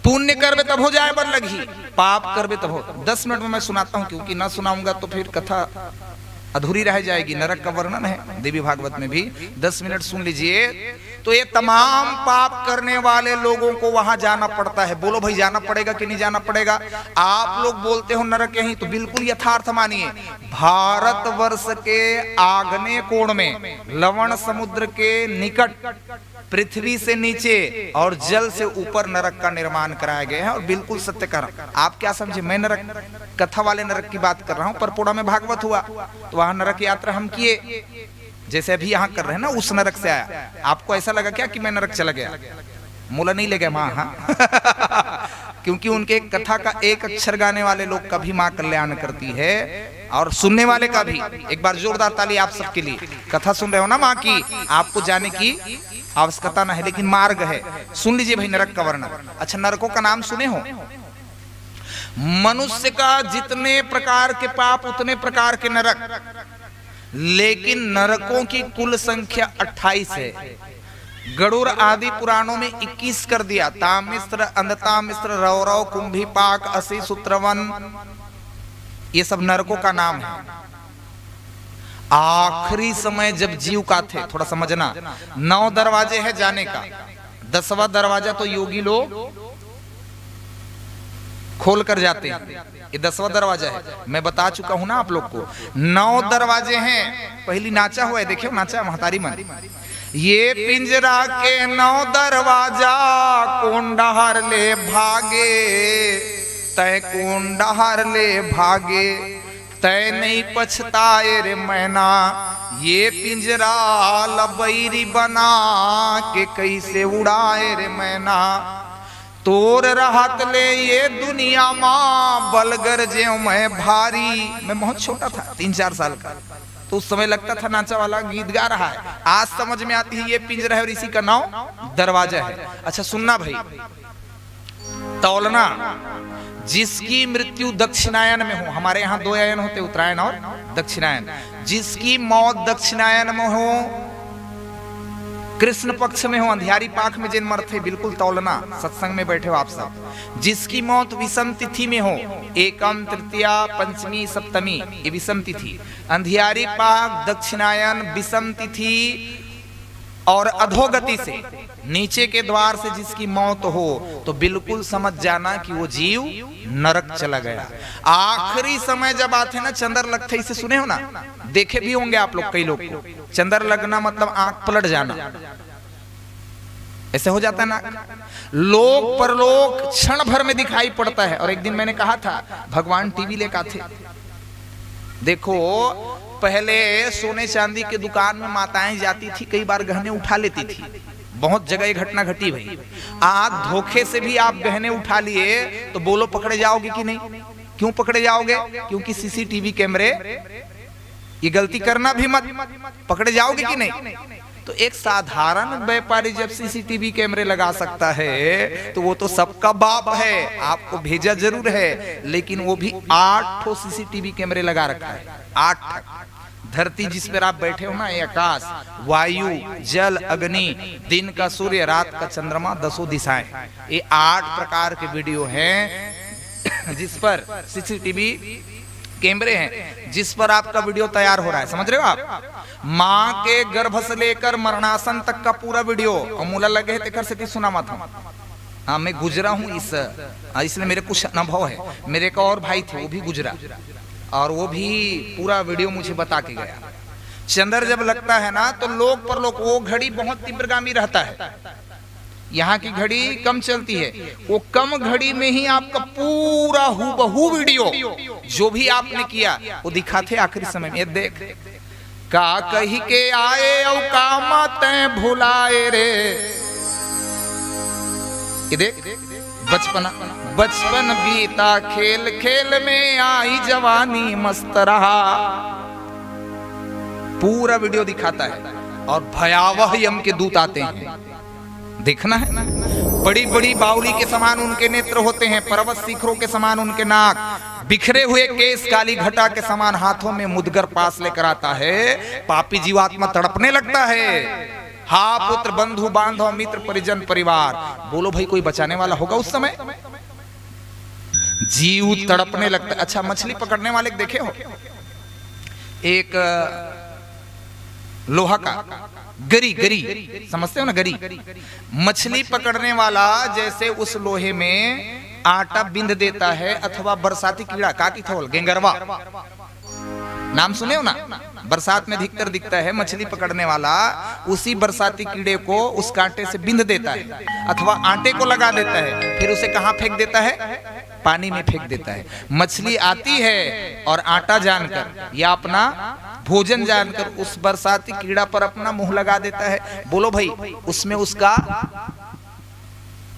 Speaker 3: पुण्य करबे तब हो जाए बर लगी, पाप करबे तब हो। 10 मिनट में मैं सुनाता हूँ, क्योंकि ना सुनाऊंगा तो फिर कथा अधूरी रह जाएगी। नरक का वर्णन है देवी भागवत में भी, 10 मिनट सुन लीजिए। तो ये तमाम पाप करने वाले लोगों को वहां जाना पड़ता है। बोलो भाई जाना पड़ेगा कि नहीं जाना पड़ेगा? आप लोग बोलते हो नरक यहीं, तो बिल्कुल यथार्थ मानिए। भारतवर्ष के आग्नेय कोण में, लवण समुद्र के निकट, पृथ्वी से नीचे और जल से ऊपर नरक का निर्माण कराया गया है, और बिल्कुल सत्य कर। आप क्या समझे, मैं नरक कथा वाले नरक की बात कर रहा हूं। परपोड़ा में भागवत हुआ तो वहां नरक यात्रा हम किए, जैसे अभी यहाँ कर रहे हैं ना, उस नरक से आया। आपको ऐसा लगा क्या कि मैं नरक चला गया? मोला नहीं ले गया माँ, हाँ क्योंकि उनके कथा का एक अक्षर गाने वाले लोग का भी माँ कल्याण करती है, और सुनने वाले का भी। एक बार जोरदार ताली आप सबके लिए। कथा सुन रहे हो ना माँ की, आपको जाने की आवश्यकता ना है, लेकिन मार्ग है। सुन लीजिए भाई नरक का वर्णन। अच्छा, नरकों का नाम सुने हो? मनुष्य का जितने प्रकार के पाप उतने प्रकार के नरक, लेकिन नरकों की कुल संख्या 28 है। गरुड़ आदि पुराणों में 21 कर दिया। तामिश्र, अंधतामिश्र, रौरव, कुंभीपाक, असी, सूत्रवन, ये सब नरकों का नाम है। आखिरी समय जब जीव का थे, थोड़ा समझना, 9 दरवाजे हैं जाने का। 10वां दरवाजा तो योगी लोग खोल कर जाते हैं, ये 10वां दरवाजा है। मैं बता चुका हूं ना आप लोग को, 9 दरवाजे हैं। पहली नाचा हुआ है, देखियो नाचा महतारी मन। ये पिंजरा के 9 दरवाजा, कौन डहर ले भागे, तय कौन डहर ले भागे, तय नहीं पछताए रे मैना। ये पिंजरा लबैरी बना के कैसे उड़ाए रे मैना। तोर रहत ले ये दुनिया माँ, बलगर जे मैं भारी। मैं बहुत छोटा था, 3-4 साल का, तो उस समय लगता था नाचा वाला गीत गा रहा है। आज समझ में आती है ये पिंजरा है और इसी का 9 दरवाजा है। अच्छा सुनना भाई, तौलना। जिसकी मृत्यु दक्षिणायन में हो, हमारे यहाँ 2 आयन होते, उत्तरायण और दक्षिणायन। जिसकी मौत दक्षिणायन में हो, कृष्ण पक्ष में हो, अंधियारी पाख में जिन मरते, बिल्कुल तौलना। सत्संग में बैठे हो आप सब। जिसकी मौत विषम तिथि में हो, एकम, तृतीया, पंचमी, सप्तमी, ये विषम तिथि। अंधियारी पाख, दक्षिणायन, विषम तिथि और अधोगति से, नीचे के द्वार से जिसकी मौत हो, तो बिल्कुल समझ जाना कि वो जीव नरक चला गया। आखिरी समय जब आते ना, चंद्र लगते, इसे सुने हो ना, देखे भी होंगे आप लोग, कई लोग को। चंद्र लगना मतलब आंख पलट जाना, ऐसे हो जाता है ना। लोक परलोक क्षण भर में दिखाई पड़ता है। और एक दिन मैंने कहा था, भगवान टीवी लेकर आते, देखो पहले सोने चांदी के दुकान में माताएं जाती थी, कई बार गहने उठा लेती थी, बहुत जगह ये घटना घटी भाई। आज धोखे से भी आप गहने उठा लिए तो बोलो पकड़े जाओगे कि नहीं? क्यों पकड़े जाओगे? क्योंकि सीसीटीवी कैमरे, ये गलती करना भी मत, पकड़े जाओगे कि नहीं? तो एक साधारण व्यापारी जब सीसीटीवी कैमरे लगा सकता है तो वो तो सबका बाप है, आपको भेजा जरूर है, लेकिन वो भी 8 सीसीटीवी कैमरे लगा रखा है। 8। धरती जिस पर आप बैठे हो ना, ये आकाश, वायु, जल, अग्नि, दिन का सूर्य, रात का चंद्रमा, 10 दिशाएं, ये 8 प्रकार के वीडियो हैं जिस पर सीसीटीवी कैमरे हैं, जिस पर आपका वीडियो तैयार हो रहा है। समझ रहे हो आप? माँ के गर्भ से लेकर मरणासन तक का पूरा वीडियो। अमूला लगे थे घर से सुना मत। हाँ, मैं गुजरा हूँ इसलिए मेरे कुछ अनुभव है। मेरे एक और भाई थे, वो भी गुजरा, और वो भी पूरा वीडियो मुझे बता के गया। चंद्र जब लगता है ना तो लोक परलोक, वो घड़ी बहुत तीव्रगामी रहता है। यहाँ की घड़ी कम चलती है, वो कम घड़ी में ही आपका पूरा हूबहू वीडियो जो भी आपने किया वो दिखाते आखिरी समय में। देख का कही के आए औ कामा तै भुलाए रे। ये देख, बचपन बीता खेल खेल में आई जवानी मस्त रहा, पूरा वीडियो दिखाता है। और भयावह यम के दूत आते हैं, देखना है ना। बड़ी बड़ी बावली के समान उनके नेत्र होते हैं, पर्वत शिखरों के समान उनके नाक, बिखरे हुए केस काली घटा के समान, हाथों में मुदगर पास लेकर आता है। पापी जीवात्मा तड़पने लगता है। हा पुत्र बंधु बांधव मित्र परिजन परिवार, बोलो भाई कोई बचाने वाला होगा उस समय? जीव तड़पने लगता है। अच्छा, मछली पकड़ने वाले देखे हो? एक लोहा का गरी, समझते हो ना? गरी मछली पकड़ने वाला जैसे उस लोहे में आटा बिंद देता है, अथवा बरसाती कीड़ा, काकी थोल, गेंगरवा, नाम सुने हो ना? बरसात में अधिकतर दिखता है। मछली पकड़ने वाला उसी बरसाती कीड़े को उस कांटे से बिंद देता है, अथवा आटे को लगा देता है, फिर उसे कहां फेंक देता है? पानी में फेंक देता है। मछली आती है और आटा जानकर या अपना भोजन जानकर उस बरसाती कीड़ा पर अपना मुंह लगा देता है। बोलो भाई, उसमें उसका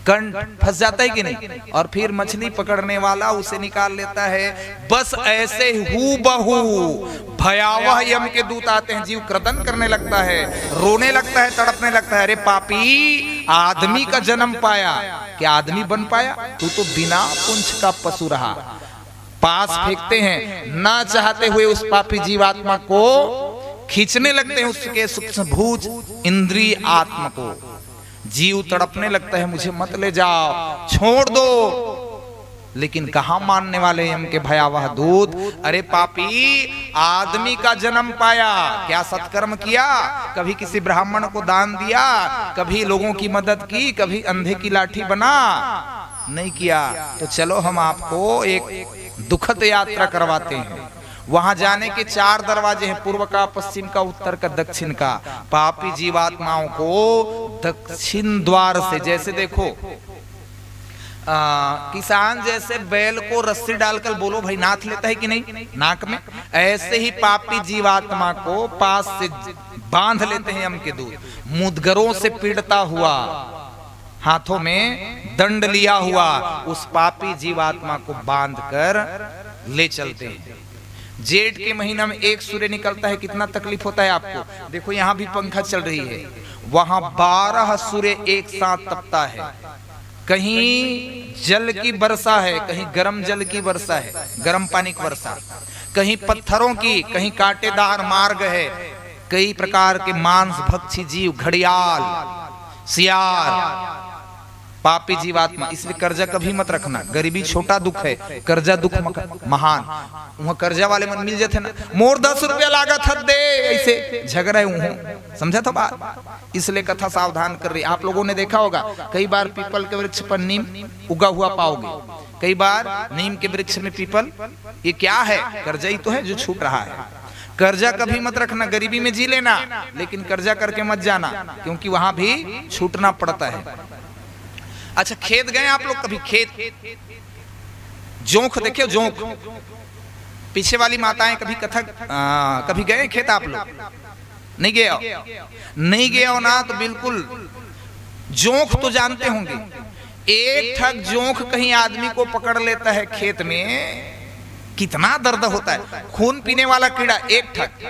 Speaker 3: कंठ फंस जाता है कि नहीं? और फिर मछली पकड़ने वाला उसे निकाल लेता है। बस ऐसे हूबहू भयावह यम के दूत आते हैं। जीव क्रदन करने लगता है, रोने लगता है, तड़पने लगता है। अरे पापी, आदमी का जन्म पाया, क्या आदमी बन पाया? तू तो बिना पुंछ का पशु रहा। पास फेंकते हैं, ना चाहते हुए उस पापी जीवात्मा को खींचने लगते हैं, उसके सूक्ष्म भूज इंद्रिय आत्मा को। जीव तड़पने लगता है, मुझे मत ले जाओ, छोड़ दो। लेकिन कहां मानने वाले यम के भयावह दूत? अरे पापी, आदमी का जन्म पाया, क्या सत्कर्म किया? कभी किसी ब्राह्मण को दान दिया, कभी लोगों की मदद की, कभी अंधे की लाठी बना? नहीं किया। तो चलो हम आपको एक दुखद यात्रा करवाते हैं। वहां जाने के 4 दरवाजे हैं, पूर्व का, पश्चिम का, उत्तर का, दक्षिण का। पापी जीवात्माओं को दक्षिण द्वार से, जैसे देखो किसान जैसे बैल को रस्सी डालकर, बोलो भाई, नाथ लेता है कि नहीं नाक में, ऐसे ही पापी जीवात्मा को पास से बांध लेते हैं यम के दूत। मुदगरों से पीड़ता हुआ, हाथों में दंड लिया हुआ उस पापी जीवात्मा को बांधकर ले चलते हैं। जेठ के महीना में एक सूर्य निकलता है, कितना तकलीफ होता है आपको। देखो यहाँ भी पंखा चल रही है, वहां 12 सूर्य एक साथ तपता है। कहीं जल की वर्षा है, कहीं गर्म जल की वर्षा है, गर्म पानी की वर्षा, कहीं पत्थरों की, कहीं कांटेदार मार्ग है, कई प्रकार के मांस भक्षी जीव, घड़ियाल, सियार, पापी जीवात्मा। इसलिए कर्जा कभी मत रखना। गरीबी छोटा दुख है, कर्जा दुख महान। वहां कर्जा वाले मन मिल जाते ना, मोर 10 रुपया लागत हद दे, ऐसे झगड़ा हूं, समझा था बात। इसलिए कथा सावधान कर रही। आप लोगों ने देखा होगा, कई बार पीपल के वृक्ष पर नीम उगा हुआ पाओगे, कई बार नीम के वृक्ष में पीपल। ये क्या है? कर्जा ही तो है जो छूट रहा है। कर्जा कभी मत रखना, गरीबी में जी लेना, लेकिन कर्जा करके मत जाना, क्योंकि वहां भी छूटना पड़ता है। अच्छा, खेत गए आप लोग कभी? खेत जोंक देखे? जोंक पीछे वाली माताएं कभी कथक कभी गए खेत आप लोग? नहीं गए हो? नहीं गए हो ना तो बिल्कुल जोंक तो जानते होंगे। एक ठग जोंक कहीं आदमी को पकड़ लेता है खेत में, कितना दर्द होता है। खून पीने वाला कीड़ा एक ठग,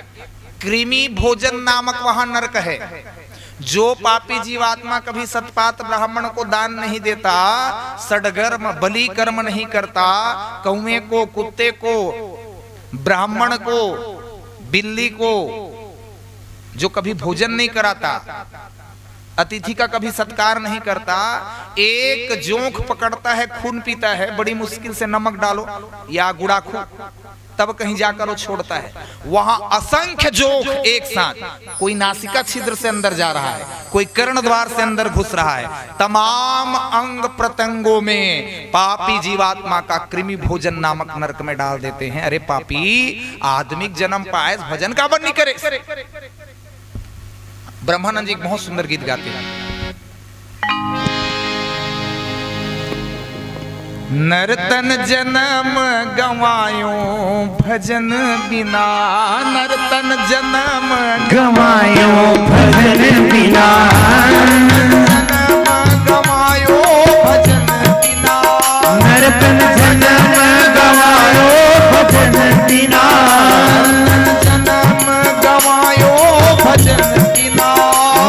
Speaker 3: कृमि भोजन नामक वहां नरक है। जो पापी जीवात्मा कभी सतपात ब्राह्मण को दान नहीं देता, सडगर्म बलि कर्म नहीं करता, कौवे को, कुत्ते को, ब्राह्मण को, बिल्ली को जो कभी भोजन नहीं कराता, अतिथि का कभी सत्कार नहीं करता, एक जोंक पकड़ता है, खून पीता है, बड़ी मुश्किल से नमक डालो या गुड़ाखू, तब कहीं जाकर वो छोड़ता है। वहां असंख्य जोंक एक साथ, कोई नासिका छिद्र से अंदर जा रहा है, कोई कर्ण द्वार से अंदर घुस रहा है। तमाम अंग प्रत्यंगों में पापी जीवात्मा का कृमि भोजन नामक नरक में डाल देते हैं। अरे पापी, आदमिक जन्म पाए, भजन का बन नहीं करे। ब्रह्मानंद जी एक बहुत सुंदर गीत गाते हैं। नर्तन जन्म गवायो भजन बिना, नर्तन जन्म
Speaker 2: गवायो भजन बिना,
Speaker 3: जन्म गवायो भजन बिना,
Speaker 2: नर्तन जन्म गवायो भजन बिना,
Speaker 3: जन्म गवायो भजन बिना,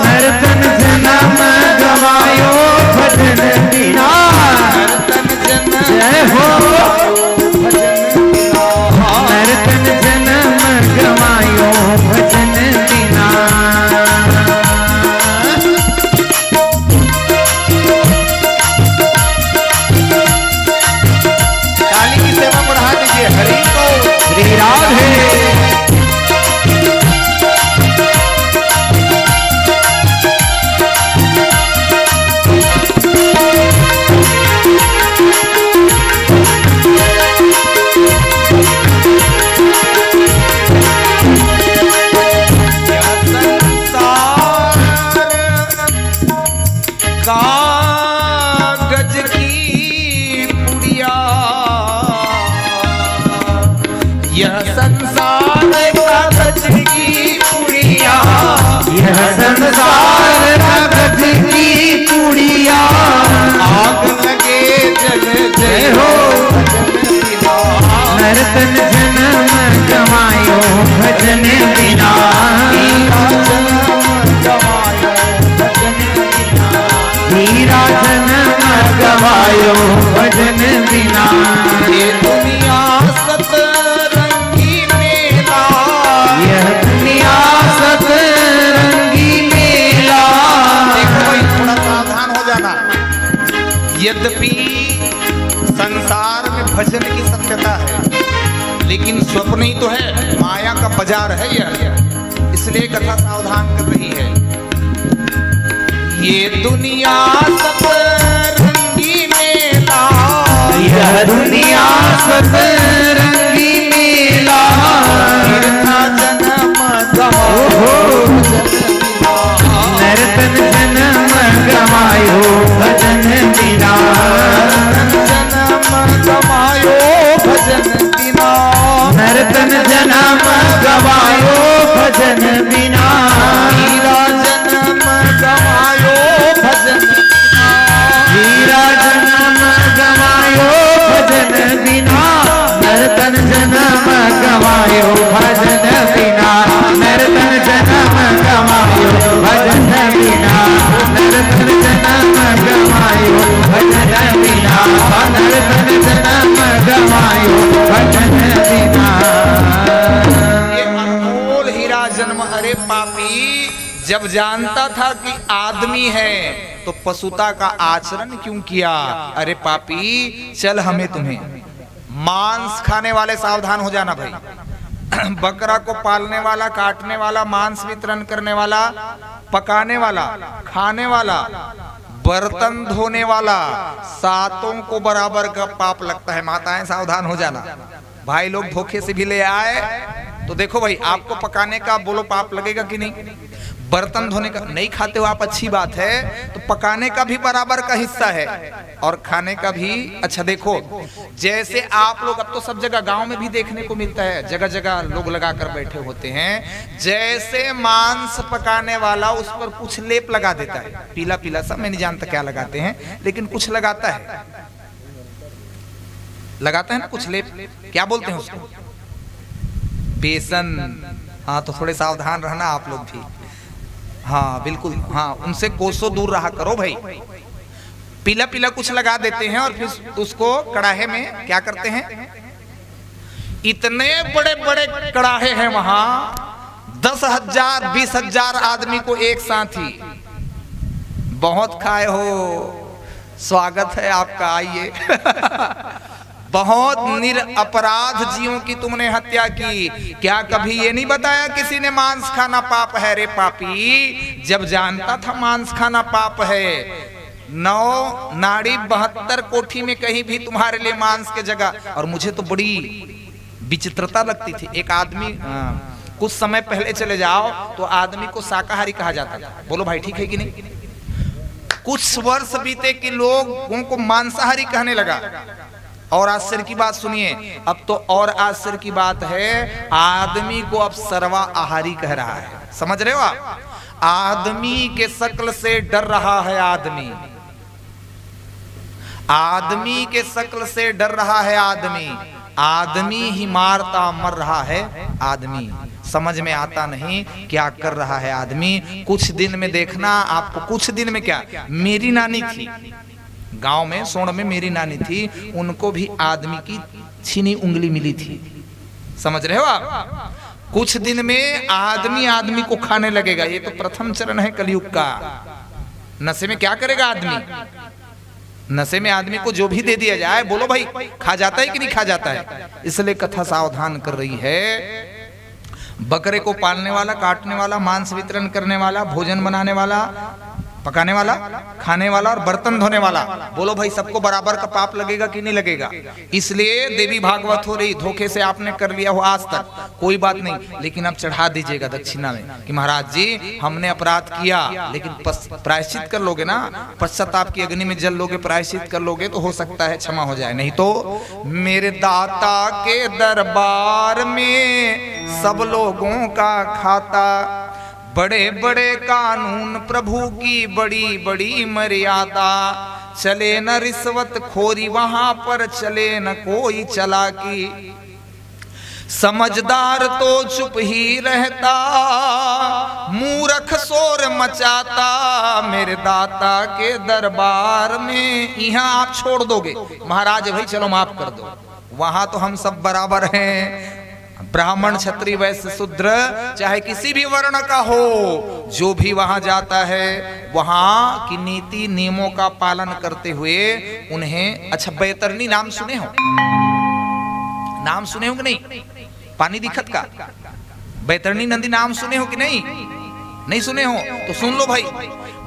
Speaker 2: नर्तन जन्म गवायो भजन बिना। जय हो नर्तन जन्म गवायो भजन बिना।
Speaker 3: ताली की सेवा बढ़ा दीजिए। हरि को
Speaker 2: श्री राधे।
Speaker 3: कागज की पुड़िया, यह संसार कागज की पुड़िया,
Speaker 2: यह संसार कागज की पुड़िया,
Speaker 3: आग लगे जल
Speaker 2: जय हो नर्तन जन्म गवायो भजन बिना, हीरा जन्म गवायो भजन बिना।
Speaker 3: ये दुनिया सतरंगी मेला,
Speaker 2: यह दुनिया सतरंगी मेला।
Speaker 3: देखो भाई थोड़ा सावधान हो जाना। यद्यपि संसार में भजन की सत्यता है, लेकिन स्वप्न ही तो है, माया का बाजार है यह, इसलिए कथा सावधान कर रही है। ये दुनिया सतरंगी मेला,
Speaker 2: यह दुनिया सतरंगी मेला,
Speaker 3: गिरता जन्म गवायो
Speaker 2: नर्तन जन्म गवायो भजन बिना,
Speaker 3: जन्म गवायो भजन बिना,
Speaker 2: नर्तन जन्म गवायो भजन बिना,
Speaker 3: हीरा जन्म गवायो भजन बिना,
Speaker 2: हीरा जन्म गवायो भजन बिना, नर्तन जन्म गवायो भजन बिना, नर्तन जन्म गवायो भजन बिना, नर्तन जन्म गवायो भजन बिना, नर्तन जन्म गवायो भजन बिना।
Speaker 3: ये अनमोल हीरा जन्म। अरे पापी, जब जानता था कि आदमी है तो पशुता का आचरण क्यों किया? अरे पापी, चल हमें तुम्हें मांस खाने वाले सावधान हो जाना भाई। बकरा को पालने वाला, काटने वाला, मांस वितरण करने वाला, पकाने वाला, खाने वाला, बर्तन धोने वाला, सातों को बराबर का पाप लगता है। माताएं सावधान हो जाना। भाई लोग धोखे से भी ले आए तो देखो भाई, आपको पकाने का बोलो पाप लगेगा कि नहीं? बर्तन धोने का नहीं खाते हो आप, अच्छी बात है, तो पकाने का भी बराबर का हिस्सा है और खाने का भी। अच्छा देखो, जैसे आप लोग, अब तो सब जगह गांव में भी देखने को मिलता है, जगह जगह लोग लगा कर बैठे होते हैं, जैसे मांस पकाने वाला उस पर कुछ लेप लगा देता है, पीला पीला सा, मैं नहीं जानता क्या लगाते हैं, लेकिन कुछ लगाता है, लगाता है ना कुछ लेप, क्या बोलते हैं उसको, बेसन। हाँ तो थोड़े सावधान रहना आप लोग भी, हाँ बिल्कुल, हाँ उनसे कोसों दूर रहा करो भाई। पीला पीला कुछ लगा देते हैं और फिर उसको कड़ाहे में क्या करते हैं, इतने बड़े बड़े कड़ाहे हैं वहां, 10,000 20,000 आदमी को एक साथ ही। बहुत खाए हो, स्वागत है आपका, आइए। बहुत निरपराध जीवों की तुमने हत्या की, क्या कभी ये नहीं बताया किसी ने मांस खाना पाप है? रे पापी, जब जानता था मांस खाना पाप है, 9 नाड़ी 72 कोठी में कहीं भी तुम्हारे लिए मांस के जगह। और मुझे तो बड़ी विचित्रता लगती थी, एक आदमी, कुछ समय पहले चले जाओ तो आदमी को शाकाहारी कहा जाता था, बोलो भाई ठीक है कि नहीं? कुछ वर्ष बीते कि लोगों को मांसाहारी कहने लगा। और आश्चर्य की बात सुनिए, अब तो और आश्चर्य की बात है, आदमी को अब सर्वा आहारी कह रहा है, समझ रहे हो आप? आदमी के शक्ल से डर रहा है आदमी, आदमी के शक्ल से डर रहा है आदमी, आदमी ही मारता मर रहा है आदमी। समझ में आता नहीं क्या कर रहा है आदमी। कुछ दिन में देखना आपको, कुछ दिन में क्या, मेरी नानी थी गांव में, सोन में मेरी नानी थी, उनको भी आदमी की छीनी उंगली मिली थी, समझ रहे हो आप? कुछ दिन में आदमी आदमी को खाने लगेगा। ये तो प्रथम चरण है कलयुग का। नशे में क्या करेगा आदमी? नशे में आदमी को जो भी दे दिया जाए, बोलो भाई खा जाता है कि नहीं खा जाता है? इसलिए कथा सावधान कर रही है, बकरे को पालने वाला, काटने वाला, मांस वितरण करने वाला, भोजन बनाने वाला, पकाने वाला, खाने वाला और बर्तन धोने वाला, बोलो भाई सबको बराबर का पाप लगेगा कि नहीं लगेगा? इसलिए देवी भागवत हो रही, धोखे से आपने कर लिया हो आज तक कोई बात नहीं, लेकिन अब चढ़ा दीजिएगा दक्षिणा में कि महाराज जी हमने अपराध किया, लेकिन प्रायश्चित कर लोगे ना, पश्चाताप की अग्नि में जल लोगे, प्रायश्चित कर लोगे तो हो सकता है क्षमा हो जाए, नहीं तो मेरे दाता के दरबार में सब लोगों का खाता, बड़े बड़े कानून प्रभु की बड़ी बड़ी मर्यादा, चले न रिश्वत खोरी वहां पर, चले न कोई चालाकी, समझदार तो चुप ही रहता, मूर्ख शोर मचाता, मेरे दाता के दरबार में। यहाँ आप छोड़ दोगे महाराज भाई चलो माफ कर दो, वहां तो हम सब बराबर हैं, ब्राह्मण क्षत्रिय वैश्य शूद्र चाहे किसी भी वर्ण का हो, जो भी वहां जाता है वहां की नीति नियमों का पालन करते हुए उन्हें। अच्छा बैतरणी नाम सुने हो? नाम सुने हो कि नहीं? पानी दिखत का बैतरणी नदी नाम सुने हो कि नहीं? नहीं सुने हो तो सुन लो भाई,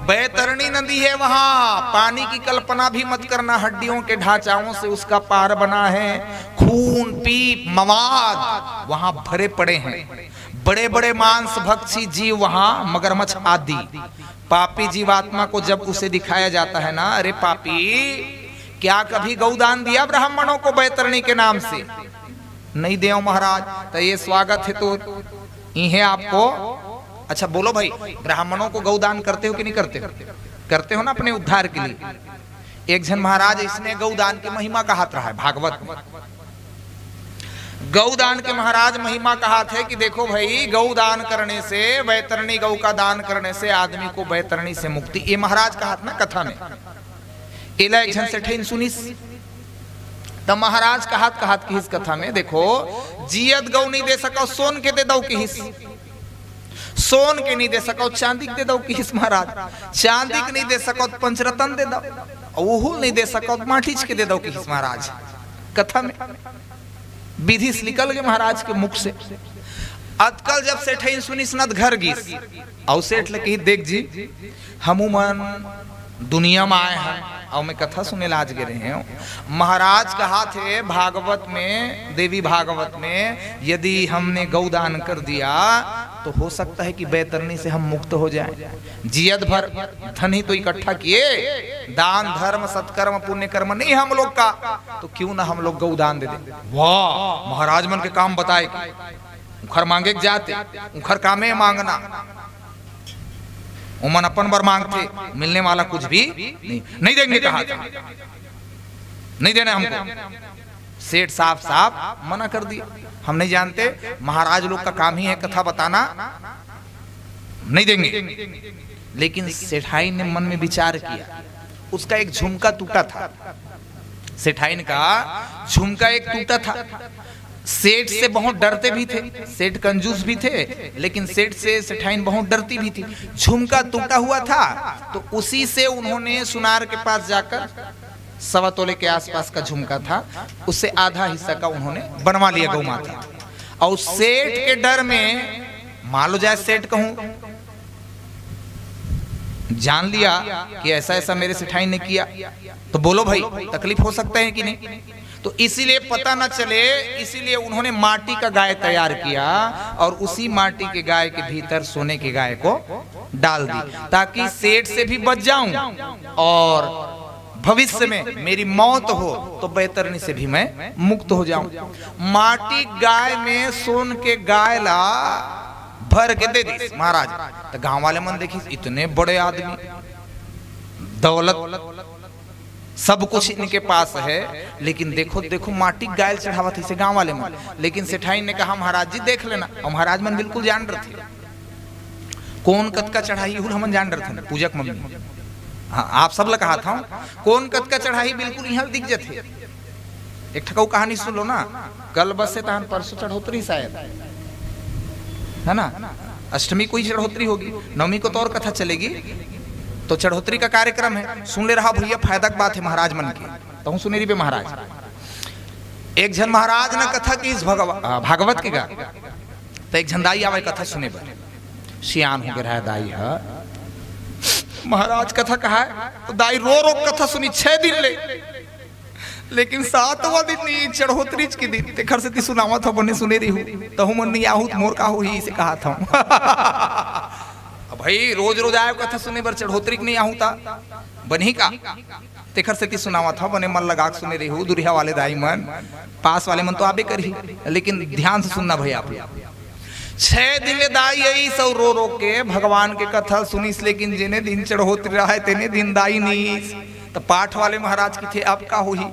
Speaker 3: बैतरणी नदी है वहां, पानी की कल्पना भी मत करना, हड्डियों के ढांचाओं से उसका पार बना है, खून पीप मवाद वहां भरे पड़े हैं, बड़े बड़े मांस भक्षी जीव वहां, मगरमच्छ आदि। पापी जीवात्मा को जब उसे दिखाया जाता है ना, अरे पापी क्या कभी गौदान दिया ब्राह्मणों को बैतरणी के नाम से? नहीं दे महाराज, तो ये स्वागत है तो इन्हें आपको। अच्छा बोलो भाई ब्राह्मणों को गौदान करते हो कि नहीं करते? करते हो ना अपने उद्धार के लिए। एक जन महाराज इसने गौदान की महिमा कहा रहा है भागवत में, गौदान के महाराज महिमा कहा थे कि देखो भाई गौदान करने से, बैतरणी गौ का दान करने से आदमी को बैतरणी से मुक्ति, ये महाराज कहा ना कथा में। एला एक जन से ठेन सुनिस तब महाराज कहत की इस कथा में, देखो जियत गौ नहीं दे सको सोन के दे दो की हिस्स, सोन के नहीं दे सको चांदी के दे दो की हिस्स महाराज, चांदी के नहीं दे सको पंचरतन दे दो, ओहुल नहीं दे सको माठीच के दे दो की हिस्स महाराज। कथा में विधि से निकल गए महाराज के मुख से। अतकल जब सेठ सुनी सुनत घर गिस और सेठ लगे देख जी हमू मन दुनिया में आए हैं और मैं कथा सुने लाज गे रहे हैं। महाराज कहा थे भागवत में, देवी भागवत में, यदि हमने गौदान कर दिया तो हो सकता है कि बैतरनी से हम मुक्त हो जाएं। जियत भर धन ही तो इकट्ठा किए, दान धर्म सत्कर्म पुण्य कर्म नहीं हम लोग का, तो क्यों ना हम लोग गौदान दे दें। वाह, महाराज मन के काम बताए, उखर मांगे के जाते, उखर कामे मांगना, उमन अपन बर मांगते, मिलने वाला कुछ भी नहीं देंगे, कहा था नहीं देना हमको। सेठ साफ साफ मना कर दिया, हम नहीं जानते, महाराज लोग का काम ही है कथा बताना, नहीं देंगे। लेकिन सेठाई ने मन में विचार किया, उसका एक झुमका टूटा था, सेठाई ने कहा झुमका एक टूटा था। सेठ से बहुत डरते भी थे, सेठ कंजूस भी थे, लेकिन सेठ से सेठाइन बहुत डरती भी थी। झुमका टूटा हुआ था तो उसी से उन्होंने सुनार के पास जाकर, 1.25 तोले के आसपास का झुमका था, उससे आधा हिस्सा का उन्होंने बनवा लिया गौ माता। और सेठ के डर में, मान लो जाए सेठ कहूं जान लिया कि ऐसा ऐसा मेरे सेठाई ने किया, तो बोलो भाई तकलीफ हो सकता है कि नहीं। तो इसीलिए पता न चले, इसीलिए उन्होंने माटी का गाय तैयार किया और उसी माटी के गाय के भीतर सोने के गाय को डाल दी, ताकि सेठ से भी बच जाऊं और भविष्य में मेरी मौत हो तो बैतरनी से भी मैं मुक्त हो जाऊं। माटी गाय में सोन के गाय ला भर के दे दी महाराज। तो गांव वाले मन देखी, इतने बड़े आदमी, दौलत सब कुछ इनके पास है, लेकिन देखो देखो माटी गाय चढ़ावा थी से गांव वाले मन। लेकिन सेठाई ने कहा महाराज जी देख लेना, और महाराज मन बिल्कुल जान रहे थे कौन कत का चढ़ाई हम जान रहे थे, पूजक मम्मी। हाँ, आप सब कहा था कौन कत का चढ़ाई बिल्कुल यहाँ दिख जाते। एक ठकाऊ कहानी सुन लो ना, कल बस से तहन परसों चढ़ोतरी शायद है ना, अष्टमी को ही चढ़ोतरी होगी, नवमी को तो और कथा चलेगी, तो चढ़ोतरी का कार्यक्रम है। सुन ले रहा भैया, फायदा की बात है महाराज मन की, तो सुनेरी पे महाराज। एक जन महाराज ने कथा की इस भागवत के गा, तो एक जन दाई आवे कथा सुने पर, सियान हो गया दाई है, महाराज कथा कहा है, तो दाई रो रो कथा सुनी 6 दिन ले, लेकिन 7वां दिन नहीं चढ़ोतरी की दिन ते घर से ती सुनावा था बने सुने रही हूँ, तो हम नहीं आहू मोर का हो ही इसे कहा था। भाई रोज रोज आयो कथा सुने बर चढ़ोतरी नहीं आहू था बनी का, तेखर से ती सुनावा था बने मन लगा सुने रही हूँ। दुरिया वाले दाई मन, पास वाले मन तो आबे करी, लेकिन ध्यान से सुनना भैया। 6 दिन दाई यही सब रो रो के भगवान के कथा सुनीस, लेकिन जिने दिन चढ़ोतरी रहा है तेने दिन दाई नहीं। तो पाठ वाले महाराज की थे, अब का हो ही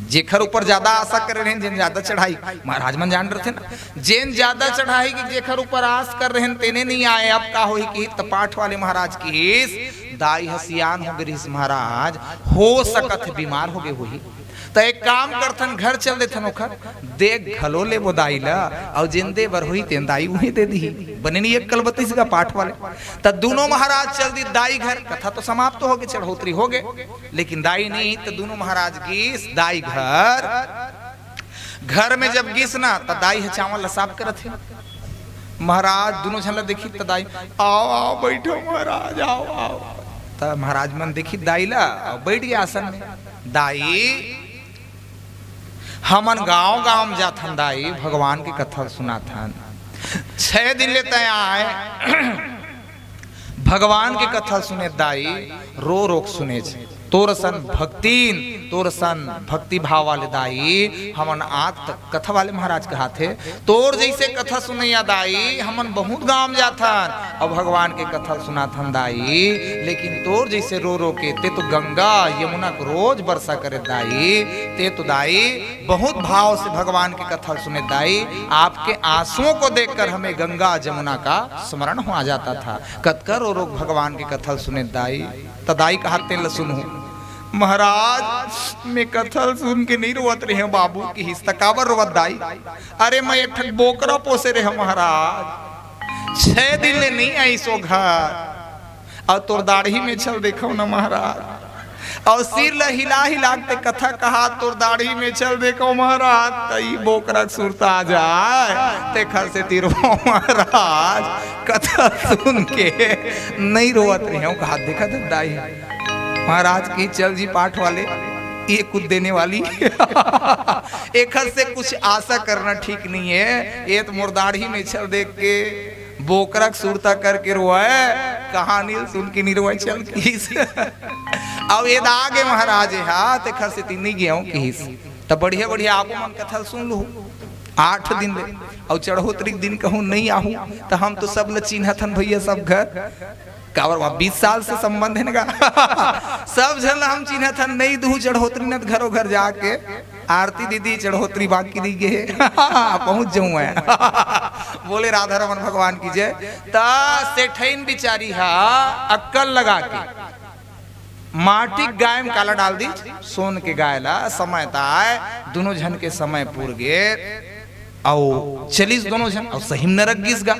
Speaker 3: जेखर ऊपर ज्यादा आशा कर रहे हैं, जिन ज्यादा चढ़ाई, महाराज मन जान रहे थे ना, जिन ज्यादा चढ़ाई की जेखर ऊपर आस कर रहे हैं तेने नहीं आए, अब का हो ही की। तो पाठ वाले महाराज की दाई हसियान हो गई महाराज, हो सकत बीमार हो गए वही। तो एक काम करथन, घर चल देथन, ओखर देख घलो ले वो दाई ला, और जिन दे बर हुई तेन दाई वही दे दी, बने नहीं एक कलबती का पाठ वाले। तो दोनों महाराज चल दी दाई घर, कथा तो समाप्त तो हो गई, चढ़ोतरी हो गए, लेकिन दाई नहीं। तो दोनों महाराज गिस दाई घर में जब गिस ना, तो दाई है चावल लसाब करत है। महाराज दोनों झन देखी, तो दाई आओ आओ बैठो महाराज, आओ आओ। तो महाराज मन देखी दाई ला, बैठ गया आसन में। दाई हमन गांव गांव जाथन दाई, भगवान की कथा सुनाथन। 6 दिन लेते आए भगवान की कथा सुने दाई, रो रो सुने तोरसन भक्तिन, तोरसन भक्ति भाव वाले दाई हमन आज तक कथा वाले महाराज कहा थे, तोर जैसे कथा सुनैया दाई हमन बहुत गांव जाथन और भगवान के कथा सुनाथन दाई, लेकिन तोर जैसे रो रो के ते तो गंगा यमुना को रोज वर्षा करे दाई, ते तो दाई बहुत भाव से भगवान की कथा सुने दाई। आपके आंसुओं को देखकर हमें गंगा जमुना का स्मरण हो आ जाता था। कतकर रो रो भगवान की कथा सुने दाई। तो दाई कहते ल सुनो महाराज, मैं कथल सुन के नहीं रोवत रहे बाबू की हिस्सा काबर रोवत दाई। अरे मैं एक ठक बोकरा पोसे रहे महाराज, 6 दिन ले नहीं आई सो घर, और तोर दाढ़ी में छल देखो ना महाराज, और सिर ला हिला हिला के कथा कहा तोर दाढ़ी में चल देखो महाराज, तई बोकरा सुरता आ जाए ते घर से तीरो महाराज। कथा सुन के नहीं रोवत रहे कहा देखा दाई महाराज की चल जी पाठ वाले ये कुछ देने वाली एक हद से कुछ आशा करना ठीक नहीं है। ये तो मुर्दाढ़ी में चल देख के बोकरक सुरता करके रोए, कहानी सुन के नहीं रोए चल किस अब ये आगे महाराज हाथ एक हद से तीन नहीं गया हूँ किस तब बढ़िया बढ़िया आपको मन कथा सुन लो 8 दिन ले और चढ़ोतरी दिन कहूँ नहीं आहू तो हम तो सब ल चिन्हथन भैया सब घर कावर 20 साल से संबंध है ना सब जन हम चिन्हथन नहीं दू चढ़ोतरी न घरों घर जाके आरती दीदी चढ़ोतरी बाकी दी गे पहुंच जाऊं मैं बोले राधा रमन भगवान की जय। ता सेठैन बिचारी हा अक्कल लगा के माटी गाय में काला डाल दी सोन के गाय ला समय ताय दोनों जन के समय पूर गे और चलीस दोनों जन और सही नरक गिस गा।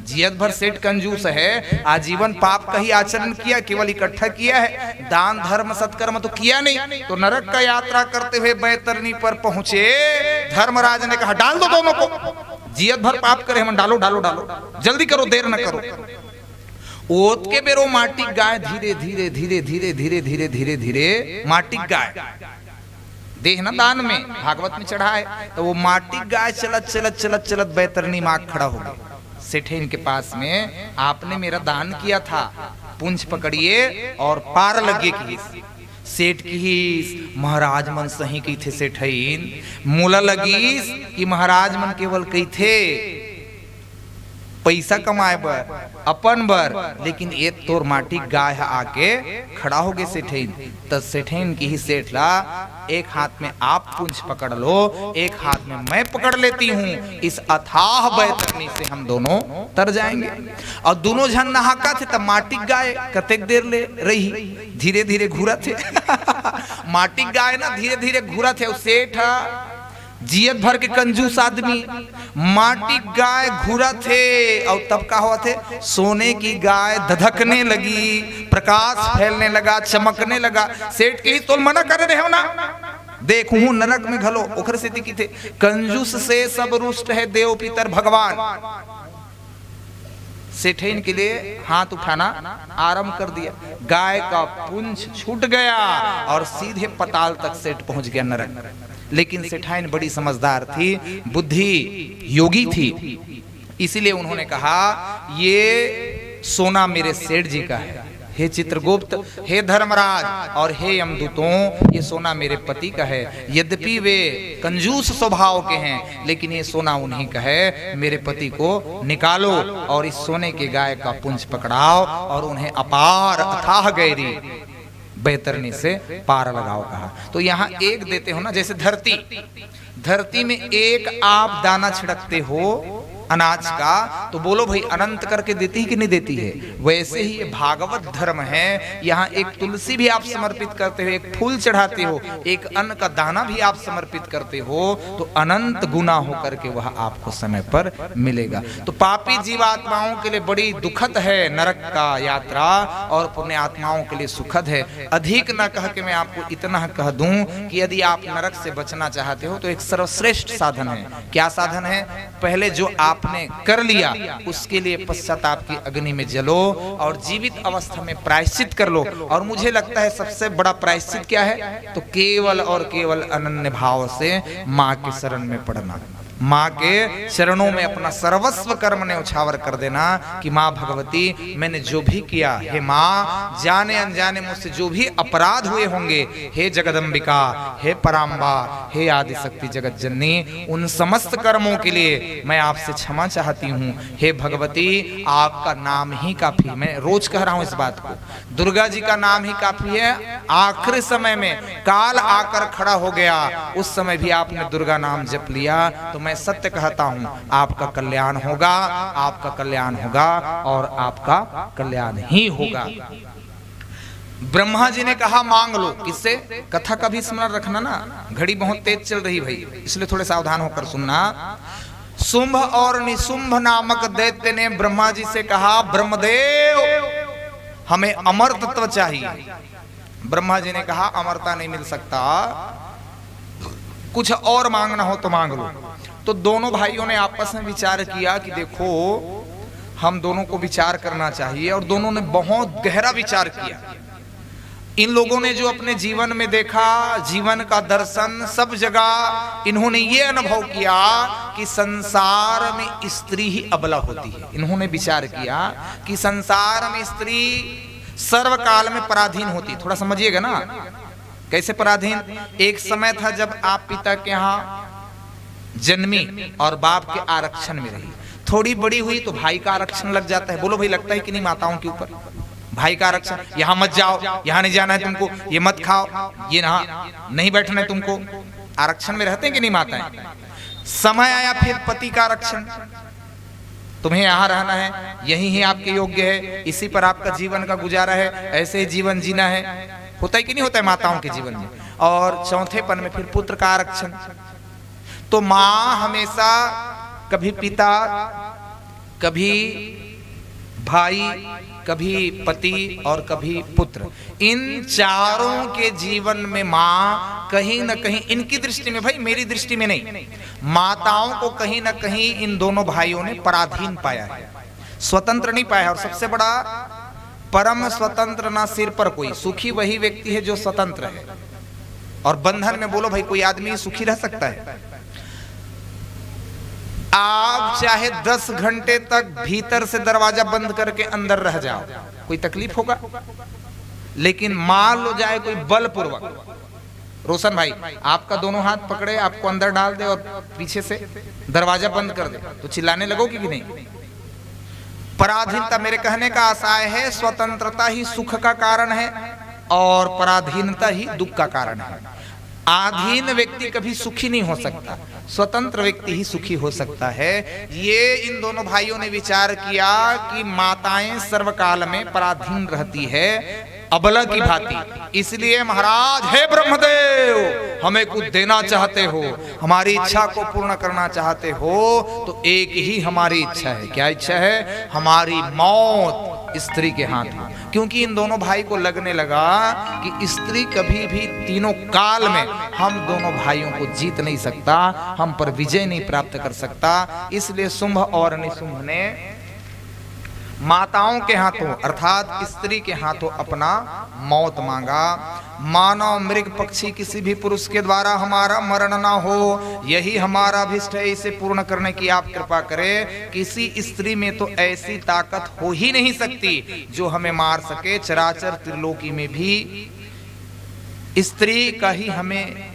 Speaker 3: जियत भर सेठ कंजूस है, आजीवन पाप का ही आचरण किया, केवल इकट्ठा किया है, दान धर्म सत्कर्म तो किया नहीं। तो नरक का यात्रा करते हुए बैतरनी पर पहुंचे। धर्मराज ने कहा डाल दो दोनों को, जियत भर पाप करे हम, डालो डालो डालो जल्दी करो देर न करो। ओत के बेरो माटी गाय धीरे धीरे धीरे धीरे धीरे धीरे धीरे धीरे माटी गाय देह ना दान में भागवत में चढ़ा है। तो वो माटी गाय चलत चलत चलत चलत बैतरनी माँ खड़ा हो गई सेठेन के पास में। आपने मेरा दान किया था, पूंछ पकड़िए और पार लगे की सेठ की महाराज मन सही की थे सेठैन मूला लगी कि महाराज मन केवल कही थे पैसा कमाए बर अपन बर, लेकिन ये तोर माटी गाय आके खड़ा हो गए सेठैन। तो सेठैन की ही सेठ ला एक हाथ में आप पूंछ पकड़ लो, एक हाथ में मैं पकड़ लेती हूँ, इस अथाह बैतरनी से हम दोनों तर जाएंगे। और दोनों जन नहाका थे तब माटी गाय कतेक देर ले रही, धीरे धीरे घूरा थे माटी गाय ना धीरे धीरे घूरा थे। सेठ जियत भर के कंजूस आदमी माटी गाय घूरा थे और तब का हुआ थे सोने की गाय धधकने लगी, प्रकाश फैलने लगा, चमकने लगा। सेठ के ही तो मना कर रहे हो ना, देखू नरक में घलो ओखर से दिखी थे कंजूस से सब रुष्ट है देव पितर भगवान। सेठैन के लिए हाथ उठाना आरंभ कर दिया, गाय का पुंछ छूट गया और सीधे पताल तक सेठ पहुंच गया नरक। लेकिन सेठाइन बड़ी समझदार थी, बुद्धि योगी थी, इसीलिए उन्होंने कहा ये सोना मेरे सेठ जी का है, हे चित्रगुप्त, हे धर्मराज और हे यमदूतों, ये सोना मेरे पति का है। यद्यपि वे कंजूस स्वभाव के हैं लेकिन ये सोना उन्हीं का है। मेरे पति को निकालो और इस सोने के गाय का पुंछ पकड़ाओ और उन्हें अपार अथाह गहरी बैतरनी से पार लगाओ कहा। तो यहाँ एक देते हो ना, जैसे धरती में एक आप दाना छिड़कते हो अनाज का तो बोलो भाई अनंत करके देती है कि नहीं देती है। वैसे ही ये भागवत धर्म है, यहाँ एक तुलसी भी आप समर्पित करते हो, एक फूल चढ़ाते हो, एक अन्न का दाना भी आप समर्पित करते हो तो अनंत गुना हो करके वह आपको समय पर मिलेगा। तो पापी जीवात्माओं के लिए बड़ी दुखद है नरक का यात्रा और पुण्य आत्माओं के लिए सुखद है। अधिक न कह के मैं आपको इतना कह दूं कि यदि आप नरक से बचना चाहते हो तो एक सर्वश्रेष्ठ साधन है। क्या साधन है? पहले जो आपने कर लिया उसके लिए पश्चाताप की अग्नि में जलो और जीवित अवस्था में प्रायश्चित कर लो। और मुझे लगता है सबसे बड़ा प्रायश्चित क्या है, तो केवल और केवल अनन्य भाव से माँ के शरण में पड़ना, माँ के चरणों में अपना सर्वस्व कर्म ने उछावर कर देना कि माँ भगवती मैंने जो भी किया, हे माँ जाने अनजाने मुझसे जो भी अपराध हुए होंगे, हे जगदम्बिका, हे पराम्बा, हे आदि शक्ति जगत जननी, उन समस्त कर्मों के लिए मैं आपसे क्षमा चाहती हूँ। हे भगवती आपका नाम ही काफी, मैं रोज कह रहा हूँ इस बात को, दुर्गा जी का नाम ही काफी है। आखिरी समय में काल आकर खड़ा हो गया, उस समय भी आपने दुर्गा नाम जप लिया तो मैं सत्य कहता हूं आपका कल्याण होगा, आपका कल्याण होगा और आपका कल्याण ही होगा। ब्रह्मा जी ने कहा मांग लो, किससे? कथा का भी स्मरण रखना ना, घड़ी बहुत तेज चल रही भाई, इसलिए थोड़े सावधान होकर सुनना। शुंभ और निशुंभ नामक दैत्य ने ब्रह्मा जी से कहा ब्रह्मदेव हमें अमर तत्व चाहिए। ब्रह्मा जी ने कहा अमरता नहीं मिल सकता, कुछ और मांगना हो तो मांग लो। तो दोनों भाइयों ने आपस में विचार किया कि देखो हम दोनों को विचार करना चाहिए, और दोनों ने बहुत गहरा विचार किया। इन लोगों ने जो अपने जीवन में देखा, जीवन का दर्शन, सब जगह इन्होंने ये अनुभव किया कि संसार में स्त्री ही अबला होती है। इन्होंने विचार किया कि संसार में स्त्री सर्वकाल में पराधीन होती। थोड़ा समझिएगा ना, कैसे पराधीन। एक समय था जब आप पिता के यहाँ जन्मी और बाप के आरक्षण में रही, थोड़ी बड़ी हुई तो भाई का आरक्षण लग जाता है। बोलो भाई, लगता है कि नहीं माताओं के ऊपर भाई का आरक्षण? यहां मत जाओ, यहां नहीं जाना है तुमको, ये मत खाओ, ये नहीं बैठना है तुमको। आरक्षण में रहते हैं कि नहीं माताएं? समय आया फिर पति का आरक्षण, तुम्हें यहां रहना है, यही ही आपके योग्य है, इसी पर आपका जीवन का गुजारा है, ऐसे ही जीवन जीना है। होता है कि नहीं होता है माताओं के जीवन में? और चौथेपन में फिर पुत्र का आरक्षण। तो मां हमेशा कभी पिता, कभी भाई, कभी पति और कभी पुत्र, इन चारों के जीवन में मां कहीं न कहीं, इनकी दृष्टि में, भाई मेरी दृष्टि में नहीं, माताओं को कहीं न कहीं इन दोनों भाइयों ने पराधीन पाया है, स्वतंत्र नहीं पाया है। और सबसे बड़ा, परम स्वतंत्र ना सिर पर कोई, सुखी वही व्यक्ति है जो स्वतंत्र है। और बंधन में बोलो भाई, कोई आदमी सुखी रह सकता है? आप चाहे 10 घंटे तक भीतर से दरवाजा बंद करके अंदर रह जाओ, कोई तकलीफ होगा? लेकिन मान लो जाए कोई बलपूर्वक, रोशन भाई आपका दोनों हाथ पकड़े, आपको अंदर डाल दे और पीछे से दरवाजा बंद कर दे, तो चिल्लाने लगोगे कि नहीं? पराधीनता, मेरे कहने का आशय है, स्वतंत्रता ही सुख का कारण है और पराधीनता ही दुख का कारण है। आधीन व्यक्ति कभी सुखी नहीं हो सकता, स्वतंत्र व्यक्ति ही सुखी हो सकता है। ये इन दोनों भाइयों ने विचार किया कि माताएं सर्वकाल में पराधीन रहती है, अबला की भांति। इसलिए महाराज, हे ब्रह्मदेव, हमें कुछ देना चाहते हो, हमारी इच्छा को पूर्ण करना चाहते हो, तो एक ही हमारी इच्छा है। क्या इच्छा है? हमारी मौत स्त्री के हाथ में। क्योंकि इन दोनों भाई को लगने लगा कि स्त्री कभी भी तीनों काल में हम दोनों भाइयों को जीत नहीं सकता, हम पर विजय नहीं प्राप्त कर सकता। इसलिए शुंभ और निशुंभ ने माताओं के हाथों अर्थात स्त्री के हाथों अपना मौत मांगा। मानव मृग पक्षी किसी भी पुरुष के द्वारा हमारा मरण ना हो, यही हमारा अभिष्ट है, इसे पूर्ण करने की आप कृपा करें। किसी स्त्री में तो ऐसी ताकत हो ही नहीं सकती जो हमें मार सके। चराचर त्रिलोकी में भी स्त्री का ही हमें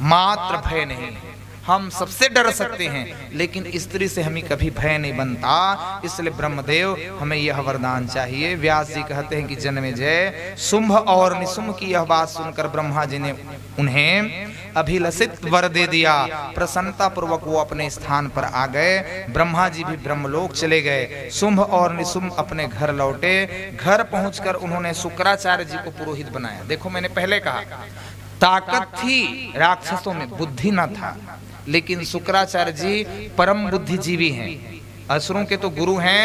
Speaker 3: मात्र भय नहीं है। हम सबसे डर सकते हैं, लेकिन स्त्री से हमें कभी भय नहीं बनता। इसलिए ब्रह्मदेव, हमें यह वरदान चाहिए। व्यास जी कहते हैं कि जन्मेजय, शुंभ और निशुंभ की यह बात सुनकर ब्रह्मा जी ने उन्हें अभिलषित वर दे दिया। प्रसन्नता पूर्वक वो अपने स्थान पर आ गए। ब्रह्मा जी भी ब्रह्मलोक चले गए। शुंभ और निशुंभ अपने घर लौटे। घर पहुंचकर उन्होंने शुक्राचार्य जी को पुरोहित बनाया। देखो, मैंने पहले कहा ताकत थी राक्षसों में, बुद्धि न था, लेकिन शुक्राचार्य जी परम बुद्धिजीवी हैं, असुरों के तो गुरु हैं।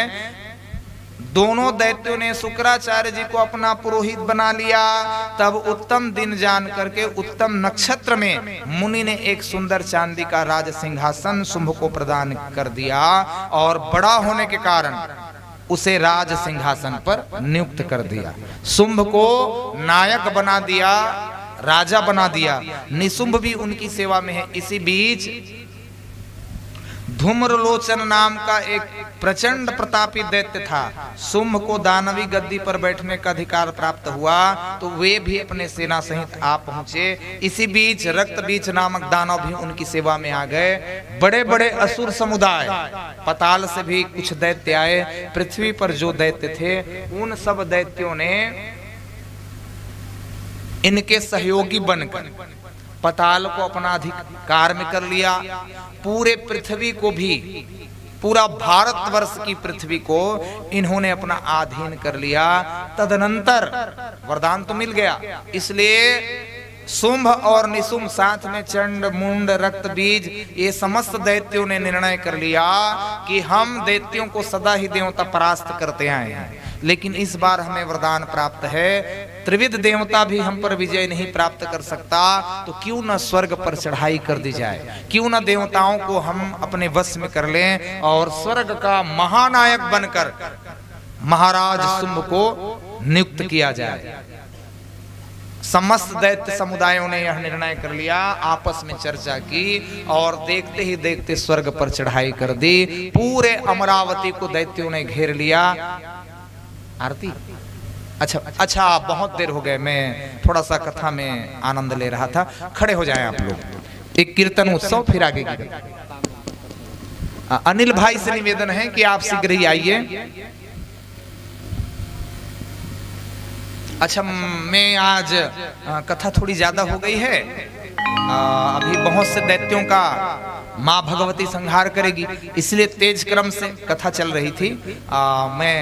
Speaker 3: दोनों दैत्यों ने शुक्राचार्य जी को अपना पुरोहित बना लिया। तब उत्तम दिन जान करके उत्तम नक्षत्र में मुनि ने एक सुंदर चांदी का राज सिंहासन शुंभ को प्रदान कर दिया और बड़ा होने के कारण उसे राज सिंहासन पर नियुक्त कर दिया। शुंभ को नायक बना दिया, राजा बना दिया। निशुंभ भी उनकी सेवा में है। इसी बीच धूम्रलोचन नाम का एक प्रचंड प्रतापी दैत्य था। शुंभ को दानवी गद्दी पर बैठने का अधिकार प्राप्त हुआ, तो वे भी अपने सेना सहित आ पहुंचे। इसी बीच रक्त बीज नामक दानव भी उनकी सेवा में आ गए। बड़े बड़े असुर समुदाय, पाताल से भी कुछ दैत्य आए। पृथ्वी पर जो दैत्य थे, उन सब दैत्यों ने इनके सहयोगी बनकर पाताल को अपना अधिकार में कर लिया। पूरे पृथ्वी को भी, पूरा भारतवर्ष की पृथ्वी को इन्होंने अपना अधीन कर लिया। तदनंतर वरदान तो मिल गया, इसलिए शुंभ और निशुंभ साथ में चंड, मुंड, रक्त बीज, ये समस्त दैत्यों ने निर्णय कर लिया कि हम दैत्यों को सदा ही देवता परास्त करते आए हैं, लेकिन इस बार हमें वरदान प्राप्त है। त्रिविध देवता भी हम पर विजय नहीं प्राप्त कर सकता, तो क्यों न स्वर्ग पर चढ़ाई कर दी जाए, क्यों न देवताओं को हम अपने वश में कर लें और स्वर्ग का महानायक बनकर महाराज शुंभ को नियुक्त किया जाए। समस्त दैत्य समुदायों ने यह निर्णय कर लिया, आपस में चर्चा की और देखते ही देखते स्वर्ग पर चढ़ाई कर दी। पूरे अमरावती को दैत्यों ने घेर लिया। आरती अच्छा बहुत देर हो गए, मैं थोड़ा सा कथा में आनंद ले रहा था। खड़े हो जाएं आप लोग। एक कीर्तन उत्सव फिर आगे की। अनिल भाई से निवेदन है कि आप शीघ्र ही आइए। अच्छा, मैं आज कथा थोड़ी ज्यादा हो गई है। अभी बहुत से दैत्यों का माँ भगवती संहार करेगी, इसलिए तेज क्रम से कथा चल रही थी। मैं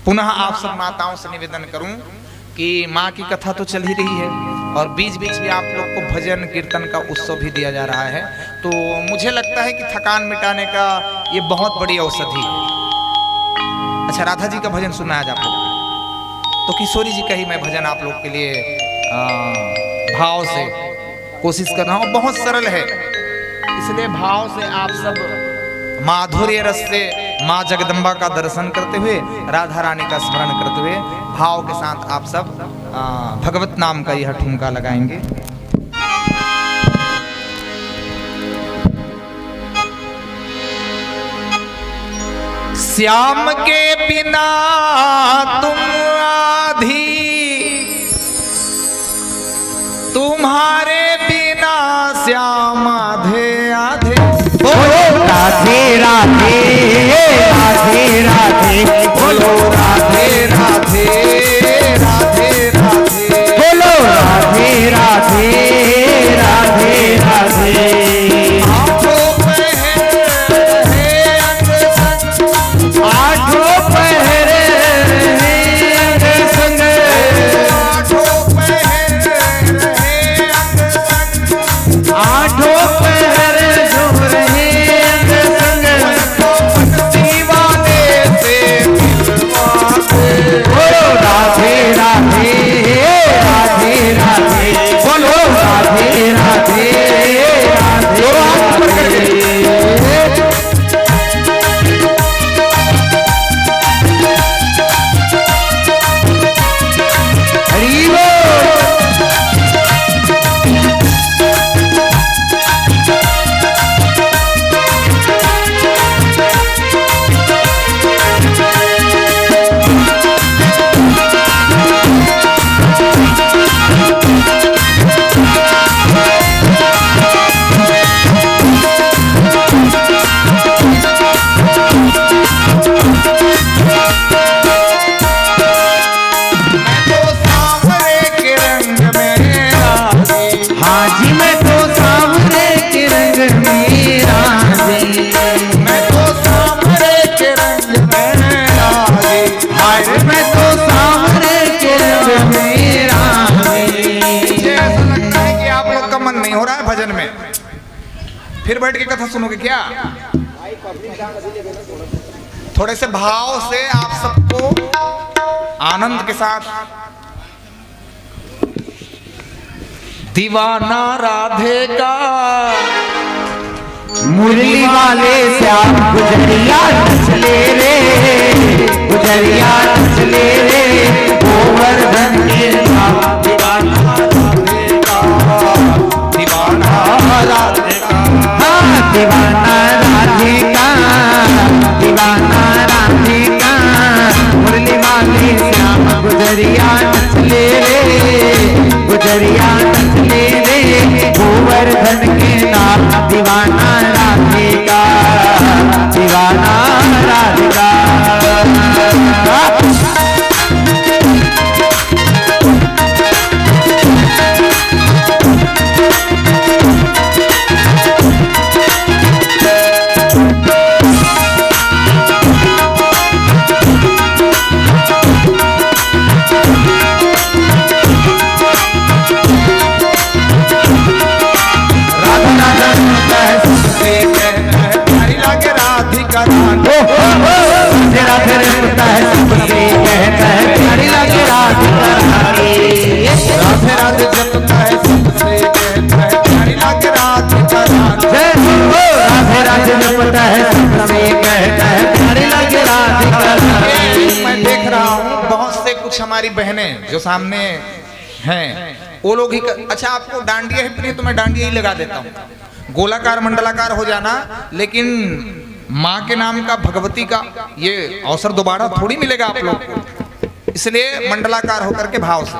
Speaker 3: पुनः आप सब माताओं से निवेदन करूं कि माँ की कथा तो चल ही रही है और बीच बीच में आप लोग को भजन कीर्तन का उत्सव भी दिया जा रहा है। तो मुझे लगता है कि थकान मिटाने का ये बहुत बड़ी औषधि है। अच्छा, राधा जी का भजन सुनना है आज आप लोग, तो किशोरी जी का ही मैं भजन आप लोग के लिए भाव से कोशिश कर रहा हूँ। बहुत सरल है, इसलिए भाव से आप सब माधुर्य रस से माँ जगदम्बा का दर्शन करते हुए, राधा रानी का स्मरण करते हुए भाव के साथ आप सब भगवत नाम का यह ठुमका लगाएंगे। श्याम के बिना तुम आधी, तुम्हारे बिना श्याम आधे आधे।
Speaker 2: राधे राधे राधे राधे बोलो, राधे राधे राधे राधे बोलो, राधे राधे राधे राधे। आठों पहर है संग, आठों पहर जो रहे राधे राधे राधे राधे बोलो, राधे राधे राधे। हरि बोल।
Speaker 3: भजन में फिर बैठ के कथा सुनोगे क्या? थोड़े से भाव से आप सबको आनंद के साथ। दीवाना राधे का
Speaker 2: मुरली वाले श्याम गुजरिया चले रे, गुजरिया चले रे, गोवर्धन के नाम। दीवाना राधे का, दीवाना राधे का, हाँ दीवाना राधे का, दीवाना राधे का। मुरली वाले श्याम गुजरिया चले रे, गुजरिया चले रे, गोवर्धन के नाम। दीवाना राधे का, दीवाना राधे का।
Speaker 3: मैं देख रहा हूँ बहुत से कुछ हमारी बहनें जो सामने हैं वो लोग ही अच्छा आपको डांडिया है प्रिय तो मैं डांडिया ही लगा देता हूँ, गोलाकार मंडलाकार हो जाना, लेकिन माँ के नाम का भगवती का ये अवसर दोबारा थोड़ी मिलेगा आप लोग को, इसलिए मंडलाकार होकर के भाव से।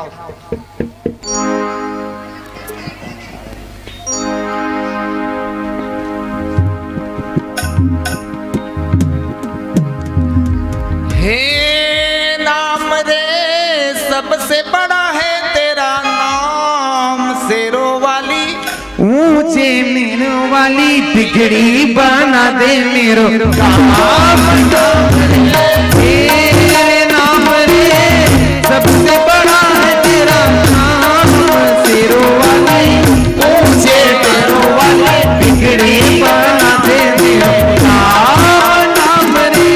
Speaker 3: हे नाम रे सबसे बड़ा है तेरा नाम, शेरों वाली
Speaker 2: ऊंचे मीनू वाली बिगड़ी बना दे मेरो काम। तेरे नाम रे सबसे बड़ा है तेरा नाम, शेरों वाली ऊंचे मीनू वाली बिगड़ी बना दे मेरो नाम रे।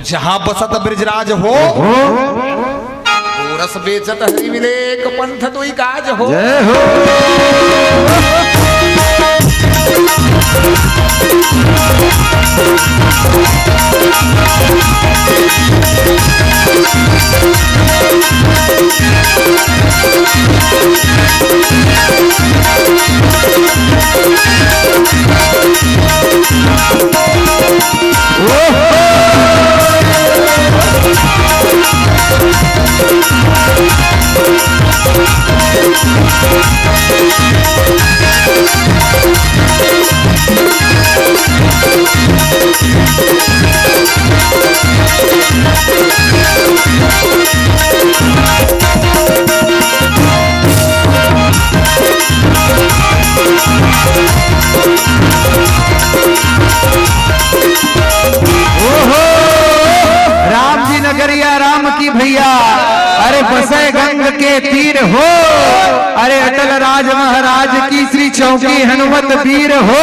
Speaker 3: जहां बसत ब्रिजराज हो रस बेचत हरि विलेक पंथ तुई काज हो।
Speaker 2: जय हो। राम जी नगरिया राम की भैया, अरे बसे गंग के तीर हो, अरे अटल राज महाराज की श्री चौकी हनुमत वीर हो।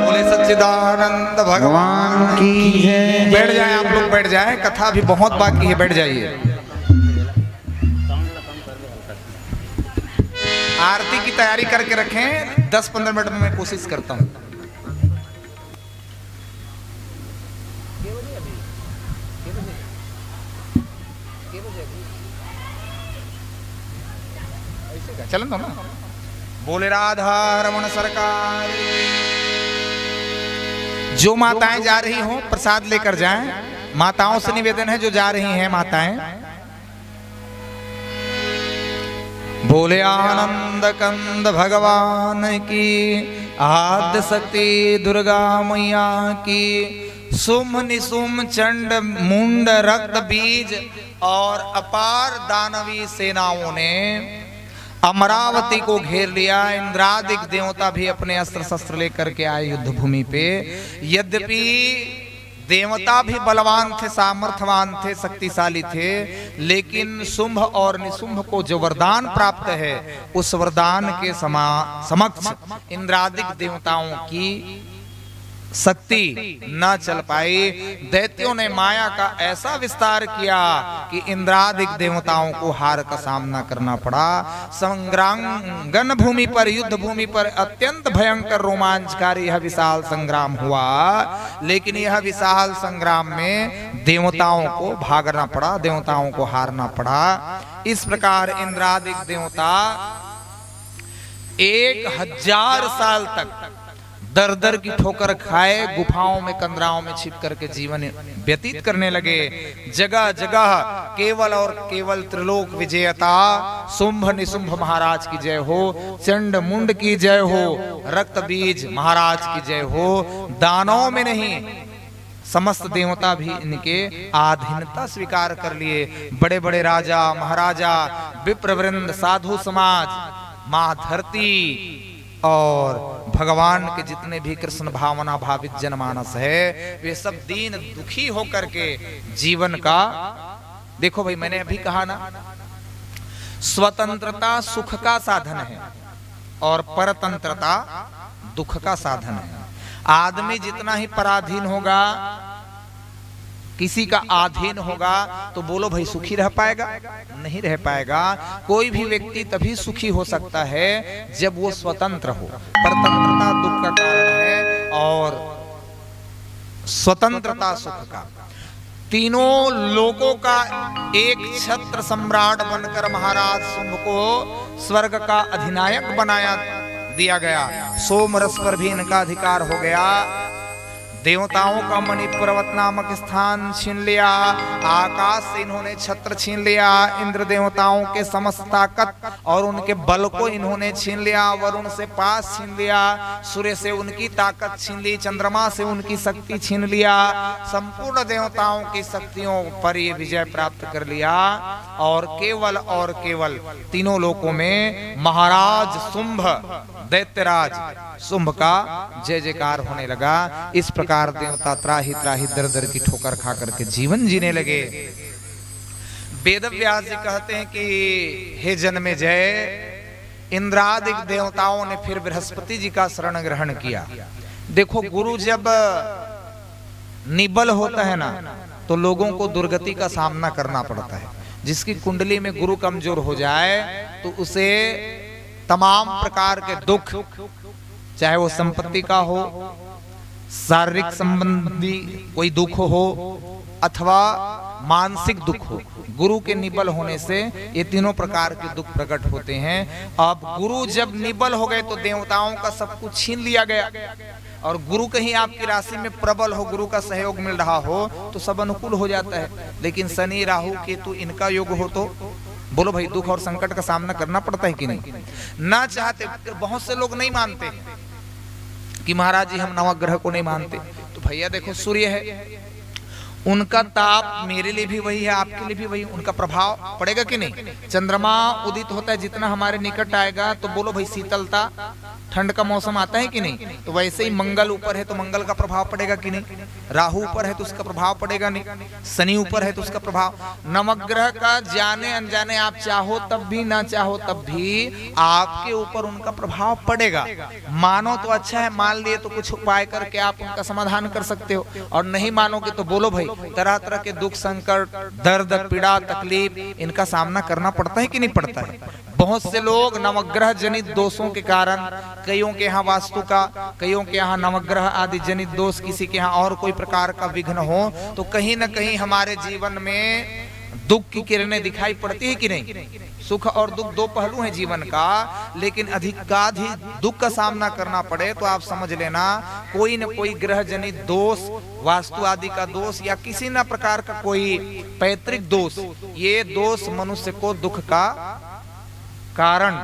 Speaker 3: बोले सच्चिदानंद भगवान
Speaker 1: की जय।
Speaker 3: बैठ जाए आप लोग, बैठ जाए, कथा अभी बहुत बाकी है, बैठ जाइए। आरती की तैयारी करके रखें, 10-15 मिनट में मैं कोशिश करता हूं। चलन दो ना। बोले राधा रमन सरकार। जो माताएं जा रही हो प्रसाद लेकर जाएं। माताओं से निवेदन है जो जा रही हैं माताएं। बोले आनंद कंद भगवान की, आद्य शक्ति दुर्गा मैया की, सुम निसुम चंड मुंड रक्त बीज और अपार दानवी सेनाओं ने अमरावती को घेर लिया। इंद्रादिक देवता भी अपने अस्त्र शस्त्र लेकर के आए युद्ध भूमि पे। यद्यपि देवता भी बलवान थे, सामर्थ्यवान थे, शक्तिशाली थे, लेकिन शुंभ और निशुंभ को जो वरदान प्राप्त है उस वरदान के समक्ष इंद्रादिक देवताओं की शक्ति न चल पाई। दैत्यों ने माया का ऐसा विस्तार किया कि इंद्रादिक देवताओं को हार का सामना करना पड़ा। संग्रांगन भूमि पर, युद्ध भूमि पर अत्यंत भयंकर रोमांचकारी यह विशाल संग्राम हुआ। लेकिन यह विशाल संग्राम में देवताओं को भागना पड़ा, देवताओं को हारना पड़ा। इस प्रकार इंद्रादिक देवता 1000 साल तक दर दर की ठोकर खाए, गुफाओं में, कंदराओं में छिप करके जीवन व्यतीत करने लगे। जगह जगह केवल और केवल त्रिलोक विजेता शुंभ निशुंभ महाराज की जय हो, चंड मुंड की जय हो, रक्त बीज महाराज की जय हो। दानों में नहीं, समस्त देवता भी इनके आधीनता स्वीकार कर लिए। बड़े बड़े राजा महाराजा, विप्रवृंद, साधु समाज, मां धरती और भगवान के जितने भी कृष्ण भावना भावित जनमानस है, वे सब दीन दुखी होकर के जीवन का, देखो भाई मैंने अभी कहा ना, स्वतंत्रता सुख का साधन है और परतंत्रता दुख का साधन है। आदमी जितना ही पराधीन होगा किसी का अधीन होगा तो बोलो भाई सुखी रह पाएगा? नहीं रह पाएगा। कोई भी व्यक्ति तभी सुखी हो सकता है जब वो स्वतंत्र हो। परतंत्रता दुख का कारण है और स्वतंत्रता सुख का। तीनों लोगों का एक छत्र सम्राट बनकर महाराज शुंभ को स्वर्ग का अधिनायक बनाया दिया गया। सोमरस पर भी इनका अधिकार हो गया। देवताओं का मणि पर्वत नामक स्थान छीन लिया। आकाश से इन्होंने छत्र छीन लिया। इंद्र देवताओं के समस्त ताकत और उनके बल को इन्होंने छीन लिया। वरुण से पास छीन लिया। सूर्य से उनकी ताकत छीन ली। चंद्रमा से उनकी शक्ति छीन लिया। संपूर्ण देवताओं की शक्तियों पर ये विजय प्राप्त कर लिया और केवल तीनों लोकों में महाराज शुंभ, दैत्यराज शुंभ का जय जयकार होने लगा। इस प्रकार देवता त्राही त्राही दर दर की ठोकर खा करके जीवन जीने लगे। वेदव्यास जी कहते हैं कि हे जन्मेजय, इंद्रादिक देवताओं ने फिर बृहस्पति जी का शरण ग्रहण किया। देखो, गुरु जब निबल होता है ना तो लोगों को दुर्गति का सामना करना पड़ता है। जिसकी कुंडली में गुरु कमजोर हो जाए तो उसे तमाम प्रकार के दुख, चाहे वो संपत्ति का हो, शारीरिक संबंधी कोई दुख हो अथवा मानसिक दुख हो, गुरु के निबल होने से ये तीनों प्रकार के दुख प्रकट होते हैं। अब गुरु जब निबल हो गए तो देवताओं का सब कुछ छीन लिया गया। और गुरु कहीं आपकी राशि में प्रबल हो, गुरु का सहयोग मिल रहा हो तो सब अनुकूल हो जाता है। लेकिन शनि, राहु, केतु इनका योग हो तो बोलो भाई दुख और संकट का सामना करना पड़ता है कि नहीं? ना चाहते, बहुत से लोग नहीं मानते कि महाराज जी हम नवग्रह को नहीं मानते। तो भैया देखो, सूर्य है, उनका ताप मेरे लिए भी वही है, आपके लिए भी वही, उनका प्रभाव पड़ेगा कि नहीं? चंद्रमा उदित होता है, जितना हमारे निकट आएगा तो बोलो भाई शीतलता, ठंड का मौसम आता है कि नहीं? तो वैसे ही मंगल ऊपर है तो मंगल का प्रभाव पड़ेगा कि नहीं? राहु ऊपर है तो उसका प्रभाव पड़ेगा नहीं? शनि ऊपर है तो उसका प्रभाव। नवग्रह का जाने अनजाने आप चाहो तब भी, ना चाहो तब भी आपके ऊपर उनका प्रभाव पड़ेगा। मानो तो अच्छा है, मान लिए तो कुछ उपाय करके आप उनका समाधान कर सकते हो, और नहीं मानोगे तो बोलो भाई तरह तरह के दुख, संकट, दर्द, पीड़ा, तकलीफ इनका सामना करना पड़ता है कि नहीं पड़ता है? बहुत से लोग नवग्रह जनित दोषों के कारण, कईयों के यहाँ वास्तु का, कईयों के यहाँ नवग्रह आदि जनित दोष, किसी के यहाँ और कोई प्रकार का विघ्न हो तो कहीं न कहीं हमारे जीवन में दुख की किरणें दिखाई पड़ती है कि नहीं? सुख और दुख दो पहलू हैं जीवन का, लेकिन अधिकाधिक दुख का सामना करना पड़े तो आप समझ लेना कोई न कोई ग्रह जनित दोष, वास्तु आदि का दोष या किसी न प्रकार का कोई पैतृक दोष, ये दोष मनुष्य को दुख का कारण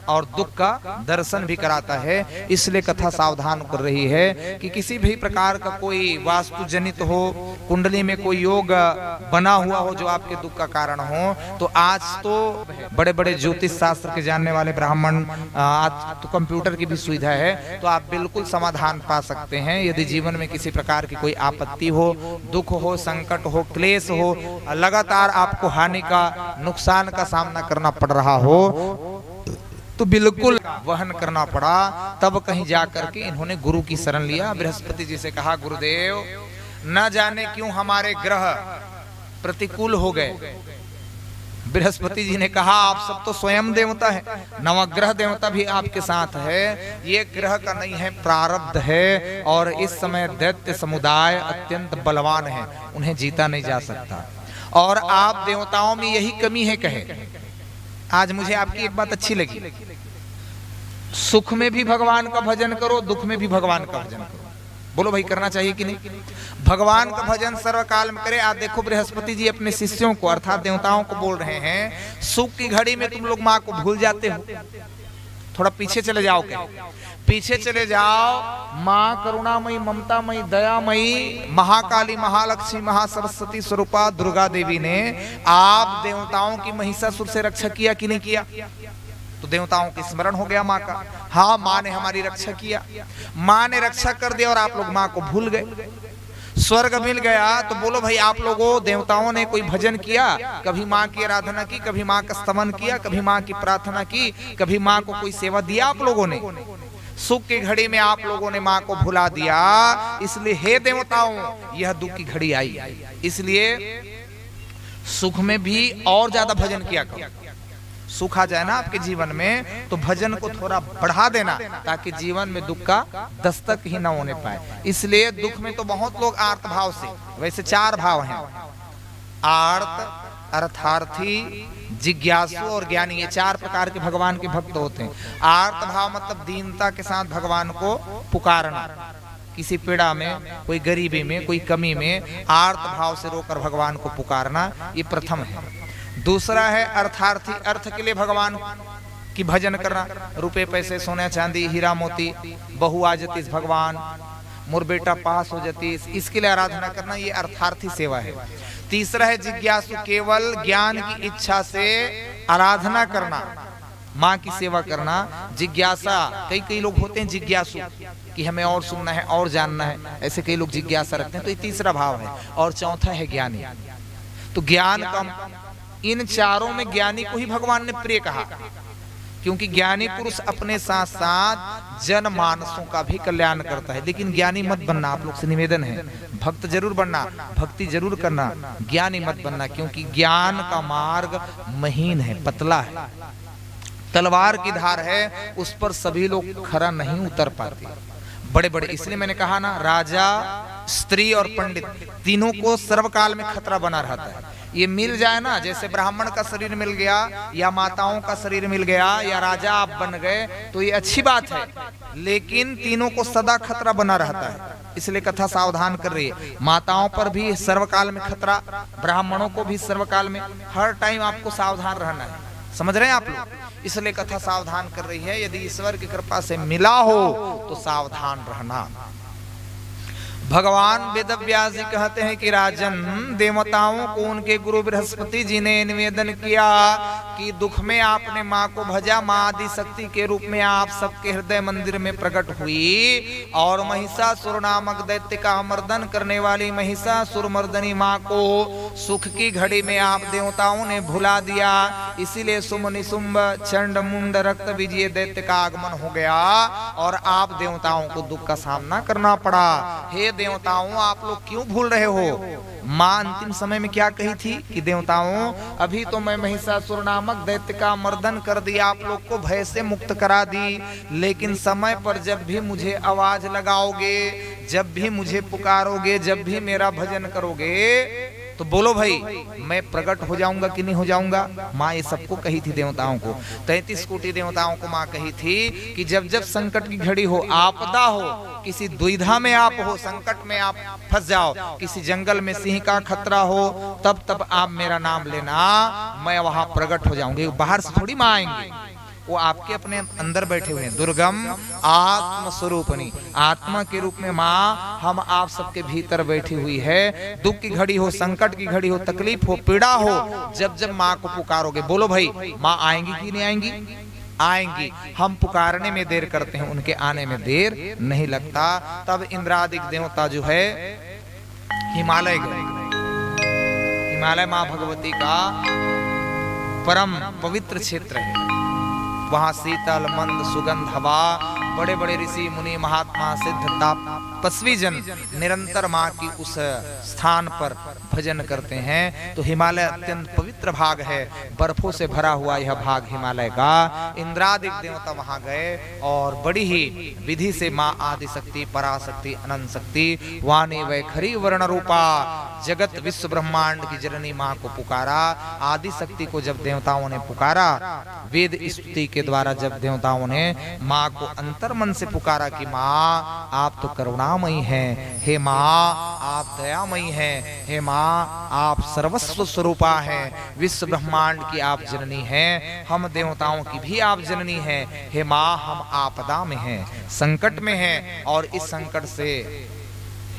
Speaker 3: और दुख का दर्शन भी कराता है। इसलिए कथा सावधान कर रही है कि किसी भी प्रकार का कोई वास्तु जनित हो, कुंडली में कोई योग बना हुआ हो जो आपके दुख का कारण हो, तो आज तो बड़े बड़े ज्योतिष शास्त्र के जानने वाले ब्राह्मण, आज तो कंप्यूटर की भी सुविधा है, तो आप बिल्कुल समाधान पा सकते हैं। यदि जीवन में किसी प्रकार की कोई आपत्ति हो, दुख हो, संकट हो, क्लेश हो, लगातार आपको हानि का, नुकसान का सामना करना पड़ रहा हो तो बिल्कुल वहन करना पड़ा, तब कहीं जाकर के इन्होंने गुरु की शरण लिया। बृहस्पति जी से कहा, गुरुदेव न जाने क्यों हमारे ग्रह प्रतिकूल हो गए। बृहस्पति जी ने कहा, आप सब तो स्वयं देवता है, नवग्रह देवता भी आपके साथ है, ये ग्रह का नहीं है, प्रारब्ध है, और इस समय दैत्य समुदाय अत्यंत बलवान है, उन्हें जीता नहीं जा सकता, और आप देवताओं में यही कमी है कहे। आज मुझे आपकी एक बात अच्छी लगी, सुख में भी भगवान का भजन करो, दुख में भी भगवान का भजन करो। बोलो भाई करना चाहिए कि नहीं? भगवान का भजन सर्वकाल में करे। आज देखो बृहस्पति जी अपने शिष्यों को अर्थात देवताओं को बोल रहे हैं, सुख की घड़ी में तुम लोग माँ को भूल जाते हो, थोड़ा पीछे चले जाओ, क्या पीछे चले जाओ। माँ करुणामयी, ममतामयी, दयामयी, महाकाली, महालक्ष्मी, महासरस्वती स्वरूपा दुर्गा देवी ने आप देवताओं की महिषासुर से रक्षा किया कि नहीं किया? तो देवताओं की स्मरण हो गया माँ का। हाँ, माँ ने हमारी रक्षा किया, माँ ने रक्षा कर दिया और आप लोग माँ को भूल गए, स्वर्ग मिल गया। तो बोलो भाई आप लोगों देवताओं ने कोई भजन किया? कभी माँ की आराधना की, कभी माँ का स्तमन किया, कभी माँ की प्रार्थना की, कभी माँ को कोई सेवा दिया आप लोगों ने? सुख की घड़ी में आप लोगों ने मां को भुला दिया, इसलिए हे देवताओं यह दुख की घड़ी आई। इसलिए सुख में भी और ज्यादा भजन किया करो। सुख आ जाए ना आपके जीवन में तो भजन को थोड़ा बढ़ा देना, ताकि जीवन में दुख का दस्तक ही ना होने पाए। इसलिए दुख में तो बहुत लोग आर्त भाव से, वैसे 4 भाव हैं, आर्त, अर्थार्थी, जिज्ञासु और ज्ञानी, ये 4 प्रकार के भगवान के भक्त होते हैं। आर्त भाव मतलब दीनता के साथ भगवान को पुकारना, किसी पीड़ा में, कोई गरीबी में, कोई कमी में आर्त भाव से रोकर भगवान को पुकारना, ये प्रथम है। दूसरा है अर्थार्थी, अर्थ के लिए भगवान की भजन करना, रुपए पैसे सोना चांदी हीरा मोती, बहु आ जतीस भगवान, मोर बेटा पास हो जतीस, इसके लिए आराधना करना, ये अर्थार्थी सेवा है। तीसरा है जिज्ञासु, केवल ज्ञान की इच्छा से आराधना करना, माँ की सेवा करना। जिज्ञासा, कई लोग होते हैं जिज्ञासु कि हमें और सुनना है और जानना है, ऐसे कई लोग जिज्ञासा रखते हैं, तो ये तीसरा भाव है। और चौथा है ज्ञानी। तो ज्ञान का, इन 4 में ज्ञानी को ही भगवान ने प्रिय कहा, क्योंकि ज्ञानी पुरुष अपने साथ साथ जनमानसों का भी कल्याण करता है। लेकिन ज्ञानी मत बनना, आप लोग से निवेदन है, भक्त जरूर बनना, भक्ति जरूर करना, ज्ञानी मत बनना, क्योंकि ज्ञान का मार्ग महीन है, पतला है, तलवार की धार है, उस पर सभी लोग खरा नहीं उतर पाते, बड़े बड़े। इसलिए मैंने कहा ना, राजा, स्त्री और पंडित तीनों को सर्वकाल में खतरा बना रहता है। ये मिल जाए ना, जैसे ब्राह्मण का शरीर मिल गया या माताओं का शरीर मिल गया या राजा आप बन गए तो ये अच्छी बात है, लेकिन तीनों को सदा खतरा बना रहता है। इसलिए कथा सावधान कर रही है, माताओं पर भी सर्वकाल में खतरा, ब्राह्मणों को भी सर्वकाल में, हर टाइम आपको सावधान रहना है। समझ रहे हैं आप लोग? इसलिए कथा सावधान कर रही है, यदि ईश्वर की कृपा से मिला हो तो सावधान रहना। भगवान वेदव्यास जी कहते हैं कि राजन, देवताओं को उनके गुरु बृहस्पति जी ने निवेदन किया कि दुख में आपने माँ को भजा, माँ आदि शक्ति के रूप में आप सबके हृदय मंदिर में प्रकट हुई और महिषासुर नामक दैत्य का मर्दन करने वाली महिषासुर मर्दनी माँ को सुख की घड़ी में आप देवताओं ने भुला दिया। इसीलिए सुम निशुंभ चंड मुंड रक्त विजय दैत्य का आगमन हो गया और आप देवताओं को दुख का सामना करना पड़ा। हे देवताओं, आप लोग क्यों भूल रहे हो? माँ अंतिम समय में क्या कही थी कि देवताओं, अभी तो मैं महिषासुर नामक दैत्य का मर्दन कर दिया, आप लोग को भय से मुक्त करा दी, लेकिन समय पर जब भी मुझे आवाज लगाओगे, जब भी मुझे पुकारोगे, जब भी मेरा भजन करोगे, तो बोलो भाई, मैं प्रकट हो जाऊंगा कि नहीं हो जाऊंगा। माँ ये सबको कही थी देवताओं को, 33 कोटि देवताओं को माँ कही थी कि जब जब संकट की घड़ी हो, आपदा हो, किसी दुविधा में आप हो, संकट में आप फंस जाओ, किसी जंगल में सिंह का खतरा हो, तब तब आप मेरा नाम लेना, मैं वहां प्रकट हो जाऊंगी। बाहर से थोड़ी माँ आएंगी, वो आपके अपने अंदर बैठे हुए हैं। दुर्गम आत्म स्वरूपनी, आत्मा के रूप में माँ हम आप सबके भीतर बैठी हुई है। दुख की घड़ी हो, संकट की घड़ी हो, तकलीफ हो, पीड़ा हो, जब जब माँ को पुकारोगे, बोलो भाई माँ आएंगी कि नहीं आएंगी? आएंगी। हम पुकारने में देर करते हैं, उनके आने में देर नहीं लगता। तब इंद्रादिक देवता जो है हिमालय गए। हिमालय माँ भगवती का परम पवित्र क्षेत्र है। वहां शीतल मंद सुगंध हवा, बड़े बड़े ऋषि मुनि महात्मा सिद्ध तपस्वी जन निरंतर माँ की उस स्थान पर भजन करते हैं। तो हिमालय अत्यंत पवित्र भाग है, बर्फों से भरा हुआ यह भाग हिमालय का। इंद्रादिक देवता वहां गए और बड़ी ही विधि से माँ आदि शक्ति, पराशक्ति, अनंत शक्ति, वाणी वैखरी वर्ण रूपा, जगत विश्व ब्रह्मांड की जननी माँ को पुकारा। आदि शक्ति को जब देवताओं ने पुकारा, वेद स्तुति के द्वारा जब देवताओं ने माँ को अंतर मन से पुकारा कि माँ आप तो करुणामयी हैं, हे माँ आप दयामयी हैं, हे माँ आप सर्वस्व स्वरूपा हैं, विश्व ब्रह्मांड की आप जननी हैं, हम देवताओं की भी आप जननी हैं। हे माँ हम आपदा में हैं, संकट में हैं, और इस संकट से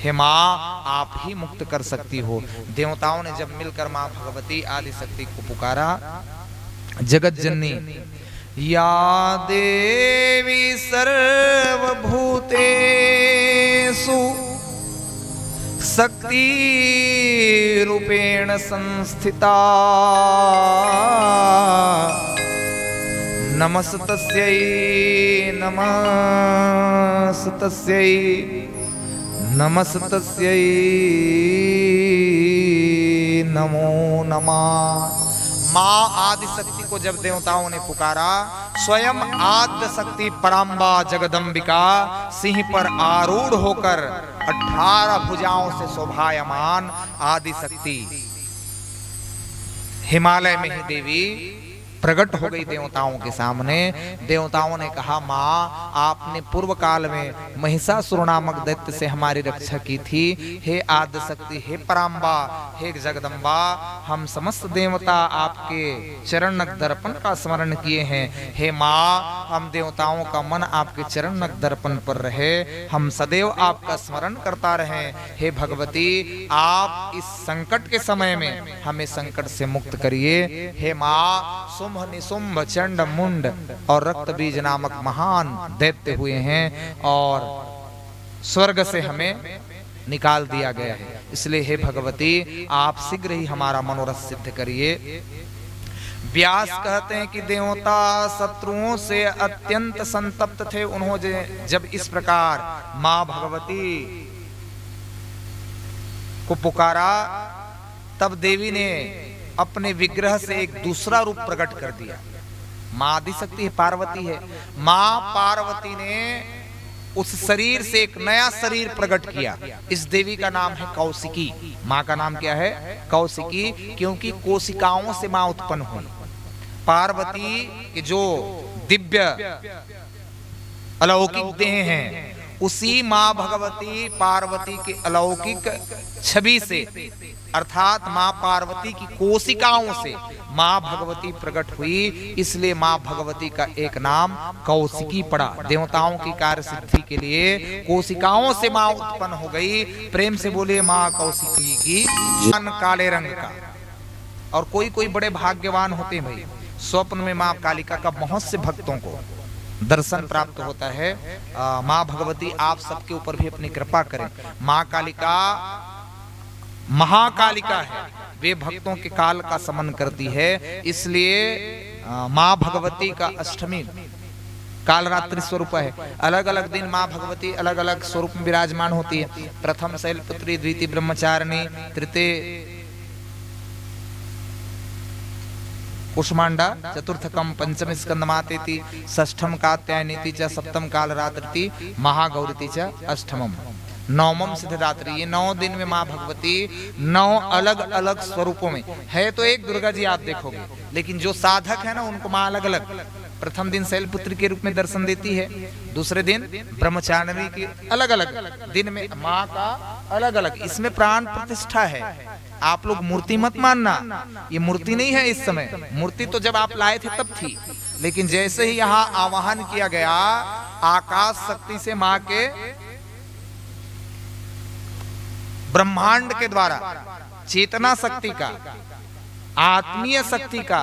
Speaker 3: हे माँ आप ही मुक्त कर सकती हो। देवताओं ने जब मिलकर माँ भगवती आदि शक्ति को पुकारा, जगत जननी या देवी सर्वभूतेषु शक्ति रूपेण संस्थिता, नमस्तस्यै नमस्तस्यै नमस्तस्यै नमो नमः। माँ आदि शक्ति को जब देवताओं ने पुकारा, स्वयं आद्य शक्ति पराम्बा जगदम्बिका सिंह पर आरूढ़ होकर 18 भुजाओं से शोभायमान आदि शक्ति हिमालय में ही देवी प्रकट हो गई देवताओं के सामने। देवताओं ने कहा, माँ आपने पूर्व काल में महिषासुर नामक दैत्य से हमारी रक्षा की थी। हे आद्य शक्ति, हे पराम्बा, हे जगदम्बा, हम समस्त देवता आपके चरणक दर्पण का स्मरण किए हैं। हे माँ, हम देवताओं का मन आपके चरणक दर्पण पर रहे, हम सदैव आपका स्मरण करता रहे। हे भगवती, आप इस संकट के समय में हमें संकट से मुक्त करिए। हे माँ, शुंभ निशुंभ चंड मुंड और रक्त बीज नामक महान दैत्य हुए हैं और स्वर्ग से हमें निकाल दिया गया है, इसलिए हे भगवती आप शीघ्र ही हमारा मनोरथ सिद्ध करिए। व्यास कहते हैं कि देवता शत्रुओं से अत्यंत संतप्त थे। उन्होंने जब इस प्रकार मां भगवती को पुकारा, तब देवी ने अपने विग्रह से एक दूसरा रूप प्रकट कर दिया। मां आदि शक्ति पार्वती है। मां पार्वती ने उस शरीर से एक नया शरीर प्रकट किया। इस देवी का नाम है कौशिकी। मां का नाम क्या है? कौशिकी, क्योंकि कोशिकाओं से मां उत्पन्न हुई। पार्वती के जो दिव्य अलौकिक देह हैं, उसी मां भगवती पार्वती के अलौकिक छवि से, अर्थात मां पार्वती की कोशिकाओं से मां भगवती प्रकट हुई। इसलिए मां भगवती का एक नाम कौशिकी पड़ा। देवताओं की कार्य सिद्धि के लिए कोशिकाओं से मां उत्पन्न हो गई। प्रेम से बोले मां कौशिकी की। काले रंग का, और कोई कोई बड़े भाग्यवान होते हैं भाई, स्वप्न में मां कालिका का बहुत से भक्तों को दर्शन प्राप्त होता है। मां भगवती आप सबके ऊपर भी अपनी कृपा करें। मां कालिका महाकालिका है, वे भक्तों के काल का समन करती है। इसलिए मां भगवती का अष्टमी कालरात्रि स्वरूप है। अलग अलग दिन मां भगवती अलग अलग स्वरूप में विराजमान होती है। प्रथम शैलपुत्री, द्वितीय ब्रह्मचारिणी, तृतीय कुष्मांडा, चतुर्थकम पंचम स्कंदमातेति, षष्ठम कात्यायनीति च, सप्तम कालरात्रि, महागौरीति च, अष्टमम नवमम सिद्धरात्रि। ये 9 दिन में मां भगवती 9 अलग अलग स्वरूपों में है। तो एक दुर्गा जी आप देखोगे, लेकिन जो साधक है ना, उनको मां अलग अलग, प्रथम दिन शैलपुत्री के रूप में दर्शन देती है, दूसरे दिन ब्रह्मचारिणी के अलग अलग दिन में मां का अलग अलग। इसमें प्राण प्रतिष्ठा है। आप लोग मूर्ति मत मानना, ये मूर्ति नहीं है इस समय। मूर्ति तो जब आप लाए थे तब थी, लेकिन जैसे ही यहाँ आवाहन किया गया आकाश शक्ति से मां के ब्रह्मांड के द्वारा, चेतना शक्ति का, आत्मीय शक्ति का,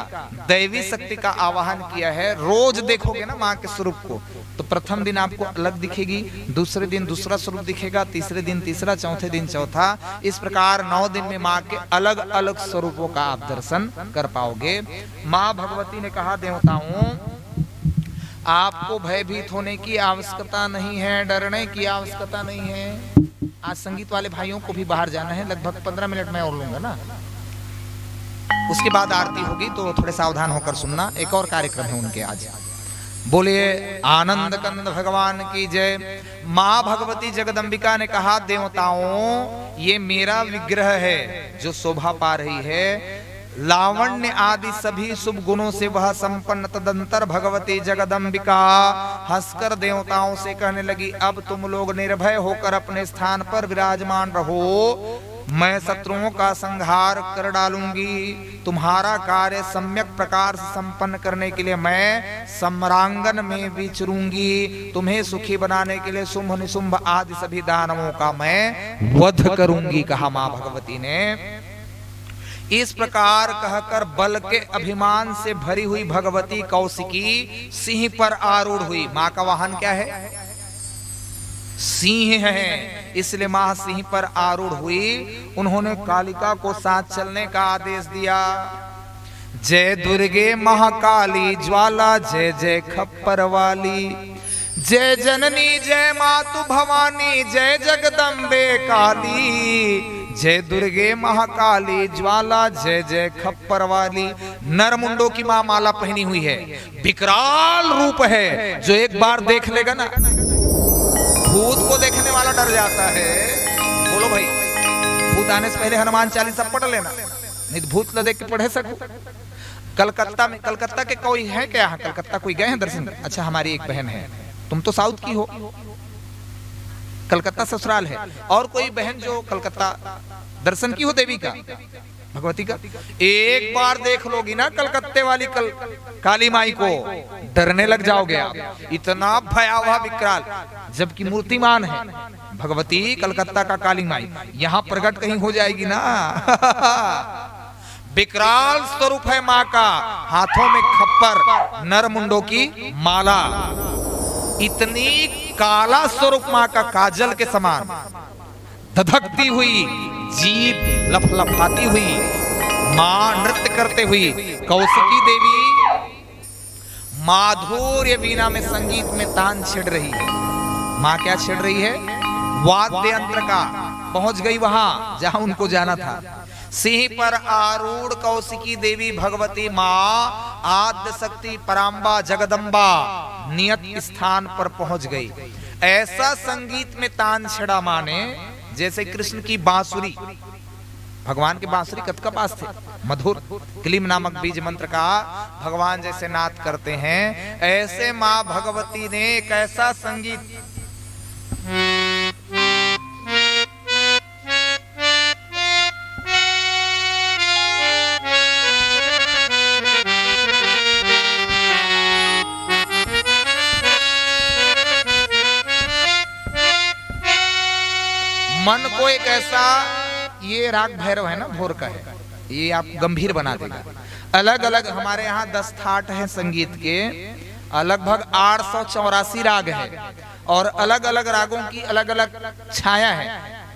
Speaker 3: दैवी शक्ति का आवाहन किया है। रोज देखोगे ना मां के स्वरूप को, तो प्रथम दिन आपको अलग दिखेगी, दूसरे दिन दूसरा स्वरूप दिखेगा, तीसरे दिन तीसरा, चौथे दिन चौथा। इस प्रकार 9 दिन में मां के अलग अलग स्वरूपों का आप दर्शन कर पाओगे। मां भगवती ने कहा, देवताओं आपको भयभीत होने की आवश्यकता नहीं है, डरने की आवश्यकता नहीं है। आज संगीत वाले भाइयों को भी बाहर जाना है, लगभग 15 मिनट में और लूंगा ना, उसके बाद आरती होगी, तो थोड़े सावधान होकर सुनना। एक और कार्यक्रम है उनके आज। बोलिए आनंद कंद भगवान की जय। मां भगवती जगदम्बिका ने कहा, देवताओं ये मेरा विग्रह है जो शोभा पा रही है। लावण्य आदि सभी शुभ गुणों से वह संपन्न तदंतर भगवती जगदम्बिका हंसकर देवताओं से कहने लगी, अब तुम लोग निर्भय होकर अपने स्थान पर विराजमान रहो, मैं शत्रुओं का संहार कर डालूंगी। तुम्हारा कार्य सम्यक प्रकार से संपन्न करने के लिए मैं सम्रांगन में विचरूंगी। तुम्हें सुखी बनाने के लिए शुंभ निशुंभ आदि सभी दानवों का मैं वध करूंगी, कहा मां भगवती ने। इस प्रकार कहकर बल के अभिमान से भरी हुई भगवती कौशिकी सिंह पर आरूढ़ हुई। मां का वाहन क्या है? सिंह है, इसलिए मां सिंह पर आरूढ़ हुई। उन्होंने कालिका को साथ चलने का आदेश दिया। जय दुर्गे महाकाली ज्वाला, जय जय खप्पर वाली, जय जननी जय मातु भवानी, जय जगदम्बे काली। जय दुर्गे महाकाली ज्वाला, जय जय खप्पर वाली। नरमुंडों की मां माला पहनी हुई है, विकराल रूप है, जो एक बार देख लेगा ना, भूत को देखने वाला डर जाता है। बोलो भाई, भूत आने से पहले हनुमान चालीसा पढ़ लेना, नहीं तो भूत न देख के पढ़े सको। कलकत्ता में, कलकत्ता के कोई है क्या यहाँ? कलकत्ता कोई गए हैं दर्शन? अच्छा, हमारी एक बहन है, तुम तो साउथ की हो, कलकत्ता ससुराल है। और कोई बहन जो कलकत्ता दर्शन की हो देवी का, भगवती का? एक बार देख लोगी ना कलकत्ते वाली काली माई को, डरने लग जाओगे आप। इतना भयावह विकराल, जबकि मूर्तिमान है भगवती कलकत्ता का काली माई, यहाँ प्रकट कहीं हो जाएगी ना। विकराल स्वरूप है माँ का, हाथों में खप्पर, नरमुंडों की माला, इतनी काला स्वरूप माँ का, काजल के समान, धधकती हुई जीभ लफलफाती हुई माँ नृत्य करते हुई। कौशिकी देवी माधुर्य वीणा में, संगीत में तान छेड़ रही है। माँ क्या छेड़ रही है? वाद्य यंत्र का। पहुंच गई वहां जहां उनको जाना था। सिंह पर आरूढ़ कौशिकी देवी भगवती माँ आद्य शक्ति पराम्बा जगदम्बा नियत स्थान पर पहुंच गई। ऐसा संगीत में तान छेड़ा माँ ने, जैसे कृष्ण की बांसुरी, भगवान की बांसुरी कद का पास थे, मधुर क्लीम नामक बीज मंत्र का भगवान जैसे नाद करते हैं, ऐसे माँ भगवती ने एक ऐसा संगीत मन को एक ऐसा, ये राग भैरव है ना, भोर का है, ये आप गंभीर बना देगा। अलग अलग हमारे यहाँ 10 थाट हैं संगीत के, लगभग 884 राग है, और अलग अलग रागों की अलग अलग छाया है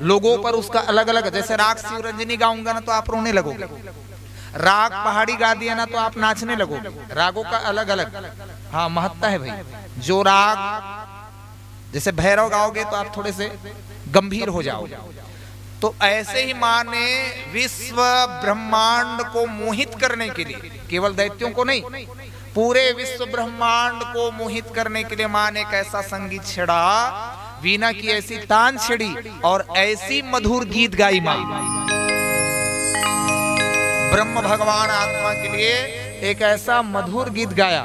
Speaker 3: लोगों पर, उसका अलग अलग। जैसे राग शिवरंजनी गाऊंगा ना तो आप रोने लगोगे, राग पहाड़ी गा दिया ना तो आप नाचने लगोगे। रागों का अलग अलग हाँ महत्ता है भाई। जो राग जैसे भैरव गाओगे तो आप थोड़े से गंभीर हो जाओगे। तो ऐसे ही माँ ने विश्व ब्रह्मांड को मोहित करने के लिए, केवल दैत्यों को नहीं, पूरे विश्व ब्रह्मांड को मोहित करने के लिए माँ ने एक ऐसा संगीत छेड़ा, वीणा की ऐसी तान छेड़ी और ऐसी मधुर गीत गाई माँ। ब्रह्म भगवान आत्मा के लिए एक ऐसा मधुर गीत गाया।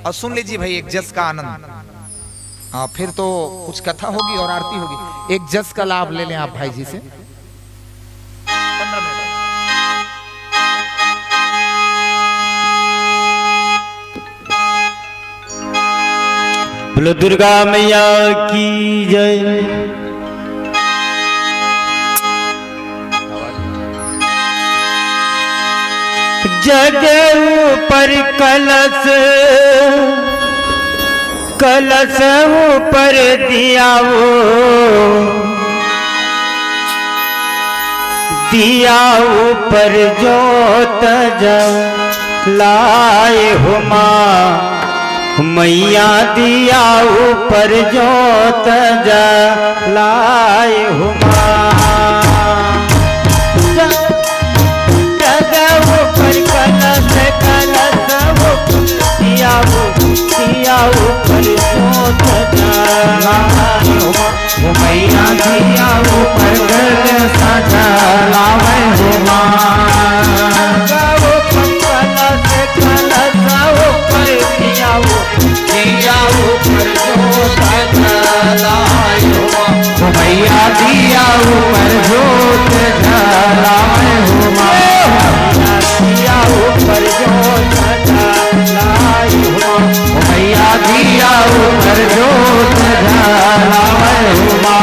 Speaker 3: और सुन लीजिए भाई, एक जस का आनंद। फिर तो कुछ कथा होगी और आरती होगी। एक जस का लाभ ले लें आप भाई जी से। 15 मिनट।
Speaker 4: बोलो दुर्गा मैया की जय। जग ऊपर कलश, कलश ऊपर दिया वो, दिया ऊपर जोत जलाए हो माँ मैया, दिया ऊपर जोत जलाए हो माँ। जग ऊपर कलश, कलश दिया ऊपर जोत जलाए हो माँ मैया, दिया ऊपर जलाए हो माँ। मैया दिया ऊपर जोत जलाए हो माँ, दिया ऊपर जोत जलाए हो माँ मैया, दिया ऊपर जोत जलाए हो माँ।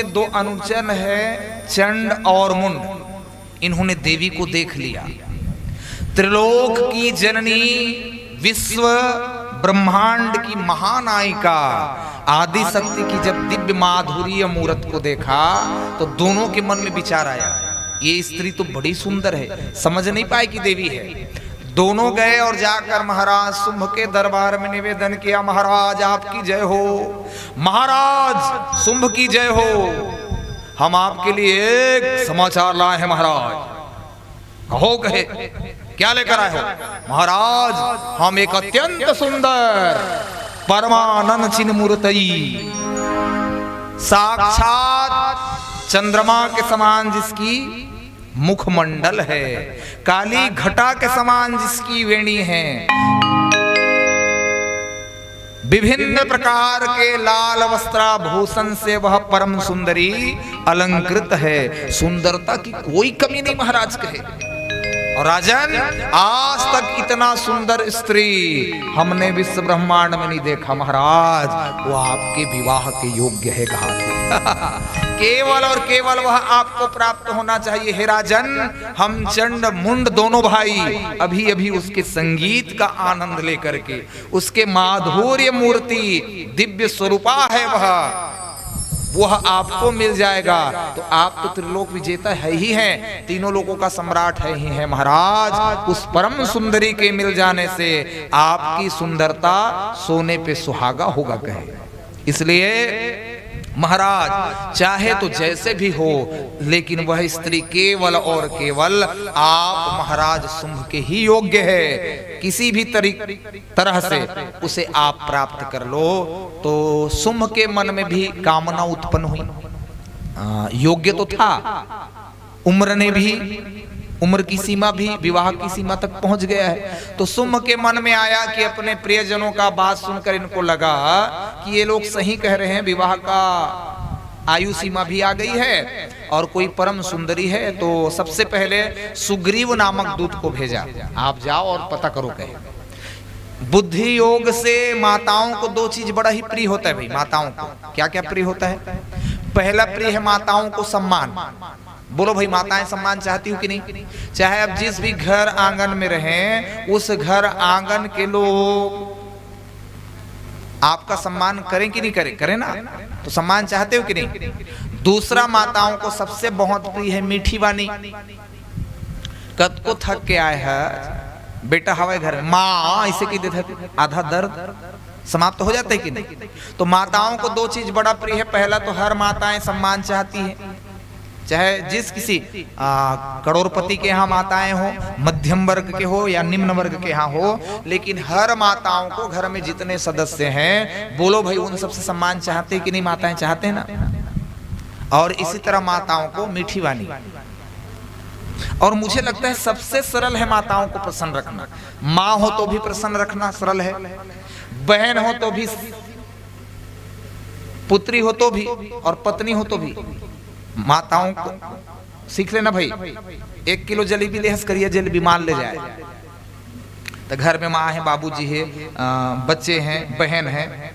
Speaker 3: के दो अनुचर है चंड और मुंड, इन्होंने देवी को देख लिया। त्रिलोक की जननी, विश्व ब्रह्मांड की महानायिका आदि शक्ति की जब दिव्य माधुर्य मूर्त को देखा तो दोनों के मन में विचार आया, ये स्त्री तो बड़ी सुंदर है, समझ नहीं पाई कि देवी है। दोनों गए और जाकर महाराज शुंभ के दरबार में निवेदन किया, महाराज आपकी जय हो, महाराज शुंभ की जय हो, हम आपके लिए एक समाचार लाए हैं महाराज। कहो कहे, क्या लेकर आए हो? महाराज हम एक अत्यंत सुंदर परमानंद चिन्ह मूर्ति, साक्षात चंद्रमा के समान जिसकी मुखमंडल है, काली घटा के समान जिसकी वेणी है, विभिन्न प्रकार के लाल वस्त्राभूषण से वह परम सुंदरी अलंकृत है। सुंदरता की कोई कमी नहीं महाराज कहे। और राजन, आज तक इतना सुंदर स्त्री हमने विश्व ब्रह्मांड में नहीं देखा महाराज, वो आपके विवाह के योग्य है कहा केवल और केवल वह आपको प्राप्त होना चाहिए। हे राजन, हम चंड मुंड दोनों भाई अभी अभी उसके संगीत का आनंद लेकर के, उसके माधुर्य मूर्ति दिव्य स्वरूपा है वह आपको मिल जाएगा। तो आप तो त्रिलोक विजेता है ही हैं, तीनों लोगों का सम्राट है ही है महाराज। उस परम सुंदरी के मिल जाने से आपकी सुंदरता सोने पे सुहागा होगा कहे। इसलिए महाराज चाहे तो जैसे भी हो, लेकिन वह स्त्री केवल और केवल आप महाराज शुंभ के ही योग्य है। किसी भी तरह से उसे आप प्राप्त कर लो। तो शुंभ के मन में भी कामना उत्पन्न हुई। योग्य तो था, उम्र की सीमा भी विवाह की सीमा तक पहुंच गया है। तो शुंभ के मन में आया कि अपने प्रियजनों का बात सुनकर इनको लगा कि ये लोग सही कह रहे हैं, विवाह का आयु सीमा भी आ गई है और कोई परम सुंदरी है। तो सबसे पहले सुग्रीव नामक दूत को भेजा, आप जाओ और पता करो कहे। बुद्धि योग से माताओं को दो चीज बड़ा ही प्रिय होता है भाई। माताओं को क्या क्या प्रिय होता है? पहला प्रिय है माताओं को सम्मान। बोलो भाई, माताएं सम्मान चाहती हो कि नहीं? चाहे अब जिस भी घर आंगन में रहें, उस घर आंगन के लोग आपका सम्मान करें कि नहीं करें? करें ना। तो सम्मान चाहते हो कि नहीं? दूसरा, माताओं को सबसे बहुत प्रिय है मीठी वाणी। कद को थक के आए है बेटा हवाए घर में, माँ इसे की देते, आधा दर्द समाप्त हो जाता है कि नहीं? तो माताओं को दो चीज बड़ा प्रिय है। पहला तो हर माताएं सम्मान चाहती हैं, चाहे जिस किसी करोड़पति के यहाँ माताएं हो, मध्यम वर्ग के हो या निम्न वर्ग के यहाँ हो, लेकिन हर माताओं को घर में जितने सदस्य हैं, बोलो भाई, उन सबसे सम्मान चाहते कि नहीं? माताएं चाहते हैं ना। और इसी तरह माताओं को मीठी वाणी। और मुझे लगता है सबसे सरल है माताओं को प्रसन्न रखना। माँ हो तो भी प्रसन्न रखना सरल है, बहन हो तो भी, पुत्री हो तो भी, और पत्नी हो तो भी। माताओं को सीख लेना भाई। 1 किलो जलेबी लेहस करिए, जलेबी माल ले जाए। तो घर में माँ है, बाबूजी है, बच्चे हैं, बहन है,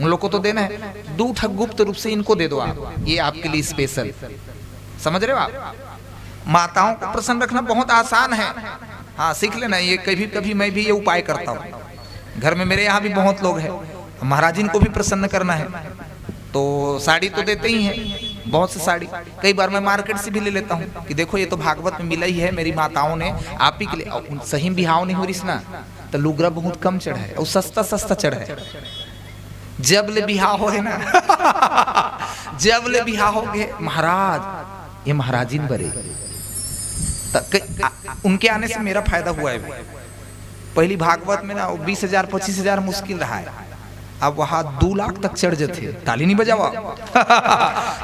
Speaker 3: उन लोग को तो देना है। दूध गुप्त रूप से इनको दे दो आप, ये आपके लिए स्पेशल। समझ रहे हो आप? माताओं को प्रसन्न रखना बहुत आसान है। हाँ, सीख लेना। ये कभी कभी मैं भी ये उपाय करता हूँ। घर में मेरे यहाँ भी बहुत लोग हैं, महाराज इनको भी प्रसन्न करना है तो साड़ी तो देते ही हैं, बहुत सी साड़ी। कई बार मैं मार्केट से भी ले लेता हूँ कि देखो ये तो भागवत में मिला ही है, मेरी माताओं ने आप ही के लिए। सही बिहाव नहीं हो रही ना, तो लुगरा बहुत कम चढ़ा है और सस्ता सस्ता चढ़ा है। जब ले बिहाव हो है ना जब ले बिहाव हो गए महाराज, ये महाराजिन बरे, उनके आने से मेरा फायदा हुआ है। पहली भागवत में ना 20,000 25,000 मुश्किल रहा है, अब वहां 2 लाख तक चढ़ जाते। ताली नहीं बजावा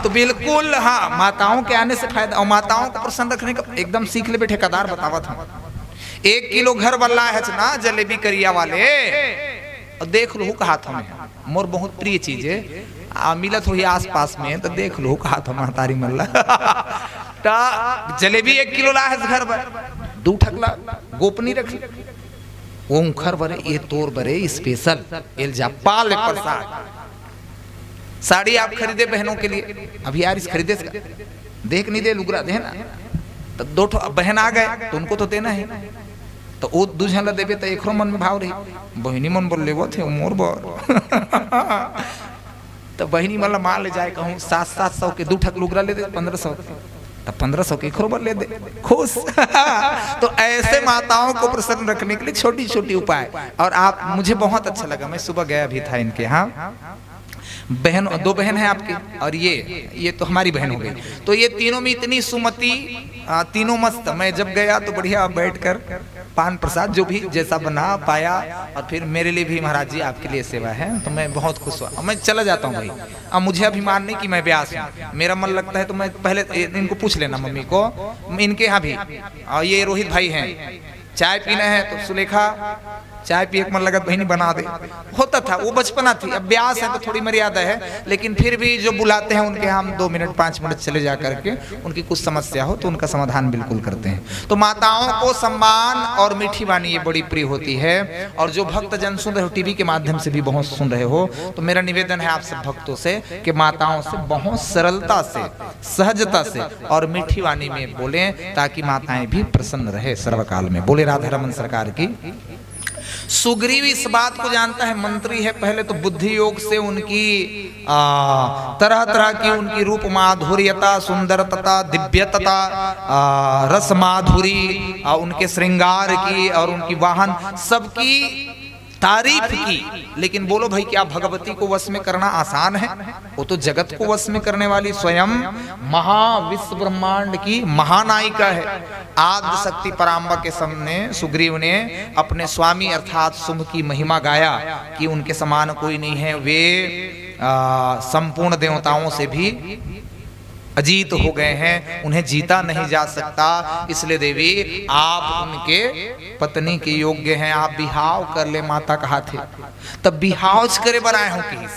Speaker 3: तो बिल्कुल हाँ, माताओं के आने से फायदा। और माताओं को प्रसन्न रखने का एकदम सीख ले बेटे। ठेकेदार बतावा था 1 किलो घर बल्ला है ना जलेबी करिया वाले, और देख लो कहा था मैं, मोर बहुत प्रिय चीज है, मिलत हुई आस पास में, तो देख लो कहा था महतारी मल्ला जलेबी 1 किलो ला है घर पर, 2 ठकला गोपनी रखी, वो उखर बरे, ये तोर बरे स्पेशल एल जा पाल प्रसाद। साड़ी आप खरीदे बहनों के लिए, अभी यार इस खरीदे से देख नहीं दे लुगरा दे ना, तो दो बहन आ गए तो उनको तो देना है, तो वो दूझला देवे तो एक मन में भाव रही, बहनी मन बोल ले थे मोर बर तो बहनी मतलब मान ले जाए कहूँ 700 के 2 ठक लुगरा ले दे 1500, तो 1500 के खरोबर ले दे खुश तो ऐसे माताओं को प्रसन्न रखने के लिए छोटी छोटी उपाय। और आप, मुझे बहुत अच्छा लगा, मैं सुबह गया भी था इनके यहाँ, बहन 2 बहन है आपकी, और ये तो हमारी बहन हो गई, तो ये तीनों में इतनी सुमति, तीनों मस्त। मैं जब गया तो बढ़िया बैठकर पान प्रसाद जो भी जैसा बना पाया, और फिर मेरे लिए भी महाराज जी आपके लिए सेवा है, तो मैं बहुत खुश हुआ। मैं चला जाता हूँ भाई, अब मुझे अभिमान नहीं कि मैं व्यास हूँ, मेरा मन लगता है तो मैं पहले इनको पूछ लेना मम्मी को, इनके यहाँ भी, और ये रोहित भाई हैं, चाय पीना है तो सुलेखा चाय पिए मन लगा बहनी बना दे, होता था, वो बचपना थी। अब ब्यास है तो थोड़ी मर्यादा है, लेकिन फिर भी जो बुलाते हैं उनके हम 2 मिनट 5 मिनट चले जा करके उनकी कुछ समस्या हो तो उनका समाधान बिल्कुल करते हैं। तो माताओं को सम्मान और मीठी वाणी ये बड़ी प्रिय होती है। और जो भक्त जन सुन रहे हो, टीवी के माध्यम से भी बहुत सुन रहे हो, तो मेरा निवेदन है आप सब भक्तों से कि माताओं से बहुत सरलता से, सहजता से और मीठी वाणी में बोलें, ताकि माताएं भी प्रसन्न रहे सर्वकाल में। बोले राधा रमन सरकार की। सुग्रीव इस बात को जानता है, मंत्री है, पहले तो बुद्धि योग से उनकी तरह तरह की उनकी रूप माधुर्यता, सुंदरता, दिव्यता, रस माधुरी, उनके श्रृंगार की और उनकी वाहन सबकी तारीफ की। लेकिन बोलो भाई, क्या भगवती को वश में करना आसान है? वो तो जगत को वश में करने वाली स्वयं महाविश्व ब्रह्मांड की महानायिका है। आद्य शक्ति पराम्बा के सामने सुग्रीव ने अपने स्वामी अर्थात शुंभ की महिमा गाया कि उनके समान कोई नहीं है, वे संपूर्ण देवताओं से भी अजीत हो गए हैं, उन्हें जीता नहीं जा सकता। इसलिए देवी आप उनके पत्नी के योग्य हैं, आप बिहाव कर ले माता कहा थे, तब बिहाव करे बनाए हो कि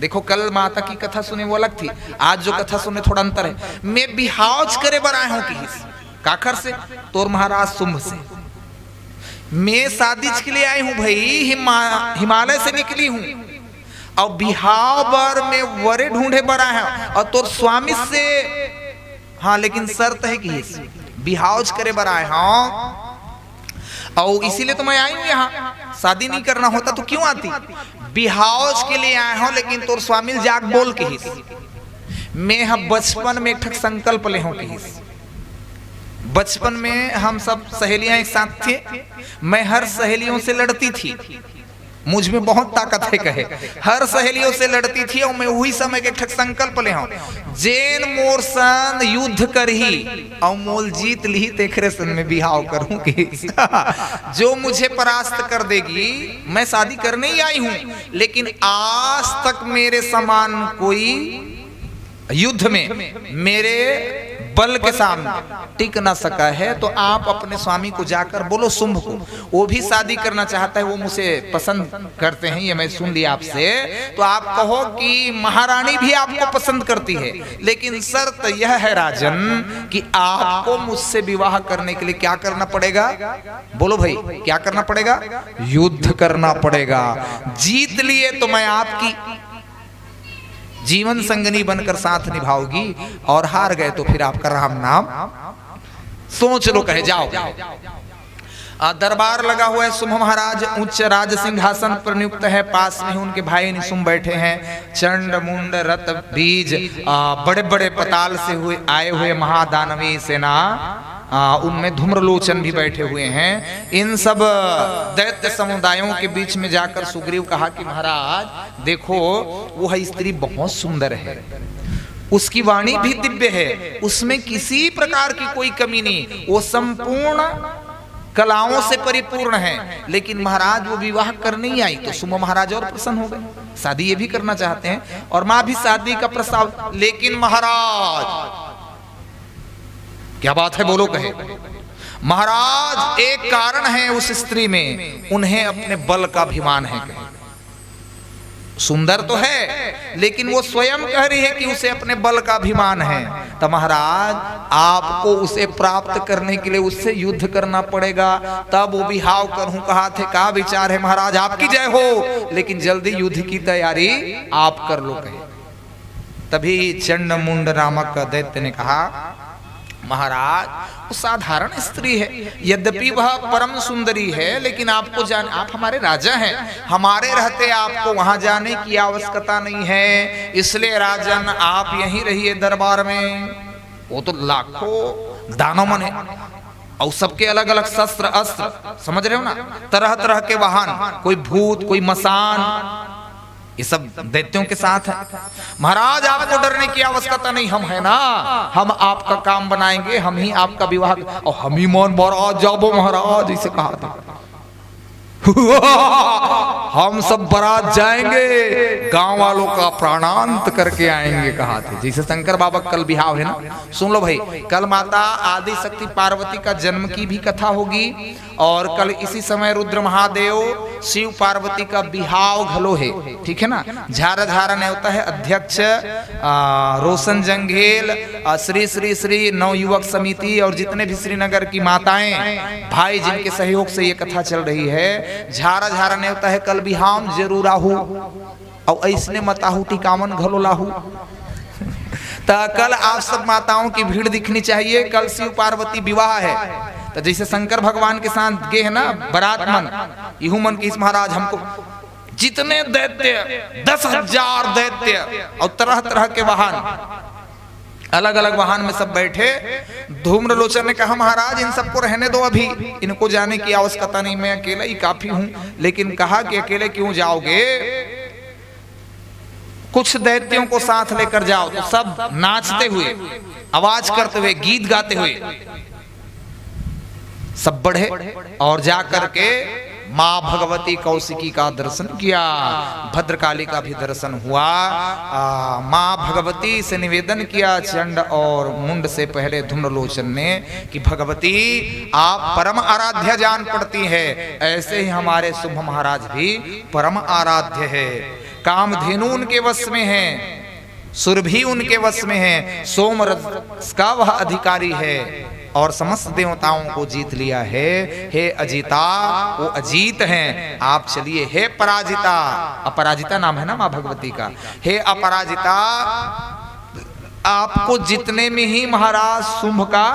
Speaker 3: देखो कल माता की कथा सुने वो अलग थी, आज जो कथा सुने थोड़ा अंतर है। मैं बिहाव करे बनाए हो कि काखर से तोर महाराज शुंभ से मैं शादी के लिए आई हूं भाई, हिमालय से निकली हूं और बिहाव बर में वरे ढूंढे बरा है और तोर स्वामी से, हाँ लेकिन शर्त है कि बिहाव करे बरा है, हाँ और इसीलिए तो मैं आई हूं यहाँ। शादी नहीं करना होता तो क्यों आती? बिहाव के लिए आया हूं, लेकिन तोर स्वामी जाग बोल के ही मैं हम बचपन में एक ठक संकल्प ले हूं कि बचपन में हम सब सहेलियां एक साथ थे, मैं हर सहेलियों से लड़ती थी, मुझ में बहुत ताकत है कहे, हर सहेलियों से लड़ती थी और मैं वही समय के ठक संकल्प ले हूं जेन मोर सन युद्ध करही और मोल जीत ली तेखरे सन में बिहाव करूं कि जो मुझे परास्त कर देगी मैं शादी करने ही आई हूं। लेकिन आज तक मेरे समान कोई युद्ध में मेरे बल के सामने टिक ना सका है। तो आप अपने स्वामी को जाकर बोलो शुंभ को, वो भी शादी करना चाहता है, वो मुझे पसंद करते हैं, ये मैं सुन लिया आपसे। तो आप कहो कि महारानी भी आपको पसंद करती है, लेकिन शर्त यह है राजन कि आपको मुझसे विवाह करने के लिए क्या करना पड़ेगा? बोलो भाई क्या करना पड़ेगा? युद्ध करना पड़ेगा। जीत लिए तो मैं आपकी जीवन संगनी बनकर साथ निभाओगी, और हार गए तो फिर आपका राम नाम सोच लो, कहे जाओ। दरबार लगा हुआ है, शुंभ महाराज उच्च राज सिंहासन पर नियुक्त है, पास में उनके भाई निशुंभ बैठे हैं। चंड मुंड रत बीज बड़े बड़े पताल से हुए आए हुए महादानवी सेना, उनमें धूम्रलोचन भी बैठे हुए हैं। इन सब दैत्य समुदायों के बीच में जाकर सुग्रीव कहा कि महाराज देखो वो स्त्री बहुत सुंदर है, उसकी वाणी भी दिव्य है, उसमें किसी प्रकार की कोई कमी नहीं, वो संपूर्ण कलाओं से परिपूर्ण है। लेकिन महाराज वो विवाह करने ही आई तो शुंभ महाराज और प्रसन्न हो गए, शादी ये भी करना चाहते हैं और मां भी शादी का प्रस्ताव। लेकिन महाराज क्या बात है बोलो, कहे महाराज एक कारण है उस स्त्री में, उन्हें अपने बल का अभिमान है। कहे सुंदर तो है लेकिन वो स्वयं कह रही है कि उसे अपने बल का अभिमान है। तो महाराज आपको उसे प्राप्त करने के लिए उससे युद्ध करना पड़ेगा, तब वो बिहाव करूं कहा थे। क्या विचार है महाराज? आपकी जय हो, लेकिन जल्दी युद्ध की तैयारी आप कर लो। कहे तभी चंड मुंड नामक दैत्य ने कहा, महाराज वो साधारण स्त्री है, यद्यपि वह परम सुंदरी है, लेकिन आपको जान, आप हमारे राजा हैं, हमारे रहते आपको वहां जाने की आवश्यकता नहीं है, इसलिए राजन आप यहीं रहिए दरबार में। वो तो लाखों दानवमन है और सबके अलग अलग शस्त्र अस्त्र, समझ रहे हो ना, तरह तरह के वाहन, कोई भूत, कोई मसान, ये सब दैत्यों के साथ है। महाराज आपको डरने की आवश्यकता नहीं, हम है ना, हम आपका काम बनाएंगे, हम ही आपका विवाह, और हम ही मौन महाराज जाबो महाराज इसे कहा था। हम सब बारात जाएंगे, गांव वालों का प्राणांत करके आएंगे कहा थे। जैसे शंकर बाबा कल बिहाव है ना, सुन लो भाई, कल माता आदि शक्ति पार्वती का जन्म की भी कथा होगी, और कल इसी समय रुद्र महादेव शिव पार्वती का बिहाव घलो है, ठीक है ना। झारा झारा न्योता है अध्यक्ष रोशन जंघेल, श्री श्री श्री नवयुवक समिति और जितने भी श्रीनगर की माताएं भाई जिनके सहयोग से ये कथा चल रही है, झारा झारा न्योता है कल बिहाम जरूर आहू, और ऐसने मताहू टिकावन घलो लाहू। तो कल आप सब माताओं की भीड़ दिखनी चाहिए, कल शिव पार्वती विवाह है। तो जैसे शंकर भगवान के साथ गए है ना बारात मन, यहू मन की महाराज हमको जितने दैत्य 10,000 दैत्य और तरह तरह के वाहन, अलग अलग वाहन में सब बैठे। धूम्रलोचन ने कहा, महाराज इन सबको रहने दो, अभी इनको जाने की आवश्यकता नहीं, मैं अकेला ही काफी हूं। लेकिन कहा कि अकेले क्यों जाओगे, कुछ दैत्यों को साथ लेकर जाओ। तो सब नाचते हुए, आवाज करते हुए, गीत गाते हुए सब बढ़े और जाकर के माँ भगवती कौशिकी का दर्शन किया, भद्रकाली का भी दर्शन हुआ। माँ भगवती से निवेदन किया चंड और मुंड से पहले धूम्रलोचन ने कि भगवती आप परम आराध्य जान पड़ती है, ऐसे ही हमारे शुभ महाराज भी परम आराध्य है। कामधेनु उनके वश में है, सुरभि उनके वश में है, सोमरस का वह अधिकारी है और समस्त देवताओं को जीत लिया है। हे अजीता, वो अजीत हैं, आप चलिए। हे पराजिता, अपराजिता नाम है ना माँ भगवती का, हे अपराजिता आपको जितने में ही महाराज शुंभ का,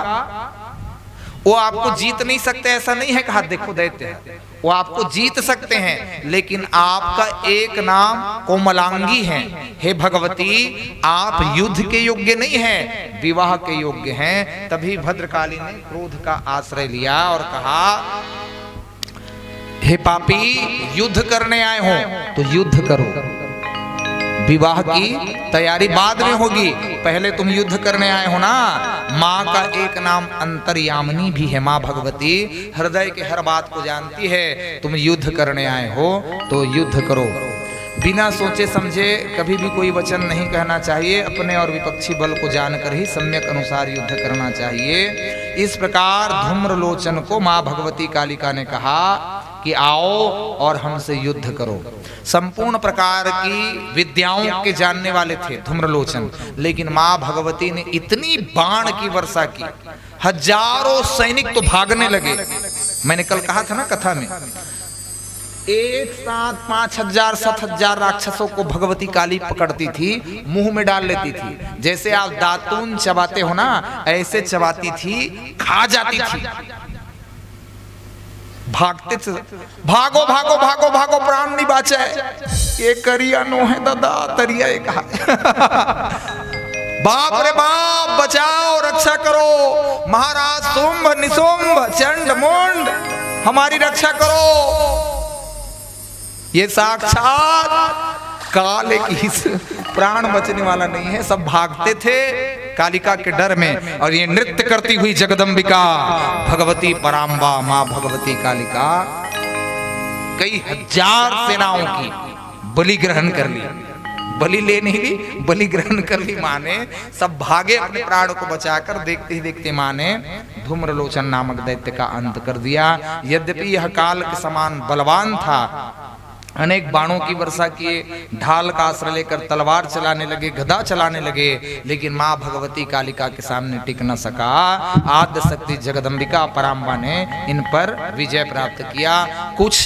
Speaker 3: वो आपको जीत नहीं सकते, ऐसा नहीं है कहा। देखो दैत्य वो आपको जीत सकते हैं, लेकिन आपका एक नाम कोमलांगी है। हे भगवती आप युद्ध के योग्य नहीं हैं, विवाह के योग्य हैं। तभी भद्रकाली ने क्रोध का आश्रय लिया और कहा, हे पापी युद्ध करने आए हो तो युद्ध करो, विवाह की तैयारी बाद में होगी, पहले तुम युद्ध करने आए हो ना। माँ का एक नाम अंतर्यामिनी भी है, माँ भगवती हृदय के हर बात को जानती है। तुम युद्ध करने आए हो तो युद्ध करो, बिना सोचे समझे कभी भी कोई वचन नहीं कहना चाहिए, अपने और विपक्षी बल को जानकर ही सम्यक अनुसार युद्ध करना चाहिए। इस प्रकार धूम्रलोचन को माँ भगवती कालिका ने कहा कि आओ और हमसे युद्ध करो। संपूर्ण प्रकार की विद्याओं के जानने वाले थे धूम्रलोचन, लेकिन माँ भगवती ने इतनी बाण की वर्षा की, हजारों सैनिक तो भागने लगे। मैंने कल कहा था ना कथा में, एक साथ 5,000 7,000 राक्षसों को भगवती काली पकड़ती थी, मुंह में डाल लेती थी। जैसे आप दातून चबाते हो ना, ऐसे चबाती थी, खा जाती थी। भागते थे, भागो भागो भागो भागो प्राण नहीं बाचे, ये करिया नो है दादा तरिया ये कहा। बाप रे बाप बचाओ रक्षा करो, महाराज शुंभ निशुंभ चंड मुंड हमारी रक्षा करो। ये साक्षात काले की प्राण बचने वाला नहीं है। सब भागते थे कालिका के डर में, और ये नृत्य करती हुई जगदम्बिका भगवती पराम्बा माँ भगवती कालिका कई हजार सेनाओं की बलि ग्रहण कर ली, बलि ले नहीं ली, बलि ग्रहण कर ली। माँ ने सब भागे अपने प्राण को बचाकर। देखते ही देखते माँ ने धूम्रलोचन नामक दैत्य का अंत कर दिया। यद्यपि यह काल के समान बलवान था अनेक बाणों की वर्षा किए, ढाल का आश्रय लेकर तलवार चलाने लगे, गदा चलाने लगे, लेकिन माँ भगवती कालिका के सामने टिक न सका। आद्य शक्ति जगदम्बिका पराम्बा ने इन पर विजय प्राप्त किया। कुछ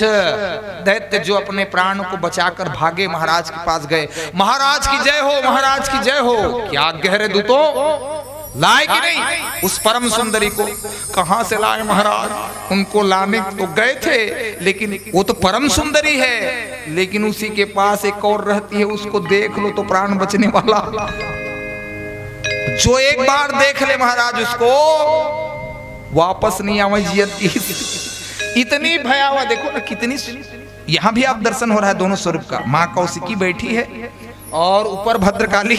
Speaker 3: दैत्य जो अपने प्राण को बचाकर भागे महाराज के पास गए, महाराज की जय हो, महाराज की जय हो। क्या गहरे दूतों लाए कि नहीं उस परम सुंदरी को? कहां से लाए महाराज? उनको लाने तो गए थे, लेकिन वो तो परम सुंदरी है, लेकिन उसी के पास एक और रहती है, उसको देख लो तो प्राण बचने वाला। जो एक बार देख ले महाराज उसको वापस नहीं आवे जियत। इतनी भयावह देखो ना, कितनी। यहां भी आप दर्शन हो रहा है दोनों स्वरूप का। माँ कौशिकी बैठी है और ऊपर भद्रकाली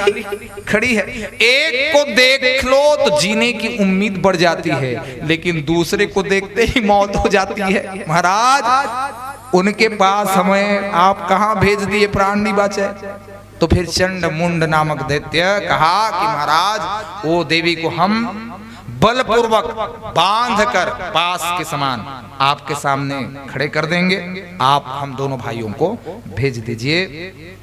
Speaker 3: खड़ी है। एक को देख लो तो जीने की उम्मीद बढ़ जाती है, लेकिन दूसरे को देखते ही मौत हो जाती है। महाराज उनके पास हमें आप कहां भेज दिए, प्राण नहीं बचे। तो फिर चंड मुंड नामक दैत्य कहा कि महाराज वो देवी को हम बलपूर्वक बांधकर पास के समान आपके सामने खड़े कर देंगे, आप हम दोनों भाइयों को भेज दीजिए।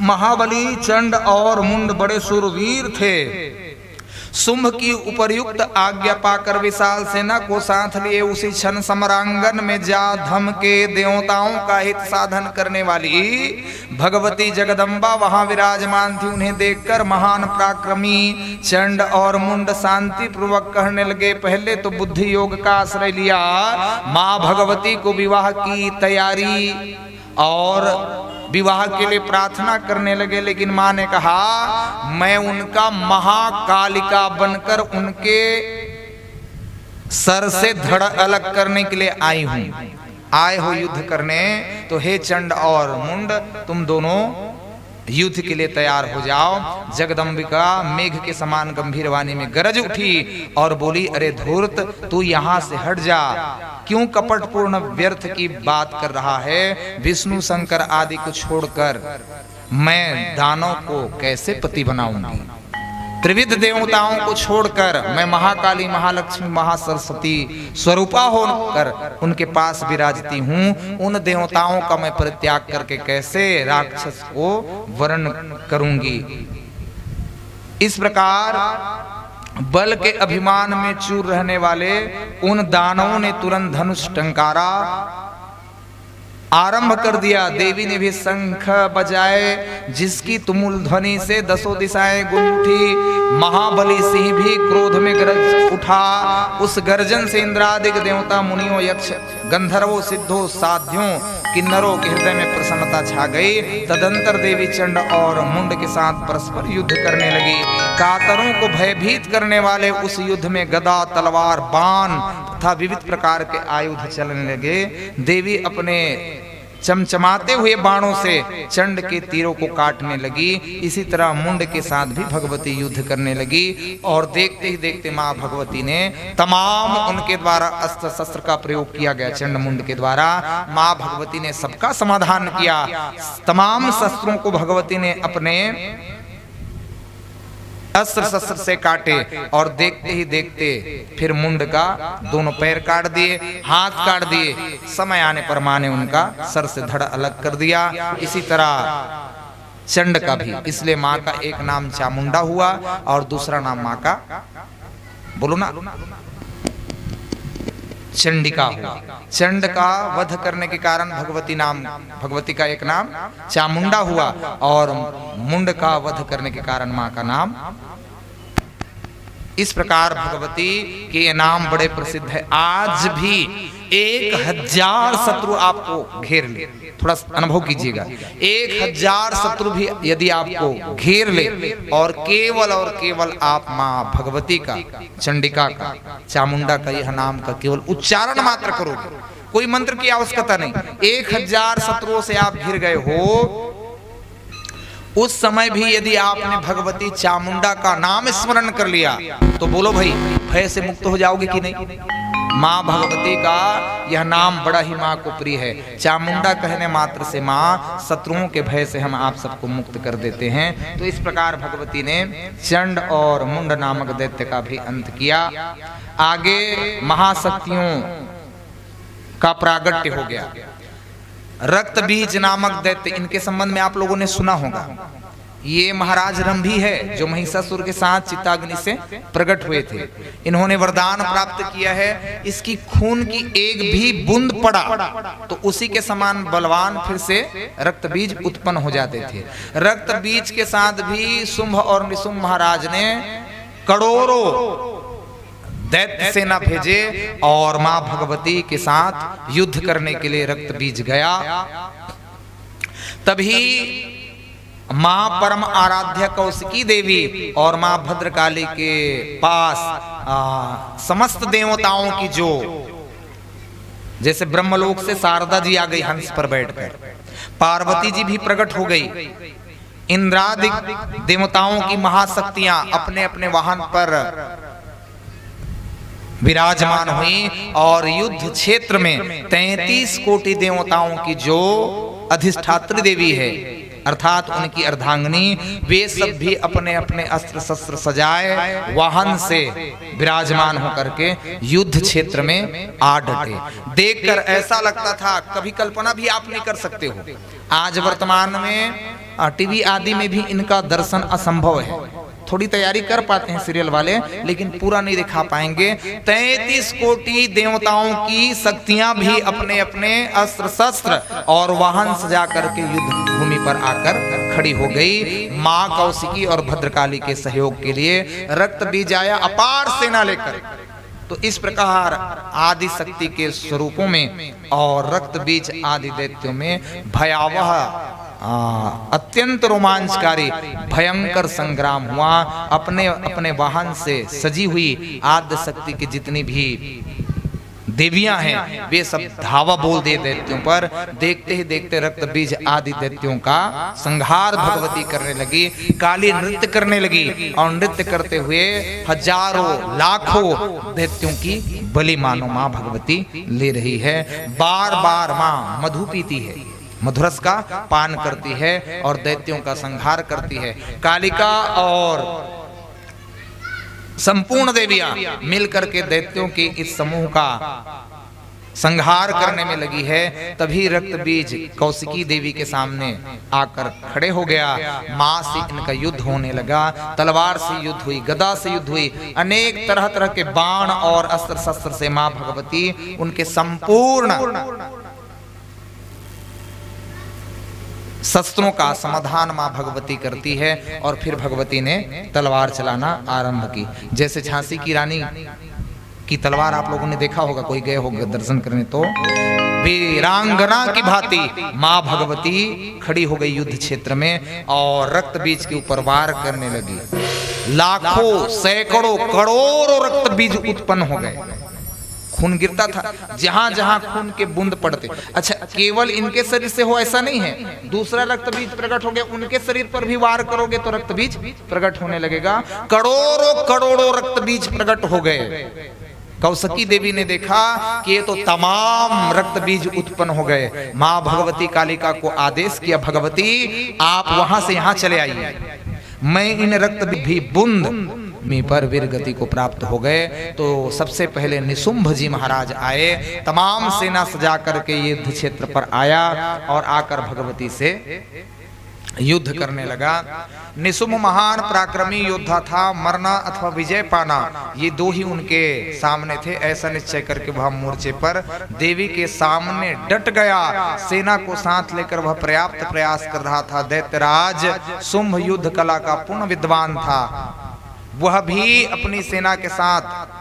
Speaker 3: महाबली चंड और मुंड बड़े शूरवीर थे। शुंभ की उपर्युक्त आज्ञा पाकर विशाल सेना को साथ लिए उसी क्षण समरांगन में जा धम के देवताओं का हित साधन करने वाली भगवती जगदम्बा वहां विराजमान थी। उन्हें देखकर महान पराक्रमी चंड और मुंड शांति पूर्वक कहने लगे। पहले तो बुद्धि योग का आश्रय लिया, माँ भगवती को विवाह की तैयारी और विवाह के लिए प्रार्थना करने लगे, लेकिन माँ ने कहा मैं उनका महाकालिका बनकर उनके सर से धड़ अलग करने के लिए आई हूं। आए हो युद्ध करने, तो हे चंड और मुंड तुम दोनों युद्ध के लिए तैयार हो जाओ। जगदम्बिका मेघ के समान गंभीर वाणी में गरज उठी और बोली, अरे धूर्त तू यहाँ से हट जा, क्यों कपटपूर्ण व्यर्थ की बात कर रहा है? विष्णु शंकर आदि को छोड़कर मैं दानव को कैसे पति बनाऊंगी? त्रिविध देवताओं को छोड़कर मैं महाकाली, महालक्ष्मी, महासरस्वती स्वरूपा होकर उनके पास विराजती हूँ। उन देवताओं का मैं परित्याग करके कैसे राक्षस को वर्ण करूंगी? इस प्रकार बल के अभिमान में चूर रहने वाले उन दानवों ने तुरंत धनुष टंकारा आरंभ कर दिया। देवी ने भी शंख बजाए, जिसकी तुमुल ध्वनि से दसों दिशाएं गूंज उठी। महाबली सिंह भी क्रोध में गरज उठा। उस गर्जन से इंद्रादिक देवता, मुनियों, यक्ष, गंधर्वों, सिद्धों, साध्यों, किन्नरों के हृदय में प्रसन्नता छा गई। तदंतर देवी चंड और मुंड के साथ परस्पर युद्ध करने लगी। कातरों को भयभीत करने वाले उस युद्ध में गदा, तलवार, बाण तथा विविध प्रकार के आयुध चलने लगे। देवी अपने चमचमाते हुए बाणों से चंड के तीरों को काटने लगी। इसी तरह मुंड के साथ भी भगवती युद्ध करने लगी और देखते ही देखते माँ भगवती ने तमाम उनके द्वारा अस्त्र शस्त्र का प्रयोग किया गया। चंड मुंड के द्वारा माँ भगवती ने सबका समाधान किया। तमाम शस्त्रों को भगवती ने अपने अस्त्र शस्त्र से काटे और देखते ही देखते फिर मुंड का दोनों पैर काट दिए, हाथ काट दिए। समय आने पर मां ने उनका सर से धड़ अलग कर दिया। इसी तरह चंड का भी। इसलिए मां का एक नाम चामुंडा हुआ और दूसरा नाम मां का, बोलो ना, चंडिका हुआ। चंड का वध करने के कारण भगवती का एक नाम चामुंडा हुआ और मुंड का वध करने के कारण मां का नाम। इस प्रकार भगवती के ये नाम बड़े प्रसिद्ध है। आज भी 1000 शत्रु आपको घेर ले, थोड़ा अनुभव कीजिएगा, 1000 शत्रु भी यदि आपको घेर ले और केवल आप माँ भगवती का, चंडिका का, चामुंडा का यह नाम का केवल उच्चारण मात्र करोगे, कोई मंत्र की आवश्यकता नहीं। 1000 शत्रुओं से आप घिर गए हो, उस समय भी यदि आपने भगवती चामुंडा का नाम स्मरण कर लिया तो बोलो भाई भय से मुक्त हो जाओगे कि नहीं। माँ भगवती का यह नाम बड़ा ही माँ को प्रिय है। चामुंडा कहने मात्र से माँ शत्रुओं के भय से हम आप सबको मुक्त कर देते हैं। तो इस प्रकार भगवती ने चंड और मुंड नामक दैत्य का भी अंत किया। आगे महाशक्तियों का प्रागट्य हो गया। रक्त बीज नामक दैत्य, इनके संबंध में आप लोगों ने सुना होगा। ये महाराज रंभी है जो महिषासुर के साथ चित्ताग्नि से प्रकट हुए थे। इन्होंने वरदान प्राप्त किया है, इसकी खून की एक भी बूंद पड़ा तो उसी के समान बलवान फिर से रक्त बीज उत्पन्न हो जाते थे। रक्त बीज के साथ भी शुंभ और निशुंभ महाराज ने करोड़ों दैत्य सेना भेजे और मां भगवती के साथ युद्ध करने के लिए रक्त बीज गया। तभी मां परम आराध्य कौशिकी देवी और मां भद्रकाली के पास समस्त देवताओं की जो, जैसे ब्रह्मलोक से शारदा जी आ गई हंस पर बैठकर, पार्वती जी भी प्रकट हो गई, इंद्रादि देवताओं की महाशक्तियां अपने अपने वाहन पर विराजमान हुई और युद्ध क्षेत्र में 33 कोटि देवताओं की जो अधिष्ठात्री देवी है अर्थात उनकी अर्धांगिनी, वे सब भी अपने अपने अस्त्र शस्त्र सजाए वाहन से विराजमान होकर के युद्ध क्षेत्र में आ डटे। देखकर ऐसा लगता था, कभी कल्पना भी आप नहीं कर सकते हो, आज वर्तमान में टीवी आदि में भी इनका दर्शन असंभव है। थोड़ी तैयारी कर पाते हैं सीरियल वाले, लेकिन पूरा नहीं दिखा पाएंगे। 33 कोटि देवताओं की शक्तियां भी अपने अपने अस्त्र शस्त्र और वाहन सजा करके युद्ध भूमि पर आकर खड़ी हो गई। मां कौशिकी और भद्रकाली के सहयोग के लिए रक्त बीज आया अपार सेना लेकर। तो इस प्रकार आदि शक्ति के स्वरूपों में और रक्त बीज आदि दैत्यों में भयावह अत्यंत रोमांचकारी भयंकर संग्राम हुआ। अपने अपने वाहन से सजी हुई आद्य शक्ति की जितनी भी देवियां हैं वे सब धावा बोल दे दैत्यों पर। देखते ही देखते रक्त बीज आदि दैत्यों का संहार भगवती करने लगी। काली नृत्य करने लगी और नृत्य करते हुए हजारों लाखों दैत्यों की बलि मानो मां भगवती ले रही है। बार बार मां मधु पीती है, मधुरस का पान करती है और दैत्यों का संहार करती है। कालिका और संपूर्ण देवियां मिलकर के दैत्यों के इस समूह का संहार करने में लगी है। तभी रक्त बीज कौशिकी देवी के सामने आकर खड़े हो गया। मां से इनका युद्ध होने लगा। तलवार से युद्ध हुई, गदा से युद्ध हुई, अनेक तरह तरह के बाण और अस्त्र शस्त्र से मां भगवती उनके संपूर्ण शस्त्रों का समाधान मां भगवती करती है। और फिर भगवती ने तलवार चलाना आरंभ की। जैसे झांसी की रानी की तलवार आप लोगों ने देखा होगा, कोई गए होंगे दर्शन करने, तो वीरांगना की भांति मां भगवती खड़ी हो गई युद्ध क्षेत्र में और रक्त बीज के ऊपर वार करने लगी। लाखों सैकड़ों करोड़ों रक्त बीज उत्पन्न हो गए। खून गिरता था, जहां जहां खून के बूंद पड़ते। अच्छा, केवल इनके शरीर से हो ऐसा नहीं है, दूसरा रक्त बीज प्रकट हो गया, उनके शरीर पर भी वार करोगे तो रक्त बीज प्रकट होने लगेगा। करोड़ों करोड़ों रक्त बीज प्रकट हो गए। कौशिकी देवी ने देखा कि ये तो तमाम रक्त बीज उत्पन्न हो गए। मां भगवती कालिका को आदेश किया, भगवती आप वहां से यहां चले आइए, मैं इन रक्त भी बूंद मी पर वीर गति को प्राप्त हो गए। तो सबसे पहले निशुंभ जी महाराज आए, तमाम सेना सजा करके युद्ध क्षेत्र पर आया और आकर भगवती से युद्ध करने लगा। निशुंभ महान पराक्रमी योद्धा था, मरना अथवा विजय पाना ये दो ही उनके सामने थे। ऐसा निश्चय करके वह मोर्चे पर देवी के सामने डट गया। सेना को साथ लेकर वह पर्याप्त प्रयास कर रहा था। दैत्यराज शुंभ युद्ध कला का पूर्ण विद्वान था, वह भी अपनी सेना के साथ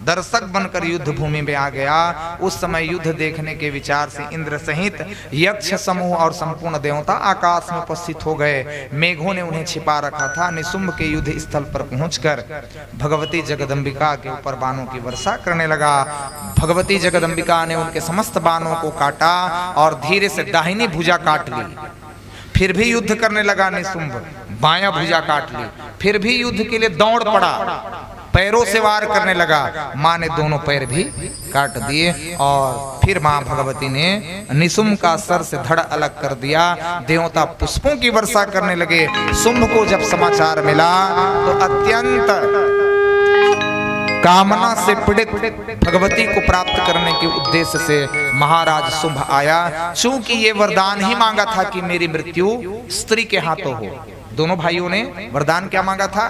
Speaker 3: दर्शक बनकर युद्ध भूमि में आ गया। उस समय युद्ध देखने के विचार से इंद्र सहित यक्ष समूह और संपूर्ण देवता आकाश में उपस्थित हो गए। मेघों ने उन्हें छिपा रखा था। निशुंभ के युद्ध स्थल पर पहुंचकर भगवती जगदम्बिका के ऊपर बाणों की वर्षा करने लगा। भगवती जगदम्बिका ने उनके समस्त बाणों को काटा और धीरे से दाहिनी भुजा काट ली। फिर भी युद्ध करने लगा निशुंभ, बायां भुजा काट ली। फिर भी युद्ध के लिए दौड़ पड़ा, पैरों से वार करने लगा। मां ने दोनों पैर भी काट दिए और फिर मां भगवती ने निशुंभ का सर से धड़ अलग कर दिया। देवता पुष्पों की वर्षा करने लगे। शुंभ को जब समाचार मिला तो अत्यंत कामना से पीड़ित भगवती को प्राप्त करने के उद्देश्य से महाराज शुंभ आया। चूंकि ये वरदान ही मांगा था कि मेरी मृत्यु स्त्री के हाथों हो। दोनों भाइयों ने वरदान क्या मांगा था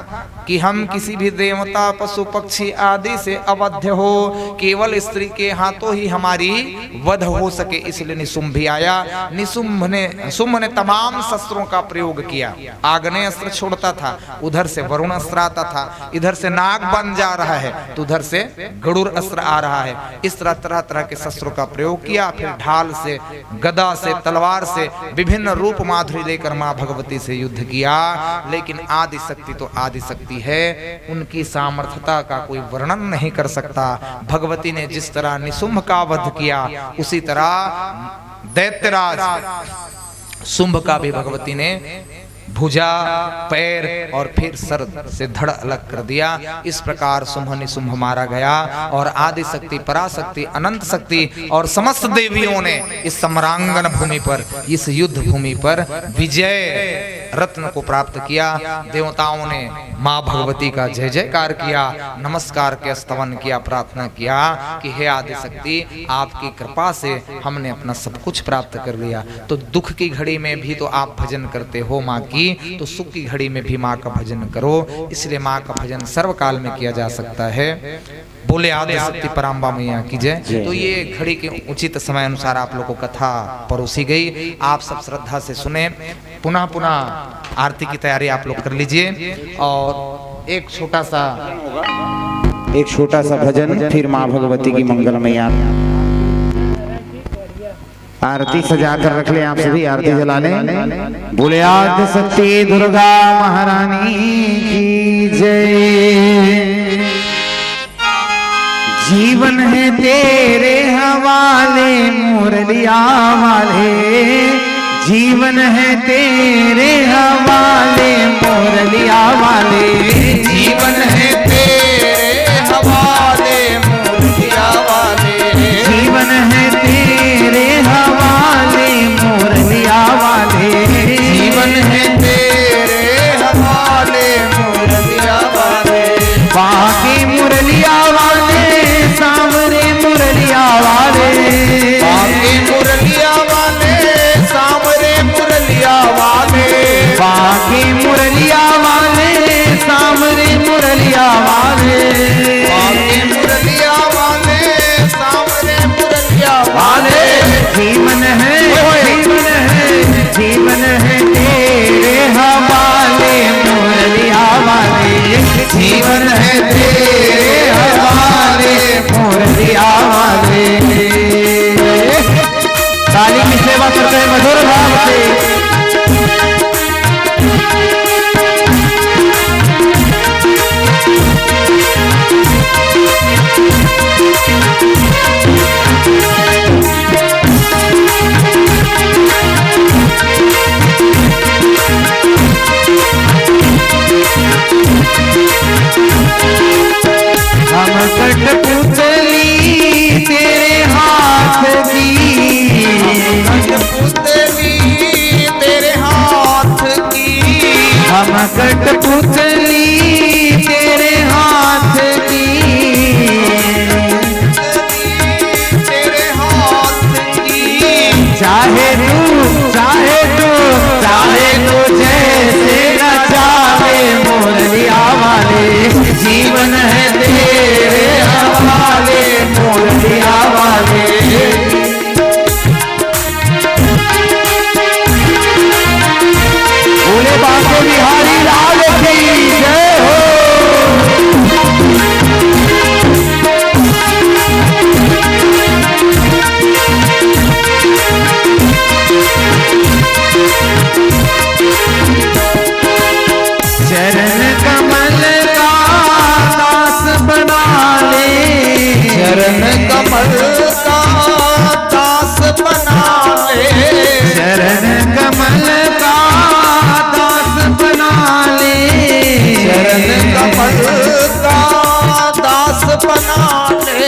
Speaker 3: कि हम किसी भी देवता पशु पक्षी आदि से अवध्य हो, केवल स्त्री के हाथों ही हमारी वध हो सके। इसलिए निशुंभ भी आया। शुंभ ने तमाम शस्त्रों का प्रयोग किया। आग्नेय अस्त्र छोड़ता था, उधर से वरुण अस्त्र आता था, इधर से नाग बन जा रहा है तो उधर से गरुड़ अस्त्र आ रहा है। इस तरह तरह तरह के शस्त्रों का प्रयोग किया। फिर ढाल से, गदा से, तलवार से विभिन्न रूप माधुरी लेकर मां भगवती से युद्ध किया। लेकिन आदि शक्ति तो आदि शक्ति है, उनकी सामर्थ्यता का कोई वर्णन नहीं कर सकता। भगवती ने जिस तरह निशुंभ का वध किया, उसी तरह दैत्यराज शुंभ का भी भगवती ने भुजा, पैर और फिर सर से धड़ अलग कर दिया। इस प्रकार शुंभ निशुंभ मारा गया और आदि शक्ति, पराशक्ति, अनंत शक्ति और समस्त देवियों ने इस सम्रांगण भूमि पर, इस युद्ध भूमि पर विजय रत्न को प्राप्त किया। देवताओं ने मां भगवती का जय जयकार किया, नमस्कार के स्तवन किया, प्रार्थना किया कि हे आदि शक्ति, आपकी कृपा से हमने अपना सब कुछ प्राप्त कर लिया। तो दुख की घड़ी में भी तो आप भजन करते हो मां की, तो सुख की घड़ी में भी मां का भजन करो। इसलिए मां का भजन सर्वकाल में किया जा सकता है। बोले आदि शक्ति पराम्बा मैया की जय। तो ये घड़ी के उचित समय अनुसार आप लोगों को कथा परोसी गई। आप सब श्रद्धा से सुने। पुनः पुनः आरती की तैयारी आप लोग कर लीजिए। और एक छोटा सा
Speaker 1: भजन, फिर माँ भगवती की मंगलमय आरती सजा कर रख ले। आप सभी आरती जला लें। बोले आदि शक्ति दुर्गा महारानी की जय। जीवन है तेरे हवाले मुरलिया वाले, जीवन है तेरे हवाले मुरलिया वाले,
Speaker 3: जीवन है तेरे हवाले मुरलिया वाले,
Speaker 1: जीवन है तेरे हवाले मुरलिया वाले,
Speaker 3: जीवन है तेरे हवाले मुरलिया वाले।
Speaker 1: बाकी मुरलिया वाले, सामने मुरलिया वाले,
Speaker 3: बाकी मुरलिया वाले, सामने मुरलिया वाले,
Speaker 1: बाकी मुरलिया वाले, सामने मुरलिया वाले,
Speaker 3: बाकी मुरलिया वाले, सामने मुरलिया वाले।
Speaker 1: जीवन है, जीवन है, जीवन है तेरे हवाले मुरलिया वाले, जीवन है तेरे हवाले मुरलिया वाले। ताली की सेवा करते हैं मधुर भाव से। हम कठपुतली तेरे हाथ की,
Speaker 3: कठपुतली तेरे हाथ की,
Speaker 1: हम कठपुतली तेरे हाथ की,
Speaker 3: तेरे हाथ की।
Speaker 1: चाहे तू, चाहे तू, चाहे तू जैसे नचावे मुरलिया वाले, जीवन है तेरे हवाले मुरलिया वाले। बोले बांके बिहारी लाल की जय हो। चरण कमल का दास बना ले,
Speaker 3: चरण कमल का दास बना ले,
Speaker 1: चरण कमल का दास बना ले,
Speaker 3: चरण कमल का दास बना ले।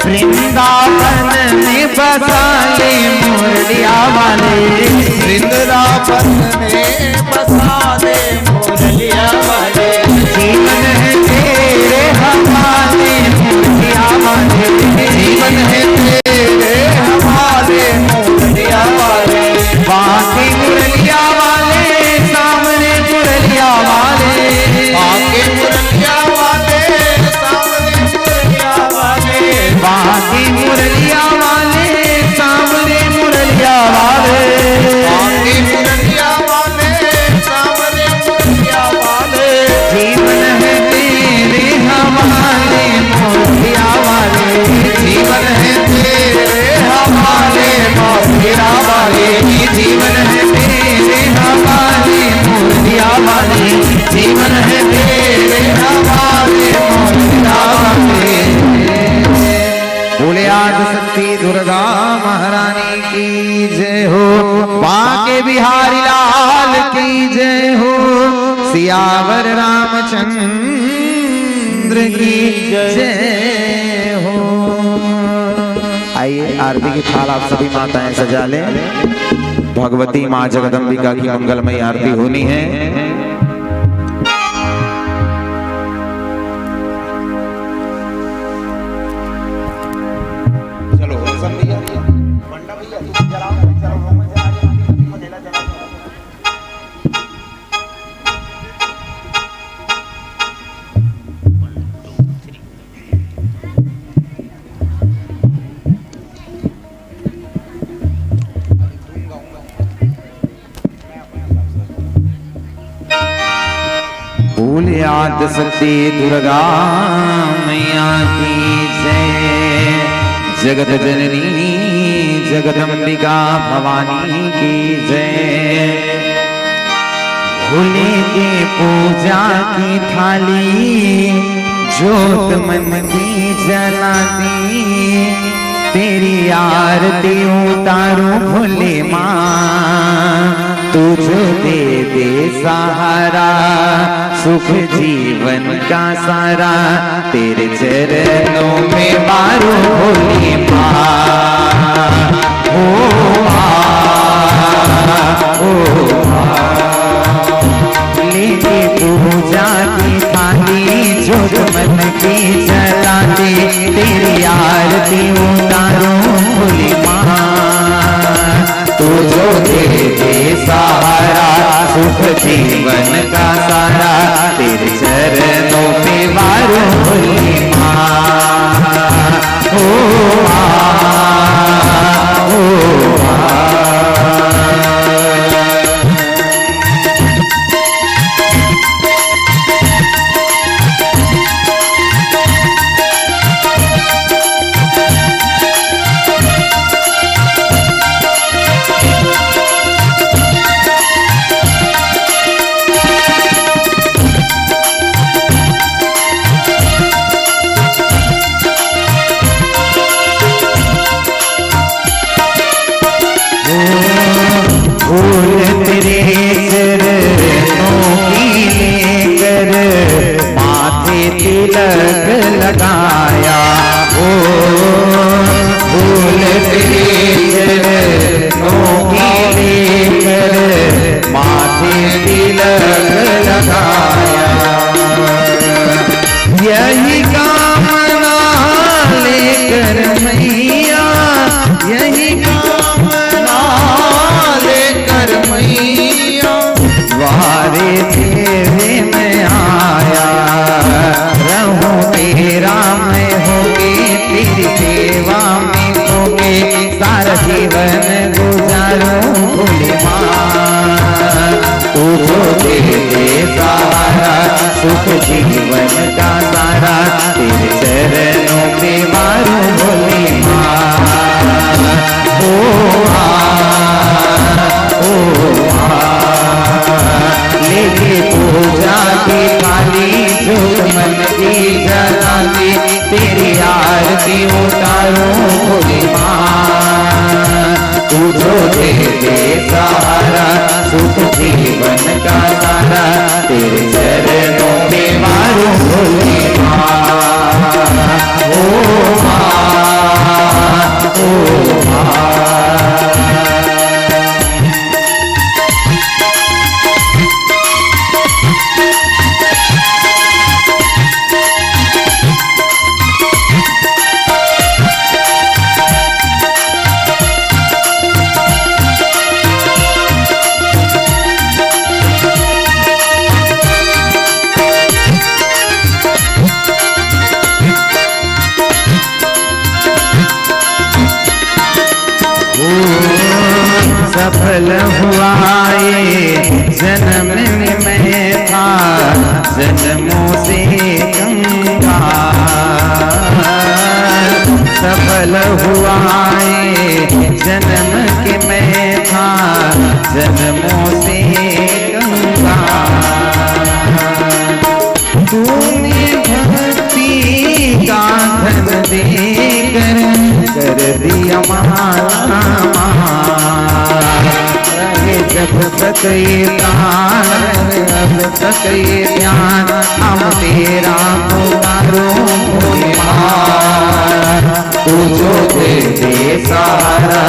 Speaker 1: वृंदावन में बसा ले मुरलिया वाले,
Speaker 3: वृंदावन में बसा ले मुरलिया वाले।
Speaker 1: जीवन है तेरे हवाले
Speaker 2: जीवन है तेरे हवाले मोरिया वाले, जीवन है तेरे हवाले मोरिया वाले। बोले आज शक्ति दुर्गा महारानी की जय हो, बांके बिहारी लाल की जय हो, सियावर रामचंद्र की जय हो। आइए आरती की थाल आप सभी माताएं सजा लें। भगवती माँ जगदम्बिका की मंगलमयी आरती होनी है। बोले आद शक्ति दुर्गा मैया की जय, जगत जननी जगदम्बिका भवानी की जय। भोले के पूजा की थाली जोत मन की जलाती, तेरी आरती उतारूं भोले माँ, तुझे दे दे सहारा सुख जीवन का सारा, तेरे चरणों में मारो भोले माँ। ओ लेके पूजा की थाली जोत मन की जलाती, तेरी आरती उतारो भोले माँ, तुझो दे दे सहारा सुख जीवन का सारा, तेरे चरणों पे मारो भोले माँ। ओ तिलक लगाया, ओ फूल तेरे चरणों की लेकर माथे तिलक लगाया। यही कामना लेकर मैया, यही कामना लेकर मैया द्वारे तेरे में आया, रहूं तेरा मैं होके तेरी सेवा में होके सारा जीवन गुजारूं भोले माँ, तुझो दे दे सहारा सुख जीवन का सारा, तेरे चरणों पे मारूं भोले माँ। ओ लेके पूजा की थाली जोत मन की जलाती, तेरी आरती उतारूं भोले माँ, तुझो दे दे सहारा सुख जीवन का सारा, तेरे चरणों पे मारूं भोले माँ। ओ सफल हुआ ये जन्म में मैं था जन्मों से कंगाल, सफल हुआ ये जन्म के मैं था
Speaker 1: जन्मों से तूने भक्ति का धन देकर कर दिया माला रहे जब तक ये प्राण अब तक ये ध्यान हम तेरा पुकारो तू जो दे दे सहारा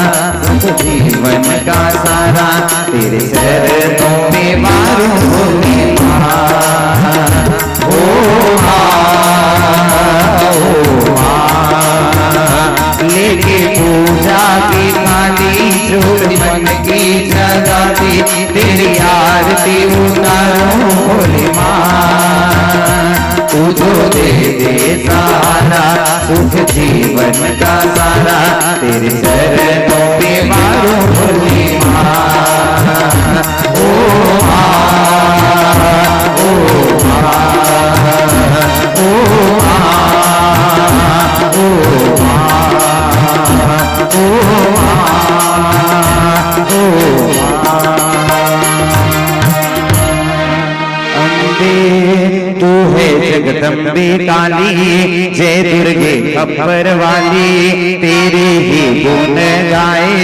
Speaker 1: सुख जीवन का सारा तेरे चरणों में मारो लेके पूजा की थाली चोरी मन की जगाती तेरी आरती उतारो भोले माँ तू जो दे दे सारा सुख जीवन का सारा तेरे चरणों में मारो भोले माँ ओ तू है जगदम्बे काली जय दुर्गे खप्पर वाली तेरे ही गुण गाए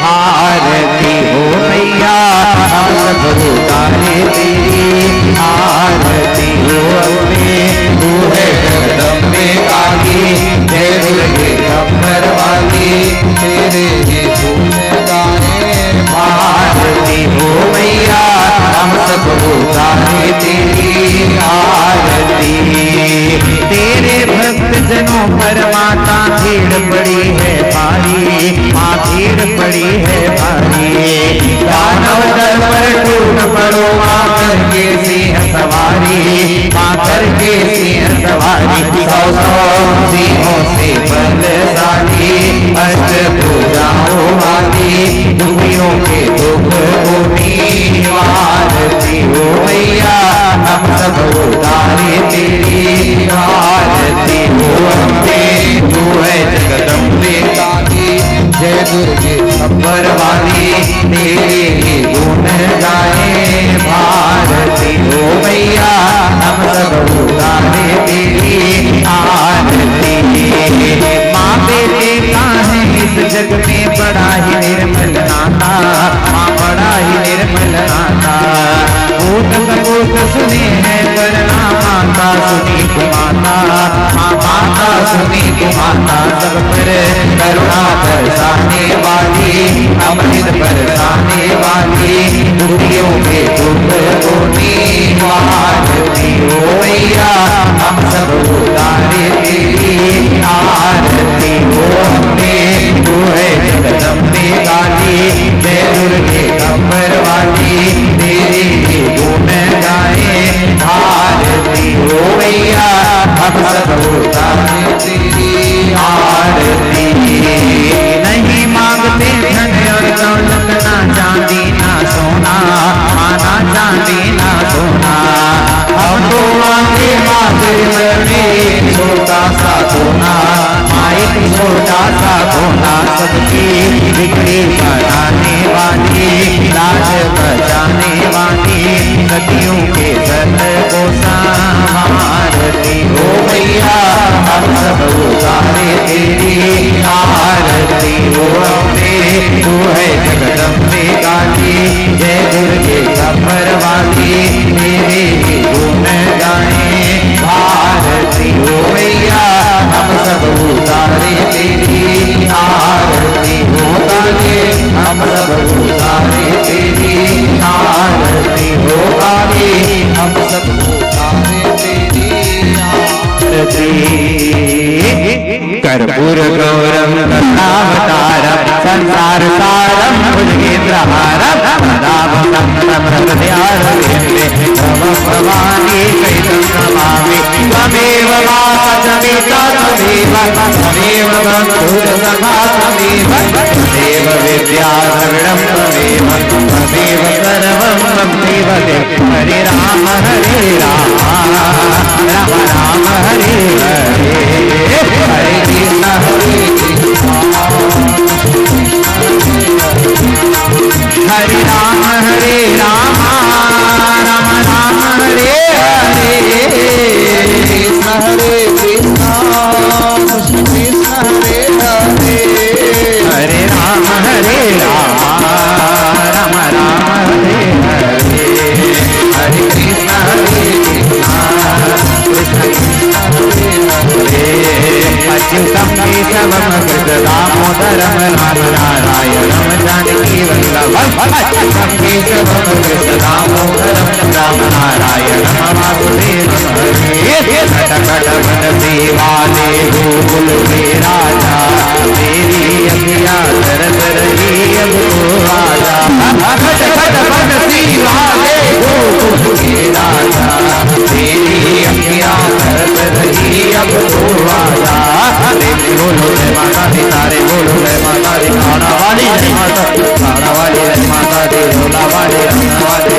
Speaker 1: आरती हो मैया सब गाए तेरी आरती हो अम्बे तू है जगदम्बे काली जय दुर्गे खप्पर वाली तेरे ही गुण गाए आरती हो मैया हम सब गाए तेरी आरती तेरे भक्त जनों पर माता भीड़ पड़ी है भारी माँ भीड़ पड़ी है भारी दानव दल पर टूट पड़ो माँ करके सिंह सवारी माँ करके सिंह सवारी सौ सौ सिंहों से बलशाली अष्ट भुजाओं वाली दुखियों के दुख को आरती हो मैया हम सब उतारे तेरी आरती हो अम्बे तू है जगदम्बे काली जय दुर्गे खप्पर वाली तेरे ही गुण गाए भारती हो मैया हम सब उतारे तेरी आरती माँ बेटे का है इस जग में बड़ा ही निर्मल नाता माँ बड़ा ही निर्मल नाता भूत कपूत सुने है करना माता सुनी कुमाता माँ माता सुनी कुमाता सब पर करुणा बरसाने वाली अमृत बरसाने वाली दुखियों के दुख को निवारती हो मैया हम सब उतारे तेरी आरती हो अम्बे तू है जगदम्बे काली जय दुर्गे खप्पर वाली तेरी गुण गाए आरती हो मैया हम सब उतारे तेरी आरती नहीं मांगते धन और दौलत ना चांदी ना सोना माना चांदी ना सोना हम तो मांगे माथे में छोटा सा कोना एक छोटा सा कोना सबकी बिगड़ी बनाने वाली लाज बचाने वाली सदियों के सत को संभारती हो मैया हम सब उतारे तेरी आरती हो अम्बे तू है जगदम्बे काली जय दुर्गे खप्पर वाली तेरे गुण गाए भारती हो मैया हम सब उतारे तेरी आरती हो काली हम सब उतारे तेरी आरती हो काली हम सब उतारे तेरी आरती कर्पूर गौरम कथावतारम संसार सारम भुजगेन्द्रहारम भवानी कैतं नमामि त्वमेव वाचमिता त्वमेव त्वमेव बन्धुर्सखा त्वमेव त्वमेव विद्या द्रविणं त्वमेव त्वमेव सर्वं त्वमेव हरे राम राम राम हरे हरे हरे कृष्ण हरे कृष्ण हरे राम
Speaker 2: राम नारायण वाले गोकुल के राजा तेरी अखिया तरस रही अब तो आजा खट खट बनसी वाले गोकुल के राजा तेरी अखिया तरस रही अब तो आजा बोलो जय माता दी तारे बोलो जय माता दी खाना वाली जय माता खाना वाली जय माता दी झोला वाली रंगा वाली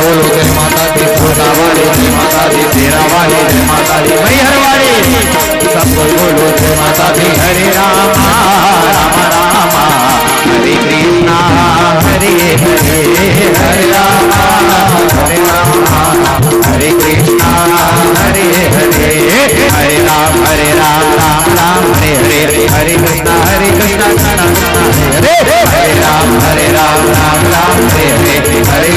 Speaker 2: बोलो जय माता दी झोला वाली जय माता दी तेरा वाली जय माता दी मैहर वाली सब बोलो जय माता दी हरे राम राम राम हरे कृष्णा हरे हरे हरे राम हरे कृष्णा हरे हरे हरे राम राम राम हरे हरे हरे कृष्णा कृष्णा हरे हरे हरे राम राम राम हरे हरे हरे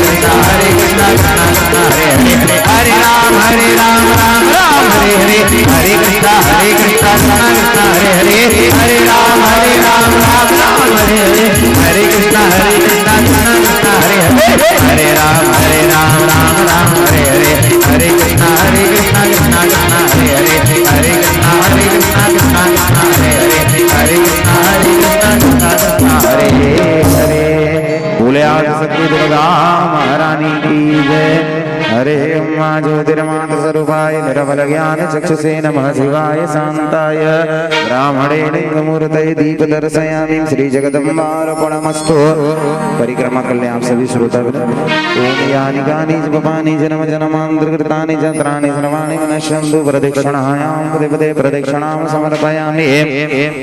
Speaker 2: कृष्णा कृष्णा हरे हरे हरे राम राम राम हरे हरे हरे कृष्णा कृष्णा हरे हरे हरे राम राम राम हरे हरे हरे कृष्णा कृष्णा हरे हरे हरे राम राम राम हरे हरे हरे कृष्णा कृष्णा हरे हरे हरे कृष्णा कृष्णा हरे हरे हरे कृष्णा कृष्णा हरे हरे बोले आज सतगुरु दुर्गा महारानी की जय। हरे उमा ज्योतिर्मात स्वरूपाय निर्मल ज्ञान चक्षुषे नमः शिवाय शांताय ब्राह्मणे लिंगमूर्तये दीप दर्शयामि श्री जगदम्बार्पणमस्तु। परिक्रमा कल्याण सभी श्रोता ओम यानि गानि जपानि जन्म जन्मांतरकृतानि जत्राणि सर्वाणि मनश्यन्तु प्रदक्षिणायां पदे प्रदक्षिणां समर्पयामि।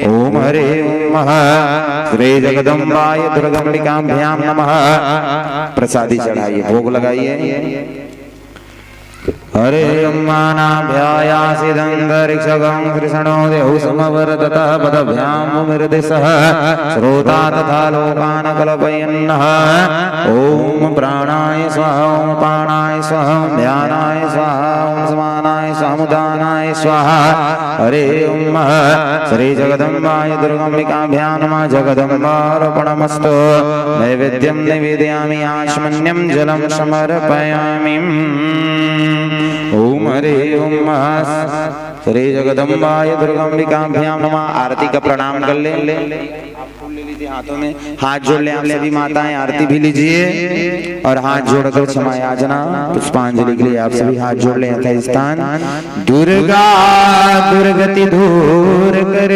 Speaker 2: ओम हरे ओम श्री जगदम्बाय दुर्गम्बिकाभ्यां नमः। प्रसादी चढ़ाइए भोग लगाइए। हरे अम्मानाभ्यायासिदन्तरिक्षगं कृष्णो देहु समवर्ततः पदभ्यां मुमिर्दिशः श्रोता तथा लोकान् कल्पयन्नः। ॐ प्राणाय स्वाहा ॐ पाणाय स्वाहा ॐ ध्यानाय स्वाहा ॐ समानाय समुदानाय स्वाहा। हरे ओम श्री जगदम्बाय दुर्गम्बिकाभ्यां नमः। जगदम्बार्पणमस्तु। नैवेद्यं निवेदयामि आचमन्यं जलं समर्पयामि। ओम हरे ओम श्री जगदम्बाय दुर्गम्बिकाभ्यां नमः। आरती का प्रणाम कर ले। फूल ले लीजिए हाथों में, हाथ जोड़ ले। आप सभी माताएं आरती भी लीजिए और हाथ जोड़कर क्षमा याचना पुष्पांजलि के लिए आप सभी हाथ जोड़ ले। यथा स्थान दुर्गा दुर्गति दूर कर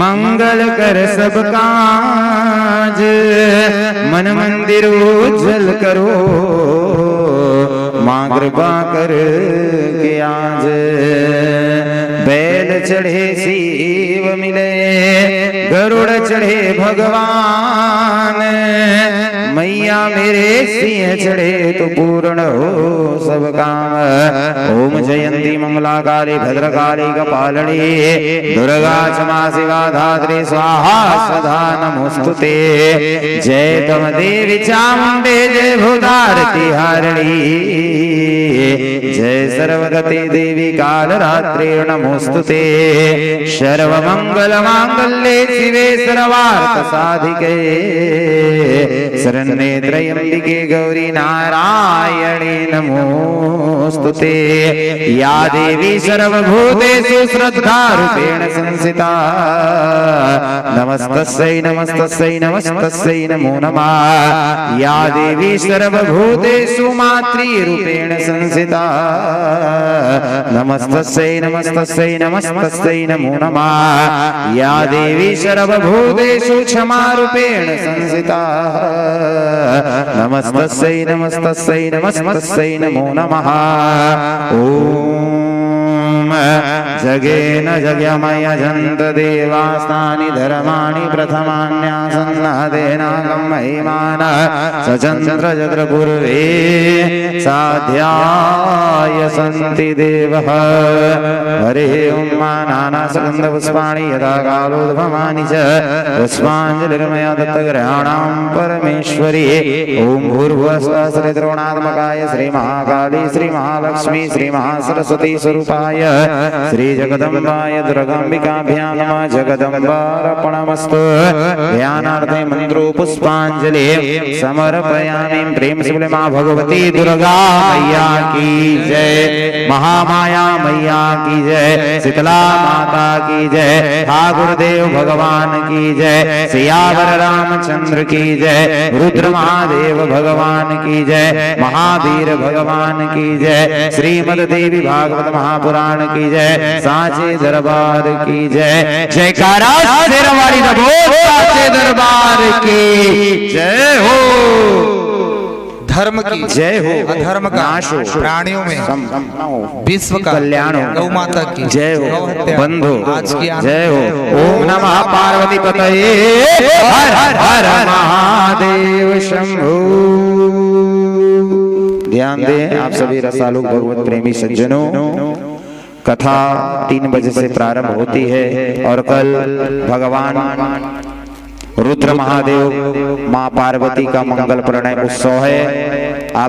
Speaker 2: मंगल कर सब काज मन मंदिर उज्जवल करो माँ कृपा कर के आज। बैल चढ़े शिव मिले गरुड़ चढ़े भगवान मैया मेरे सिंह चढ़े तो पूर्ण हो सब काम। ओम जयंती मंगला काली भद्रकाली कपालिनी दुर्गा क्षमा शिवा धात्री स्वाहा सदा नमोस्तुते। जय तम देवी चामुंडे जय भूतारती हारिणी जय सर्वगति देवी काल रात्रि नमोस्तुते। सर्वमंगल मांगल्ये शिवे सर्वार्थ साधिके शरण्ये त्र्यंबिके गौरी नारायणी नमोस्तुते। या देवी सर्वभूतेषु श्रद्धारूपेण संस्थिता नमस्तस्यै नमस्तस्यै नमस्तस्यै नमो नमः। या देवी सर्वभूतेषु मातृरूपेण संस्थिता नमस्तस्यै नमस्तस्यै नमस्तस्यै नमो नमः। या देवी सर्वभूतेषु क्षमारूपेण संस्थिता नमस्तस्यै नमस्तस्यै नमस्तस्यै नमो नमः। ओम जगेन जगमय जन्त देवास्तानि धर्माणि प्रथमान्यासन्नादेनागं महिमान सचन्द्र जत्र पूर्वे साध्याय सन्ति देवः। हरे ओम नानासुगन्ध पुष्पाणि यथा कालोद्भवानि च पुष्पाञ्जलिर्मया दत्तग्रहाणां परमेश्वरी। ओम भूर्भुवस्सुः श्रीत्रिगुणात्मकाय श्री महाकाली श्री महालक्ष्मी श्री महासरस्वती स्वरूपाय श्री
Speaker 1: जगदम्बाय दुर्गाम्बिकाभ्यां नमः जगदम्बार्पणमस्तु ध्यानार्थे मंत्रो पुष्पांजलि समर्पयामि प्रेम से बोले मां भगवती दुर्गा मैया की जय महामाया मैया की जय शीतला माता की जय ठाकुर देव भगवान की जय सियावर रामचंद्र की जय रुद्र महादेव भगवान की जय महावीर भगवान की जय श्रीमद देवी भागवत महापुराण की जय साचे दरबार की जय जयकारा शेरवाली दबो साचे दरबार की जय हो
Speaker 3: धर्म की
Speaker 1: जय हो
Speaker 3: अधर्म का
Speaker 1: नाश हो
Speaker 3: प्राणियों में विश्व का
Speaker 1: कल्याण हो
Speaker 3: गौ माता की
Speaker 1: जय हो
Speaker 3: गौ हत्या
Speaker 1: बंधु
Speaker 3: आज की
Speaker 1: जय हो ओम नमः पार्वती पतये हर हर हर महादेव शंभु। ध्यान दें आप सभी रसालु भगवत प्रेमी सज्जनों, कथा 3 बजे से प्रारंभ होती है और कल भगवान रुद्र महादेव मां पार्वती का मंगल प्रणय उत्सव है। आप